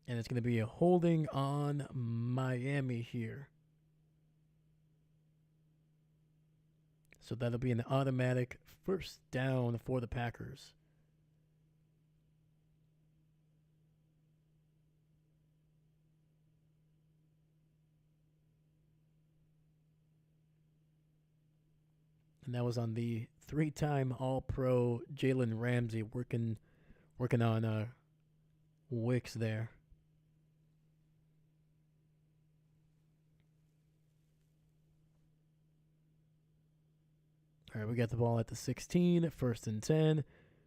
And it's going to be a holding on Miami here. So that'll be an automatic first down for the Packers. And that was on the 3-time All-Pro Jalen Ramsey working on Wicks there. All right, we got the ball at the 16, first and 10. It's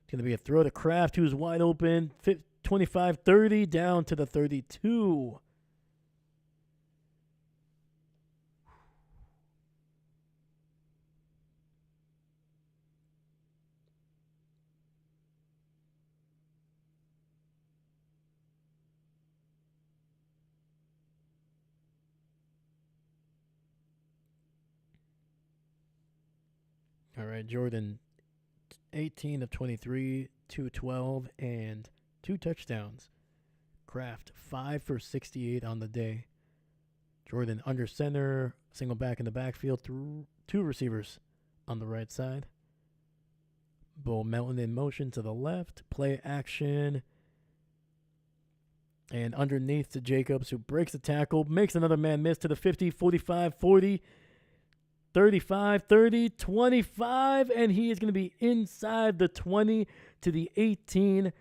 going to be a throw to Kraft, who's wide open, 25-30, down to the 32. All right, Jordan, 18 of 23, 212, and 2 touchdowns. Kraft, 5 for 68 on the day. Jordan under center, single back in the backfield through two receivers on the right side. Bull Melton in motion to the left. Play action. And underneath to Jacobs, who breaks the tackle, makes another man miss to the 50, 45, 40, 35, 30, 25, and he is going to be inside the 20 to the 18.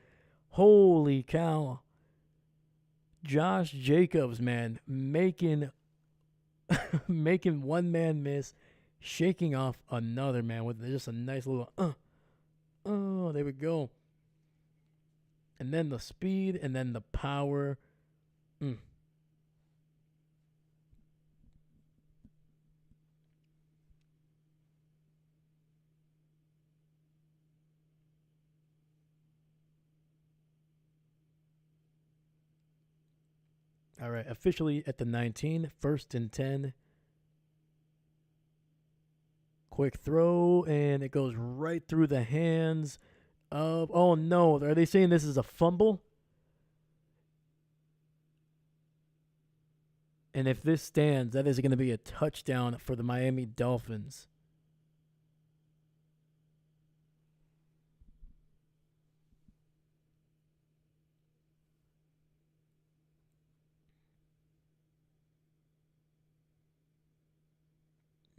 Holy cow. Josh Jacobs, man, making one man miss, shaking off another man with just a nice little oh, there we go. And then the speed and then the power. All right, officially at the 19, 1st and 10. Quick throw, and it goes right through the hands of, oh no, are they saying this is a fumble? And if this stands, that is going to be a touchdown for the Miami Dolphins.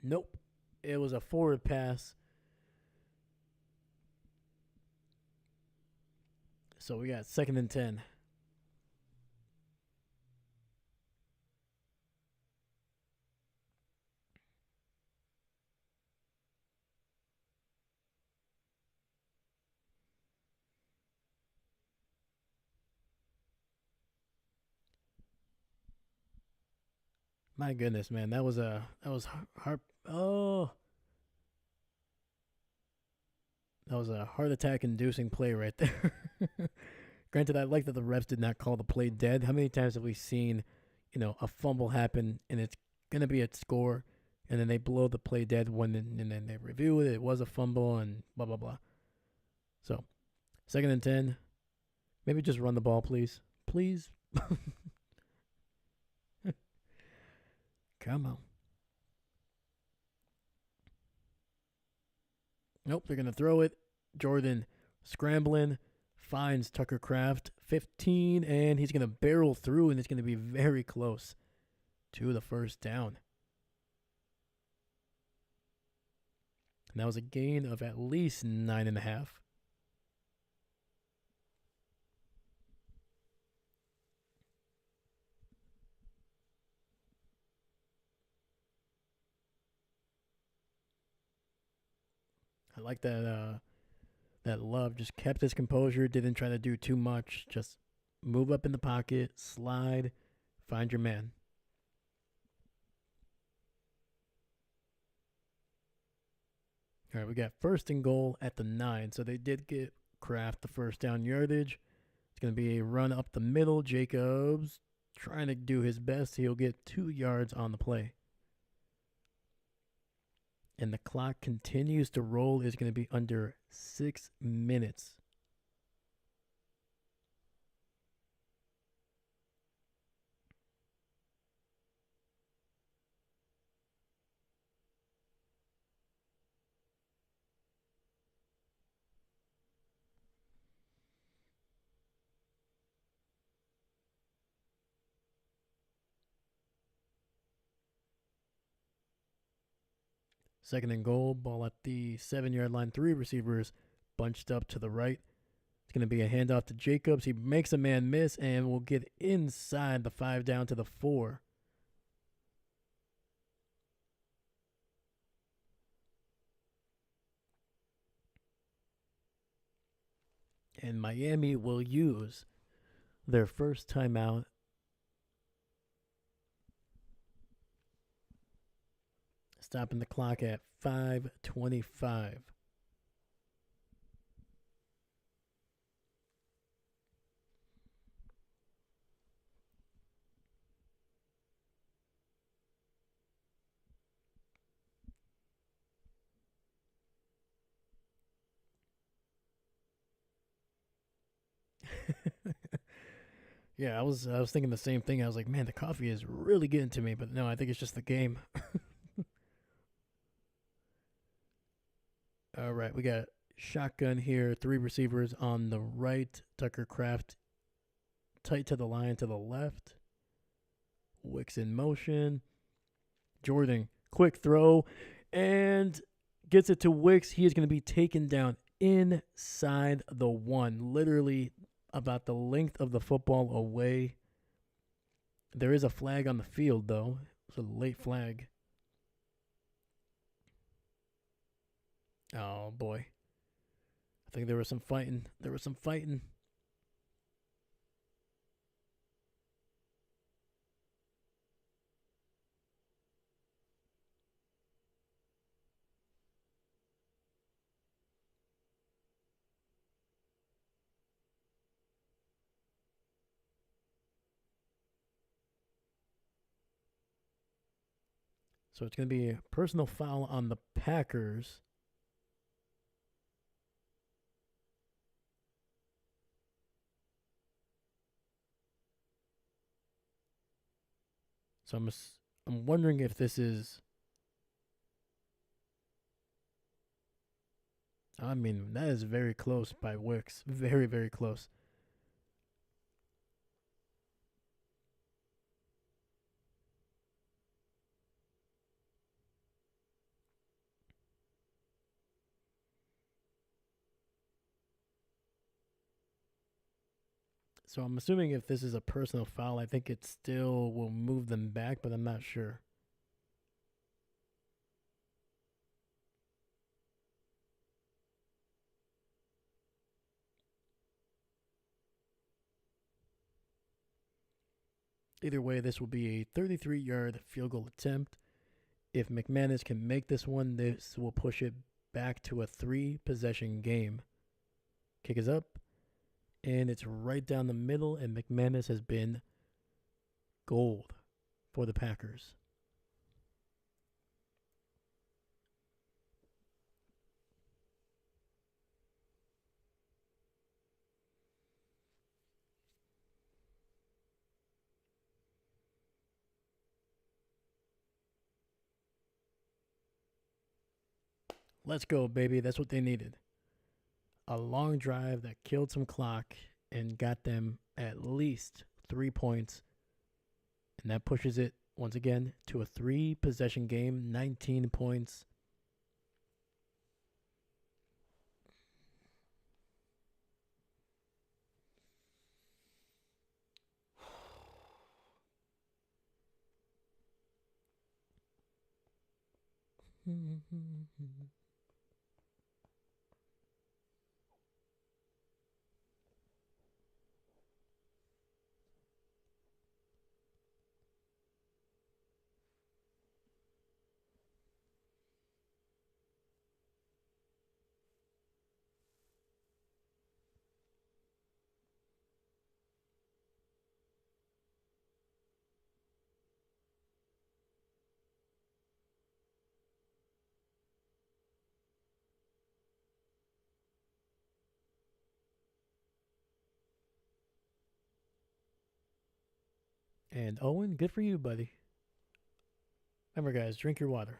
Nope. It was a forward pass. So we got 2nd and 10. My goodness, man, that was hard. Oh, that was a heart attack inducing play right there. Granted, I like that the refs did not call the play dead. How many times have we seen, a fumble happen and it's gonna be a score, and then they blow the play dead and then they review it. It was a fumble and blah blah blah. So, 2nd and 10. Maybe just run the ball, please. Please. Come on. Nope, they're going to throw it. Jordan scrambling, finds Tucker Kraft, 15, and he's going to barrel through, and it's going to be very close to the 1st down. And that was a gain of at least 9.5. I like that that Love just kept his composure, didn't try to do too much, just move up in the pocket, slide, find your man. All right, we got 1st and goal at the 9, so they did get Kraft the 1st down yardage. It's going to be a run up the middle. Jacobs trying to do his best. He'll get 2 yards on the play. And the clock continues to roll. It's going to be under 6 minutes. Second and goal, ball at the 7-yard line. 3 receivers bunched up to the right. It's going to be a handoff to Jacobs. He makes a man miss and will get inside the 5 down to the 4. And Miami will use their first timeout. Stopping the clock at 5:25. Yeah, I was thinking the same thing. I was like, man, the coffee is really getting to me, but no, I think it's just the game. All right, we got shotgun here, three receivers on the right. Tucker Craft tight to the line to the left. Wicks in motion. Jordan, quick throw, and gets it to Wicks. He is going to be taken down inside the one, literally about the length of the football away. There is a flag on the field, though. It's a late flag. Oh, boy. I think there was some fighting. There was some fighting. So it's going to be a personal foul on the Packers. So I'm wondering if this is. I mean, that is very close by Wicks. Very, very close. So I'm assuming if this is a personal foul, I think it still will move them back, but I'm not sure. Either way, this will be a 33-yard field goal attempt. If McManus can make this one, this will push it back to a 3-possession game. Kick is up, and it's right down the middle, and McManus has been gold for the Packers. Let's go, baby. That's what they needed. A long drive that killed some clock and got them at least 3 points. And that pushes it, once again, to a 3-possession game, 19 points. And Owen, good for you, buddy. Remember, guys, drink your water.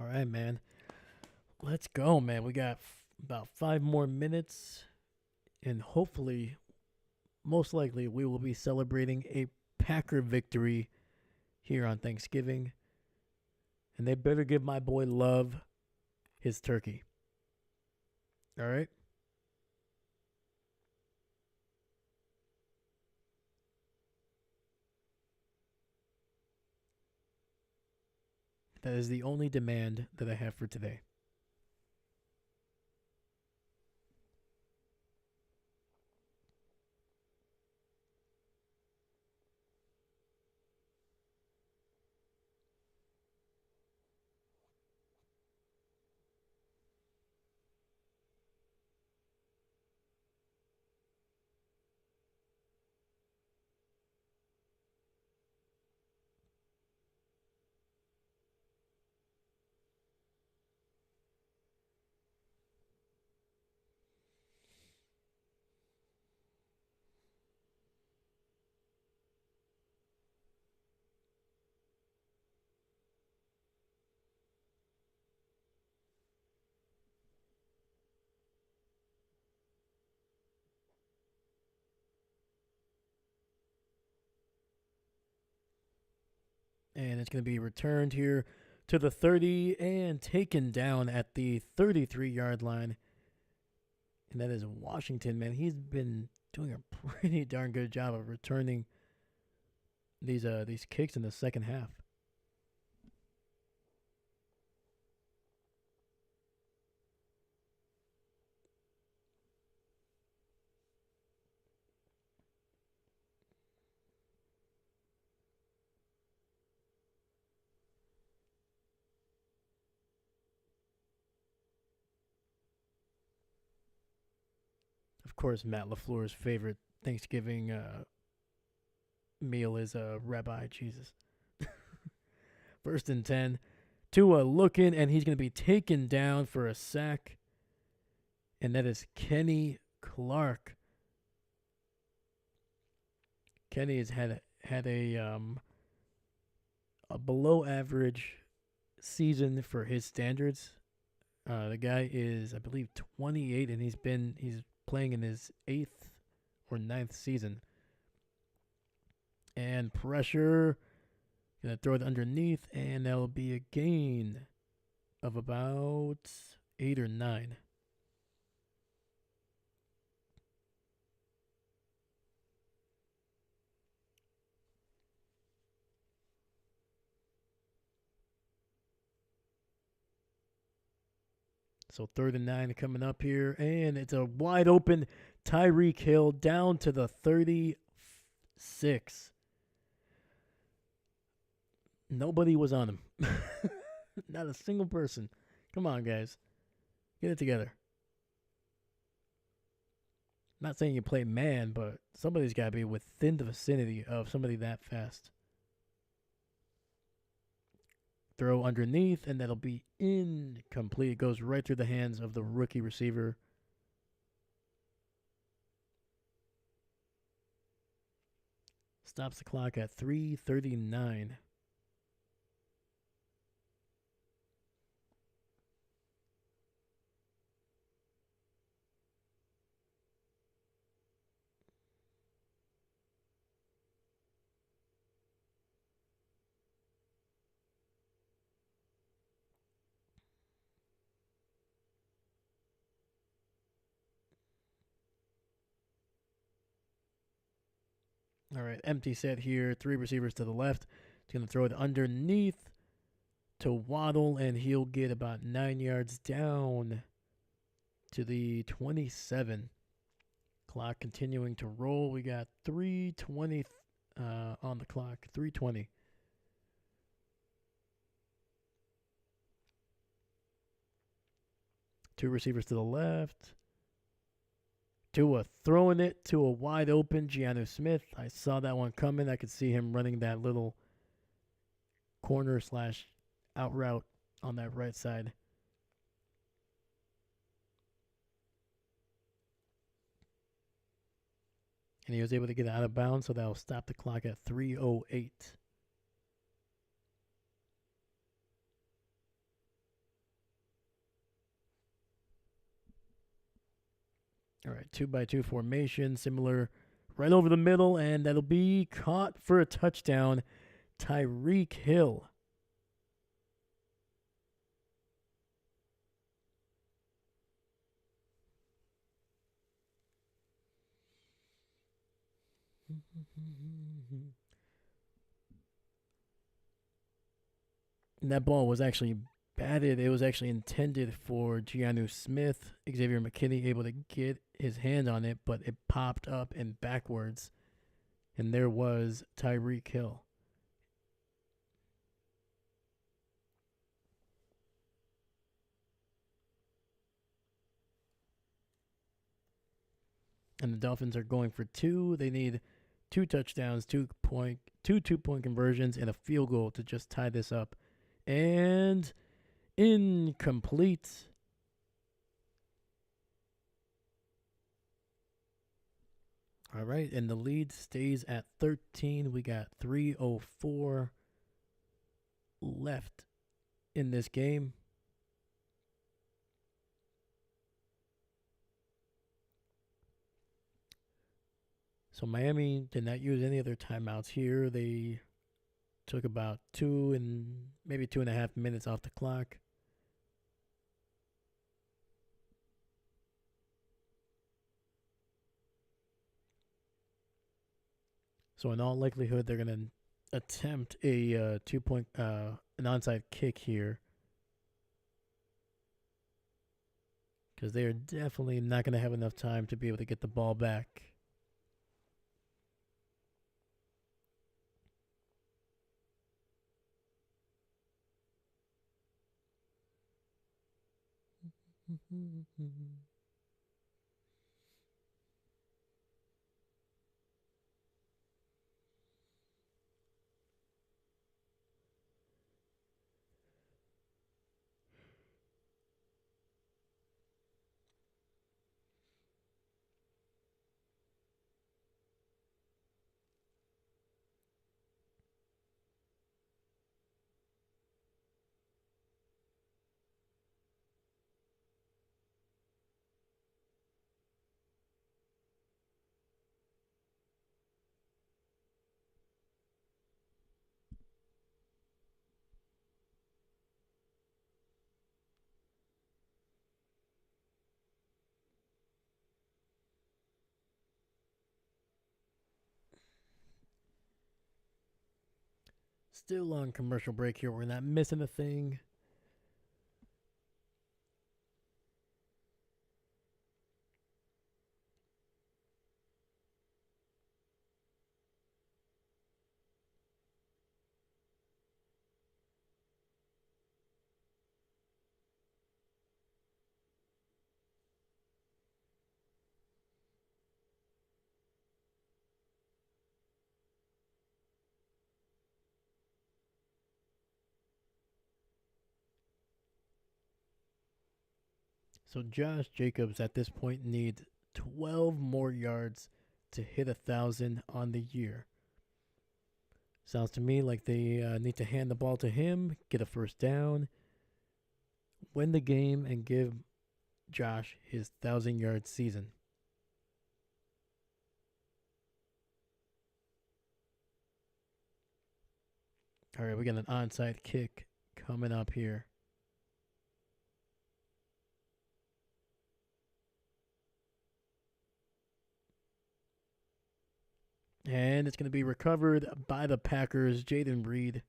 All right, man. Let's go, man. We got about 5 more minutes, and hopefully, most likely, we will be celebrating a Packer victory here on Thanksgiving. And they better give my boy Love his turkey. All right? That is the only demand that I have for today. And it's going to be returned here to the 30 and taken down at the 33-yard line. And that is Washington, man. He's been doing a pretty darn good job of returning these kicks in the second half. Of course, Matt LaFleur's favorite Thanksgiving meal is Rabbi Jesus. First and 10. Tua looking, and he's going to be taken down for a sack. And that is Kenny Clark. Kenny has had a below average season for his standards. The guy is, I believe, 28, and he's playing in his 8th or 9th season. And pressure, gonna throw it underneath, and that'll be a gain of about 8 or 9. So 3rd and 9 coming up here, and it's a wide open Tyreek Hill down to the 36. Nobody was on him. Not a single person. Come on, guys. Get it together. Not saying you play man, but somebody's got to be within the vicinity of somebody that fast. Throw underneath, and that'll be incomplete. It goes right through the hands of the rookie receiver. Stops the clock at 3:39. All right, empty set here. 3 receivers to the left. He's going to throw it underneath to Waddle, and he'll get about 9 yards down to the 27. Clock continuing to roll. We got 3:20 on the clock. 3:20. Two receivers to the left. Tua throwing it to a wide open Giannu Smith. I saw that one coming. I could see him running that little corner / out route on that right side. And he was able to get out of bounds, so that'll stop the clock at 3:08. All right, 2-by-2 formation, similar right over the middle, and that'll be caught for a touchdown. Tyreek Hill. And that ball was actually batted. It was actually intended for Giannu Smith. Xavier McKinney able to get his hand on it, but it popped up and backwards. And there was Tyreek Hill. And the Dolphins are going for 2. They need 2 touchdowns, 2-point conversions, and a field goal to just tie this up. And incomplete. All right, and the lead stays at 13. We got 3:04 left in this game. So Miami did not use any of their timeouts here. They Took about two and maybe 2.5 minutes off the clock. So in all likelihood, they're gonna attempt a 2 point an onside kick here because they are definitely not gonna have enough time to be able to get the ball back. Still on commercial break here. We're not missing a thing. So Josh Jacobs at this point needs 12 more yards to hit 1,000 on the year. Sounds to me like they need to hand the ball to him, get a first down, win the game, and give Josh his 1,000-yard season. All right, we got an onside kick coming up here. And it's going to be recovered by the Packers, Jaden Reed.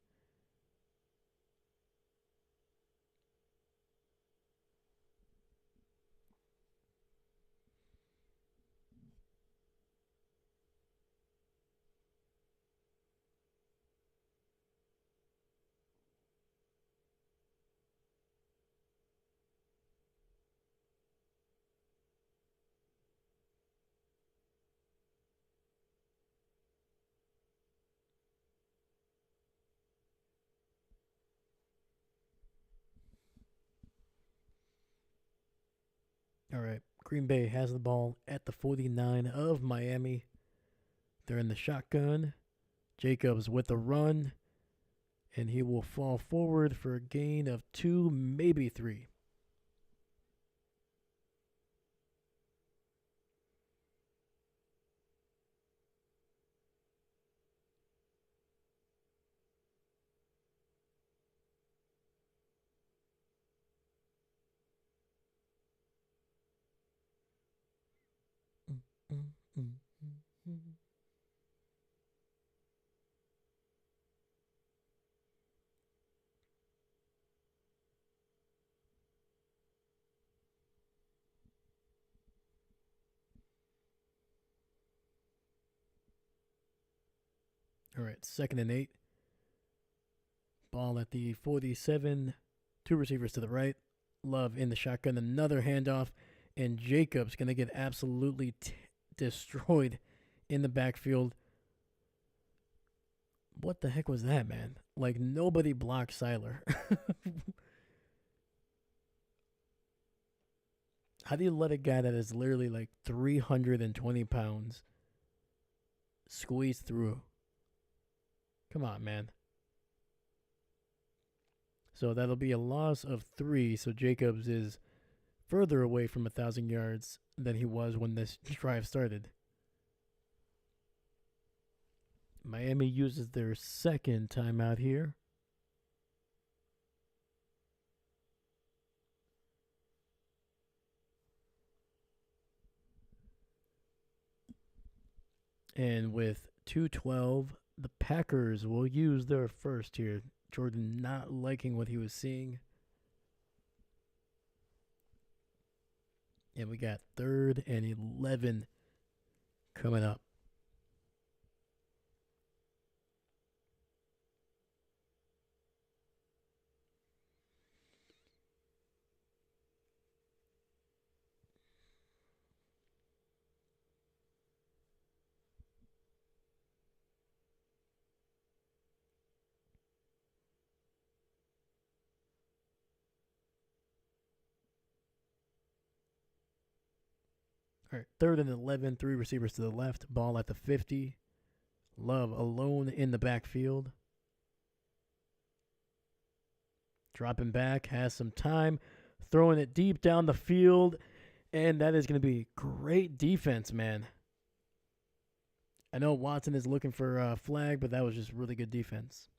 All right, Green Bay has the ball at the 49 of Miami. They're in the shotgun. Jacobs with the run, and he will fall forward for a gain of 2, maybe 3. All right, 2nd and 8. Ball at the 47. 2 receivers to the right. Love in the shotgun. Another handoff. And Jacobs going to get absolutely destroyed in the backfield. What the heck was that, man? Like, nobody blocked Seiler. How do you let a guy that is literally like 320 pounds squeeze through? Come on, man. So that'll be a loss of 3. So Jacobs is further away from 1,000 yards than he was when this drive started. Miami uses their second timeout here. And with 2:12, the Packers will use their first here. Jordan not liking what he was seeing. And we got 3rd and 11 coming up. All right, 3rd and 11, 3 receivers to the left, ball at the 50. Love alone in the backfield. Dropping back, has some time, throwing it deep down the field, and that is going to be great defense, man. I know Watson is looking for a flag, but that was just really good defense.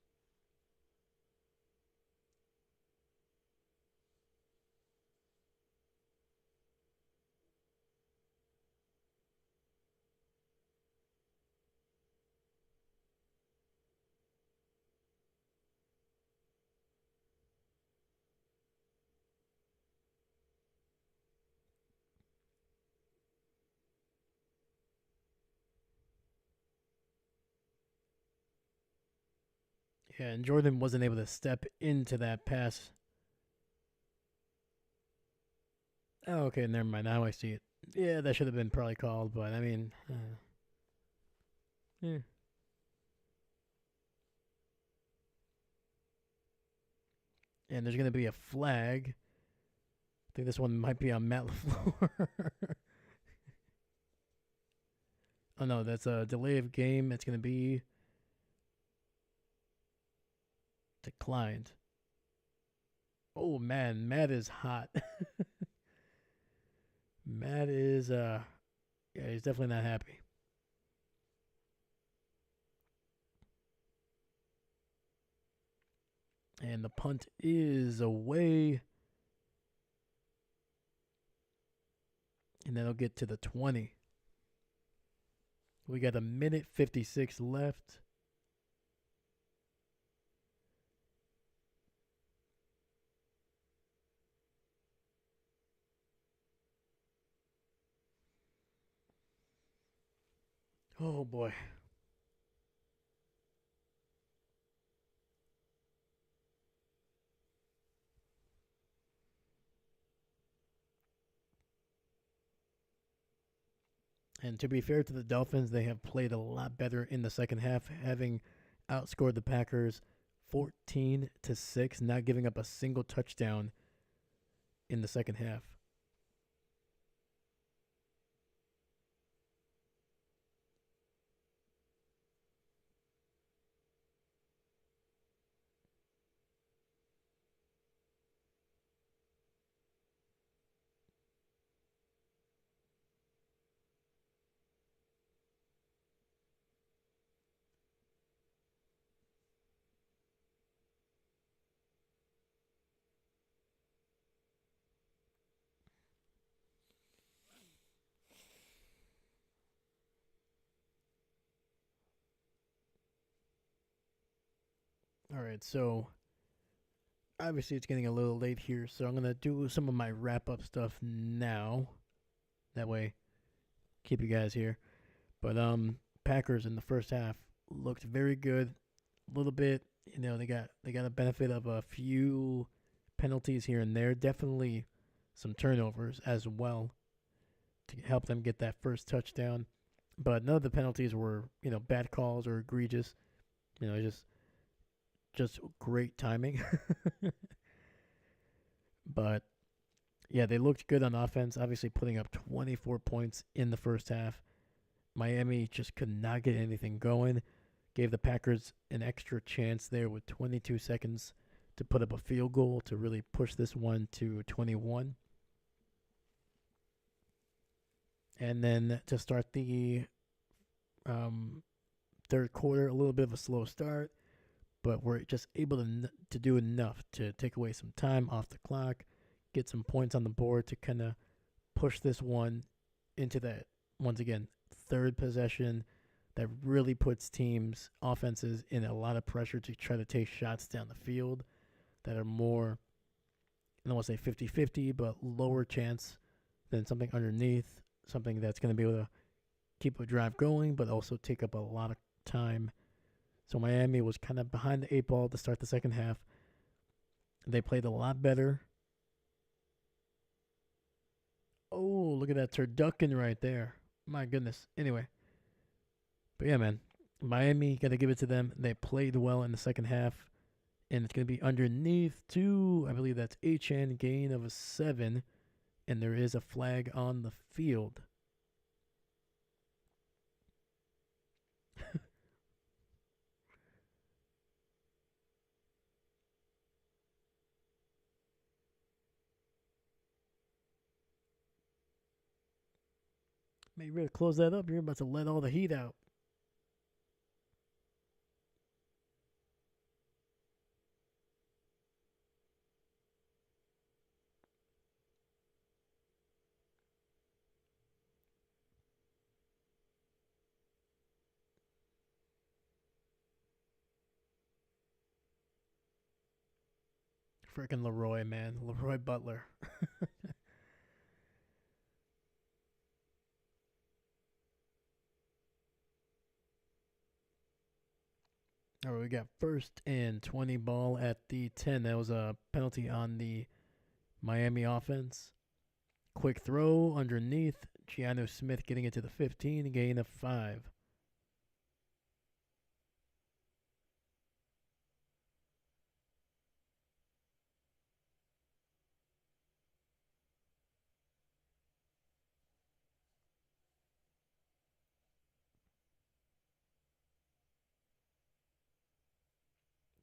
Yeah, and Jordan wasn't able to step into that pass. Oh, okay, never mind. Now I see it. Yeah, that should have been probably called, but I mean, yeah. And there's going to be a flag. I think this one might be on Matt LaFleur. Oh, no, that's a delay of game. It's going to be declined. Oh, man, Matt is hot. Matt is, yeah, he's definitely not happy. And the punt is away. And that'll get to the 20. We got a minute 56 left. Oh, boy. And to be fair to the Dolphins, they have played a lot better in the second half, having outscored the Packers 14-6, not giving up a single touchdown in the second half. All right, so obviously it's getting a little late here, so I'm going to do some of my wrap up stuff now. That way, keep you guys here. But Packers in the first half looked very good. A little bit, they got a benefit of a few penalties here and there. Definitely some turnovers as well to help them get that first touchdown. But none of the penalties were, bad calls or egregious. Just great timing. But yeah, they looked good on offense, obviously putting up 24 points in the first half. Miami just could not get anything going. Gave the Packers an extra chance there with 22 seconds to put up a field goal to really push this one to 21. And then to start the third quarter, a little bit of a slow start, but we're just able to do enough to take away some time off the clock, get some points on the board to kind of push this one into that, once again, third possession that really puts teams' offenses in a lot of pressure to try to take shots down the field that are more, I don't want to say 50-50, but lower chance than something underneath, something that's going to be able to keep a drive going, but also take up a lot of time. So Miami was kind of behind the eight ball to start the second half. They played a lot better. Oh, look at that turducken right there. My goodness. Anyway. But yeah, man. Miami, got to give it to them. They played well in the second half. And it's going to be underneath to, I believe that's HN, gain of a 7. And there is a flag on the field. Maybe you're going to close that up. You're about to let all the heat out. Freaking Leroy, man. Leroy Butler. All right, we got first and 20 ball at the 10. That was a penalty on the Miami offense. Quick throw underneath. Gianno Smith getting it to the 15, gain of 5.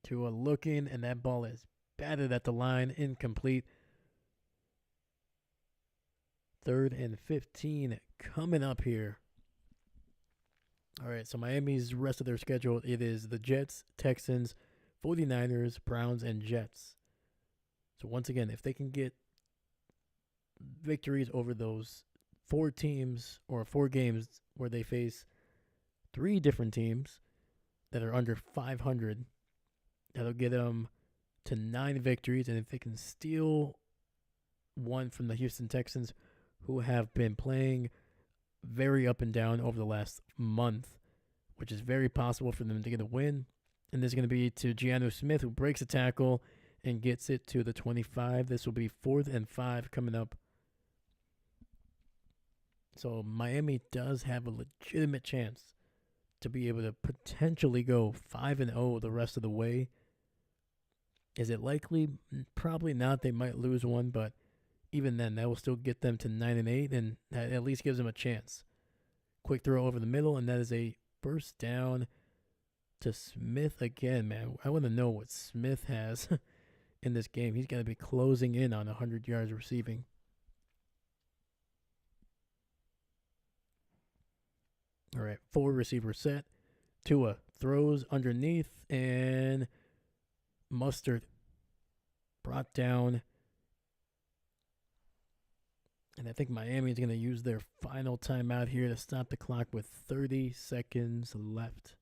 Tua looking, and that ball is batted at the line, incomplete. Third and 15 coming up here. All right, so Miami's rest of their schedule, it is the Jets, Texans, 49ers, Browns, and Jets. So once again, if they can get victories over those 4 teams or 4 games where they face 3 different teams that are under 500, that'll get them to 9 victories. And if they can steal one from the Houston Texans, who have been playing very up and down over the last month, which is very possible for them to get a win. And this is going to be to Gianno Smith, who breaks a tackle and gets it to the 25. This will be 4th and 5 coming up. So Miami does have a legitimate chance to be able to potentially go 5-0 the rest of the way. Is it likely? Probably not. They might lose one, but even then, that will still get them to 9-8, and that at least gives them a chance. Quick throw over the middle, and that is a first down to Smith again, man. I want to know what Smith has in this game. He's got to be closing in on 100 yards receiving. All right, 4 receiver set. Tua throws underneath, and Mustard brought down. And I think Miami is going to use their final timeout here to stop the clock with 30 seconds left.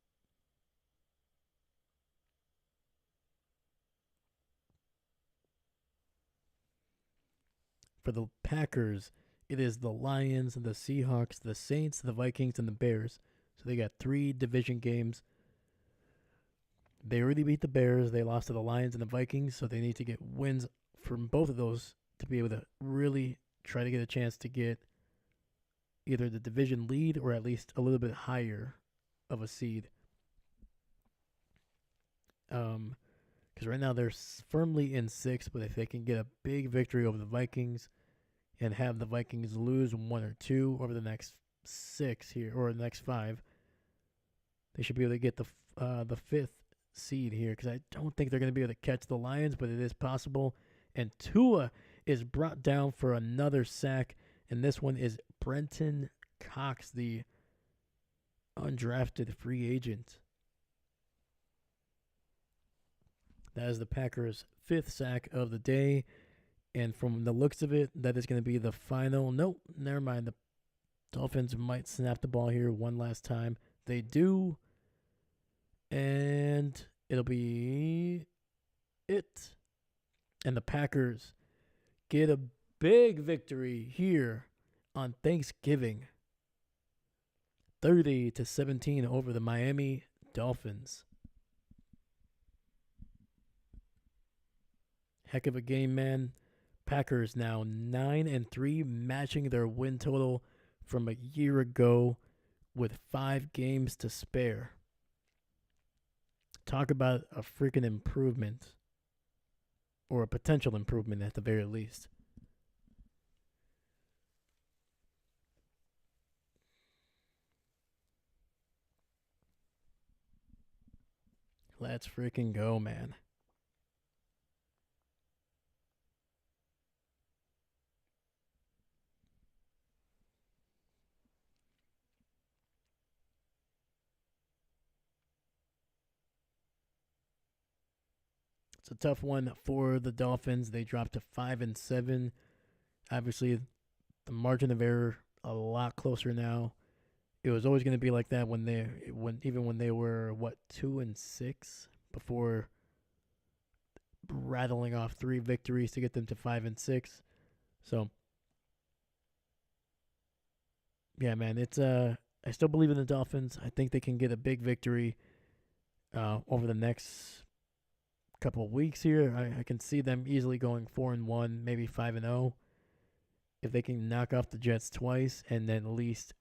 For the Packers, it is the Lions, the Seahawks, the Saints, the Vikings, and the Bears. So they got 3 division games. They already beat the Bears. They lost to the Lions and the Vikings, so they need to get wins from both of those to be able to really try to get a chance to get either the division lead or at least a little bit higher of a seed. Because right now they're firmly in 6th, but if they can get a big victory over the Vikings and have the Vikings lose 1 or 2 over the next 6 here, or the next 5, they should be able to get the 5th seed here, because I don't think they're going to be able to catch the Lions, but it is possible. And Tua is brought down for another sack, and this one is Brenton Cox, the undrafted free agent. That is the Packers' fifth sack of the day. And from the looks of it, that is going to be the final. Nope, never mind. The Dolphins might snap the ball here one last time. They do. And it'll be it. And the Packers get a big victory here on Thanksgiving. 30-17 over the Miami Dolphins. Heck of a game, man. Packers now 9-3, matching their win total from a year ago with 5 games to spare. Talk about a freaking improvement, or a potential improvement at the very least. Let's freaking go, man. It's a tough one for the Dolphins. They dropped to 5-7. Obviously, the margin of error a lot closer now. It was always going to be like that when they were 2-6 before rattling off 3 victories to get them to 5-6. So yeah, man, it's I still believe in the Dolphins. I think they can get a big victory over the next couple of weeks here. I can see them easily going 4-1, maybe 5-0, if they can knock off the Jets twice and then at least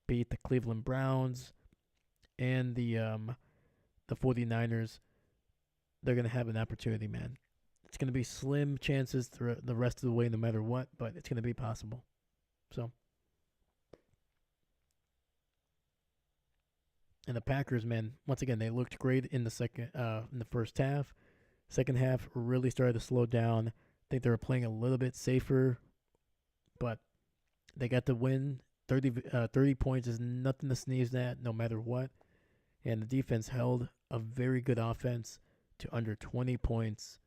beat the Cleveland Browns and the 49ers. They're gonna have an opportunity, man. It's gonna be slim chances the rest of the way, no matter what, but it's gonna be possible. So, and the Packers, man, once again, they looked great in the first half. Second half really started to slow down. I think they were playing a little bit safer, but they got the win. 30 points is nothing to sneeze at, no matter what. And the defense held a very good offense to under 20 points.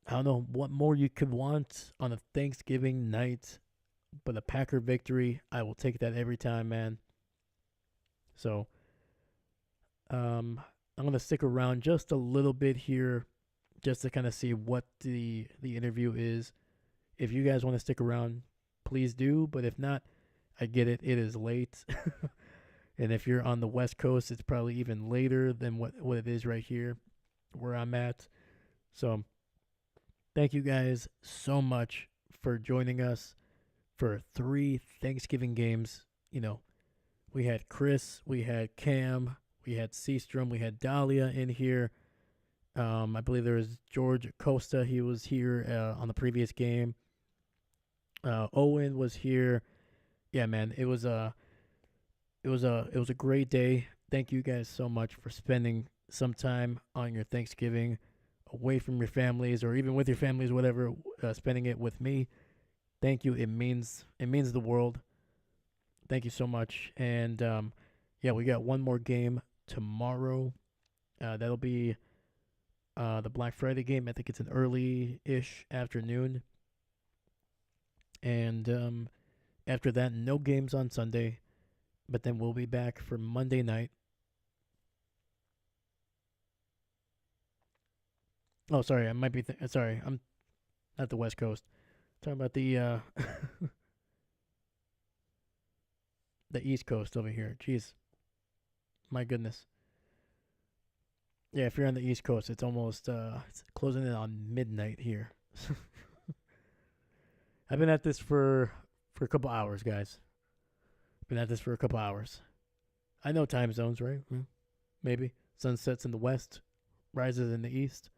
I don't know what more you could want on a Thanksgiving night, but a Packer victory, I will take that every time, man. So, I'm going to stick around just a little bit here just to kind of see what the interview is. If you guys want to stick around, please do. But if not, I get it. It is late. And if you're on the West Coast, it's probably even later than what it is right here where I'm at. So thank you guys so much for joining us for 3 Thanksgiving games. You know, we had Chris, we had Cam, we had Seastrom, we had Dahlia in here. I believe there was George Costa. He was here on the previous game. Owen was here. Yeah, man, it was a great day. Thank you guys so much for spending some time on your Thanksgiving away from your families or even with your families, whatever, spending it with me. Thank you. It means the world. Thank you so much. And yeah, we got one more game tomorrow. That'll be the Black Friday game. I think it's an early-ish afternoon. And after that, no games on Sunday. But then we'll be back for Monday night. Oh, sorry. I might be... sorry. I'm not the West Coast. I'm talking about the... the East Coast over here. Jeez. My goodness. Yeah, if you're on the East Coast, it's almost... it's closing in on midnight here. I've been at this for a couple hours, guys. Been at this for a couple hours. I know time zones, right? Maybe. Sun sets in the west, rises in the east.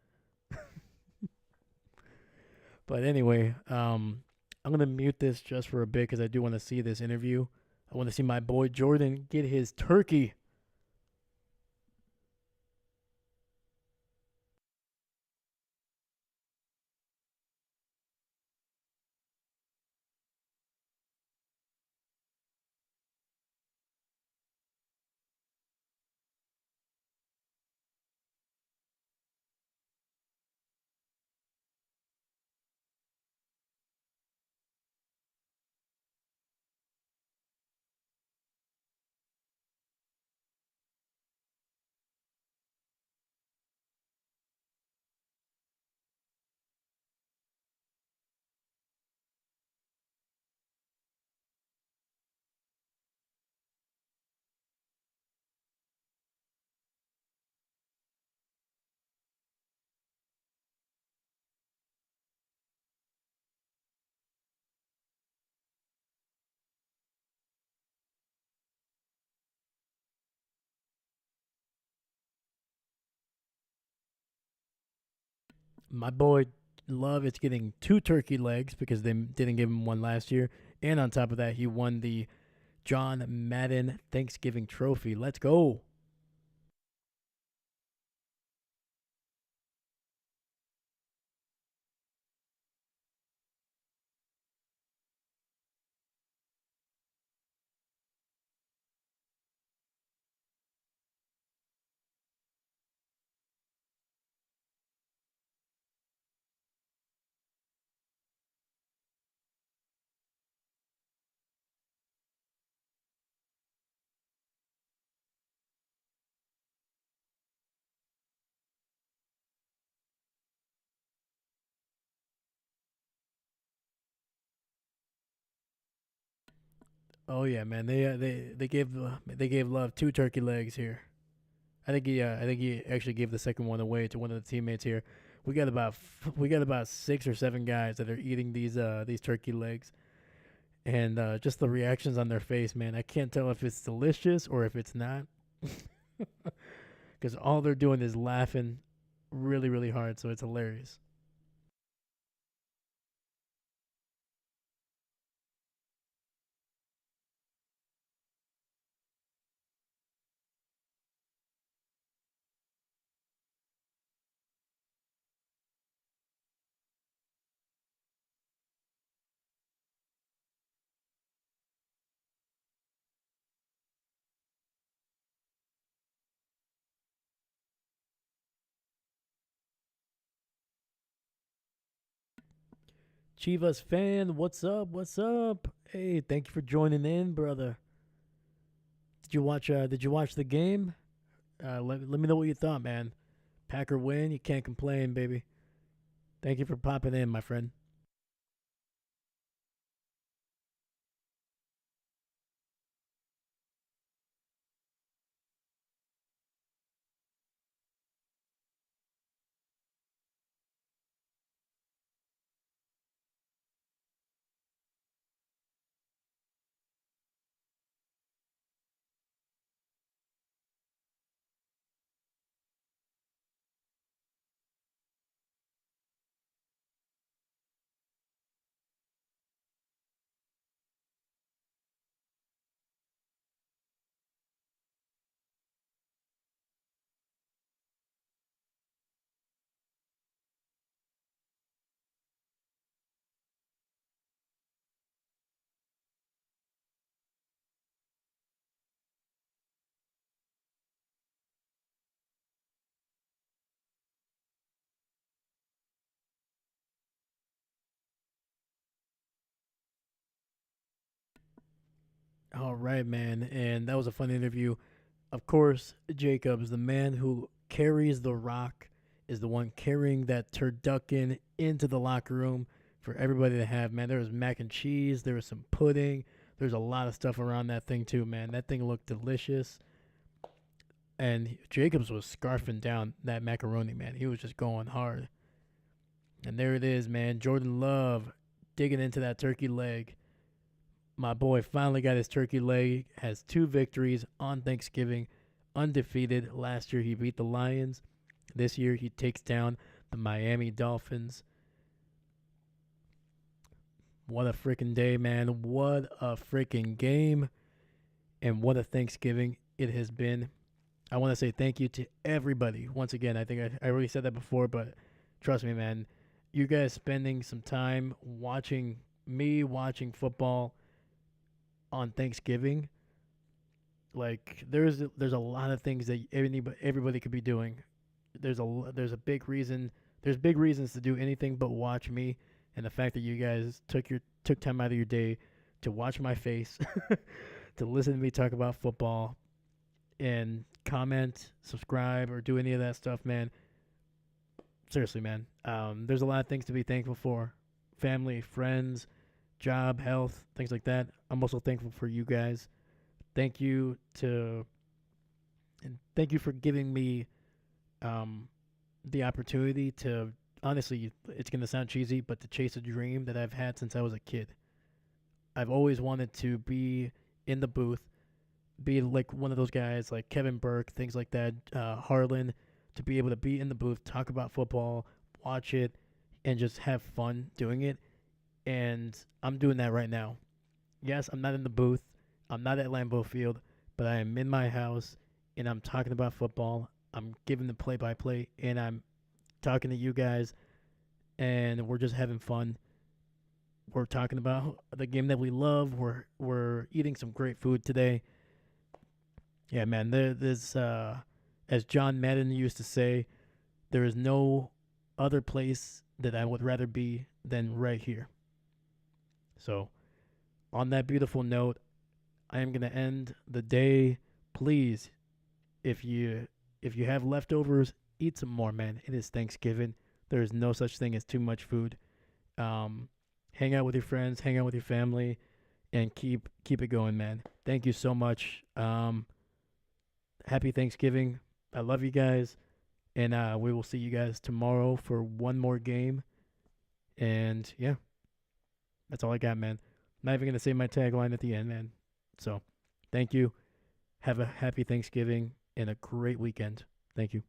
But anyway, I'm going to mute this just for a bit because I do want to see this interview. I want to see my boy Jordan get his turkey. My boy Love is getting two turkey legs because they didn't give him one last year. And on top of that, he won the John Madden Thanksgiving Trophy. Let's go. Oh yeah, man. They gave Love two turkey legs here. I think he actually gave the second one away to one of the teammates here. We got about 6 or 7 guys that are eating these turkey legs, and just the reactions on their face, man. I can't tell if it's delicious or if it's not, because all they're doing is laughing really really hard. So it's hilarious. Chivas fan, what's up? What's up? Hey, thank you for joining in, brother. Did you watch the game? Let me know what you thought, man. Packer win, you can't complain, baby. Thank you for popping in, my friend. All right, man. And that was a fun interview. Of course, Jacobs, the man who carries the rock, is the one carrying that turducken into the locker room for everybody to have. Man, there was mac and cheese, there was some pudding, there's a lot of stuff around that thing too, man. That thing looked delicious. And Jacobs was scarfing down that macaroni, man. He was just going hard. And there it is, man. Jordan Love digging into that turkey leg. My boy finally got his turkey leg, has 2 victories on Thanksgiving, undefeated. Last year he beat the Lions. This year he takes down the Miami Dolphins. What a freaking day, man. What a freaking game. And what a Thanksgiving it has been. I want to say thank you to everybody. Once again, I think I already said that before, but trust me, man. You guys spending some time watching me watching football on Thanksgiving, like there's a lot of things that everybody could be doing. There's a big reason. There's big reasons to do anything but watch me, and the fact that you guys took time out of your day to watch my face, to listen to me talk about football, and comment, subscribe, or do any of that stuff, man. Seriously, man. There's a lot of things to be thankful for: family, friends, job, health, things like that. I'm also thankful for you guys. Thank you to and thank you for giving me um, the opportunity to honestly, it's gonna sound cheesy, but to chase a dream that I've had since I was a kid. I've always wanted to be in the booth, be like one of those guys like Kevin Burke, things like that, Harlan, to be able to be in the booth, talk about football, watch it, and just have fun doing it. And I'm doing that right now. Yes, I'm not in the booth. I'm not at Lambeau Field, but I am in my house and I'm talking about football. I'm giving the play by play and I'm talking to you guys and we're just having fun. We're talking about the game that we love. We're eating some great food today. Yeah, man. There's as John Madden used to say, there is no other place that I would rather be than right here. So, on that beautiful note, I am gonna end the day. Please, if you if you have leftovers, eat some more, man. It is Thanksgiving. There is no such thing as too much food. Um, hang out with your friends, hang out with your family, and keep it going, man. Thank you so much. Happy Thanksgiving. I love you guys, and we will see you guys tomorrow for one more game. And yeah, that's all I got, man. I'm not even gonna say my tagline at the end, man. So, thank you. Have a happy Thanksgiving and a great weekend. Thank you.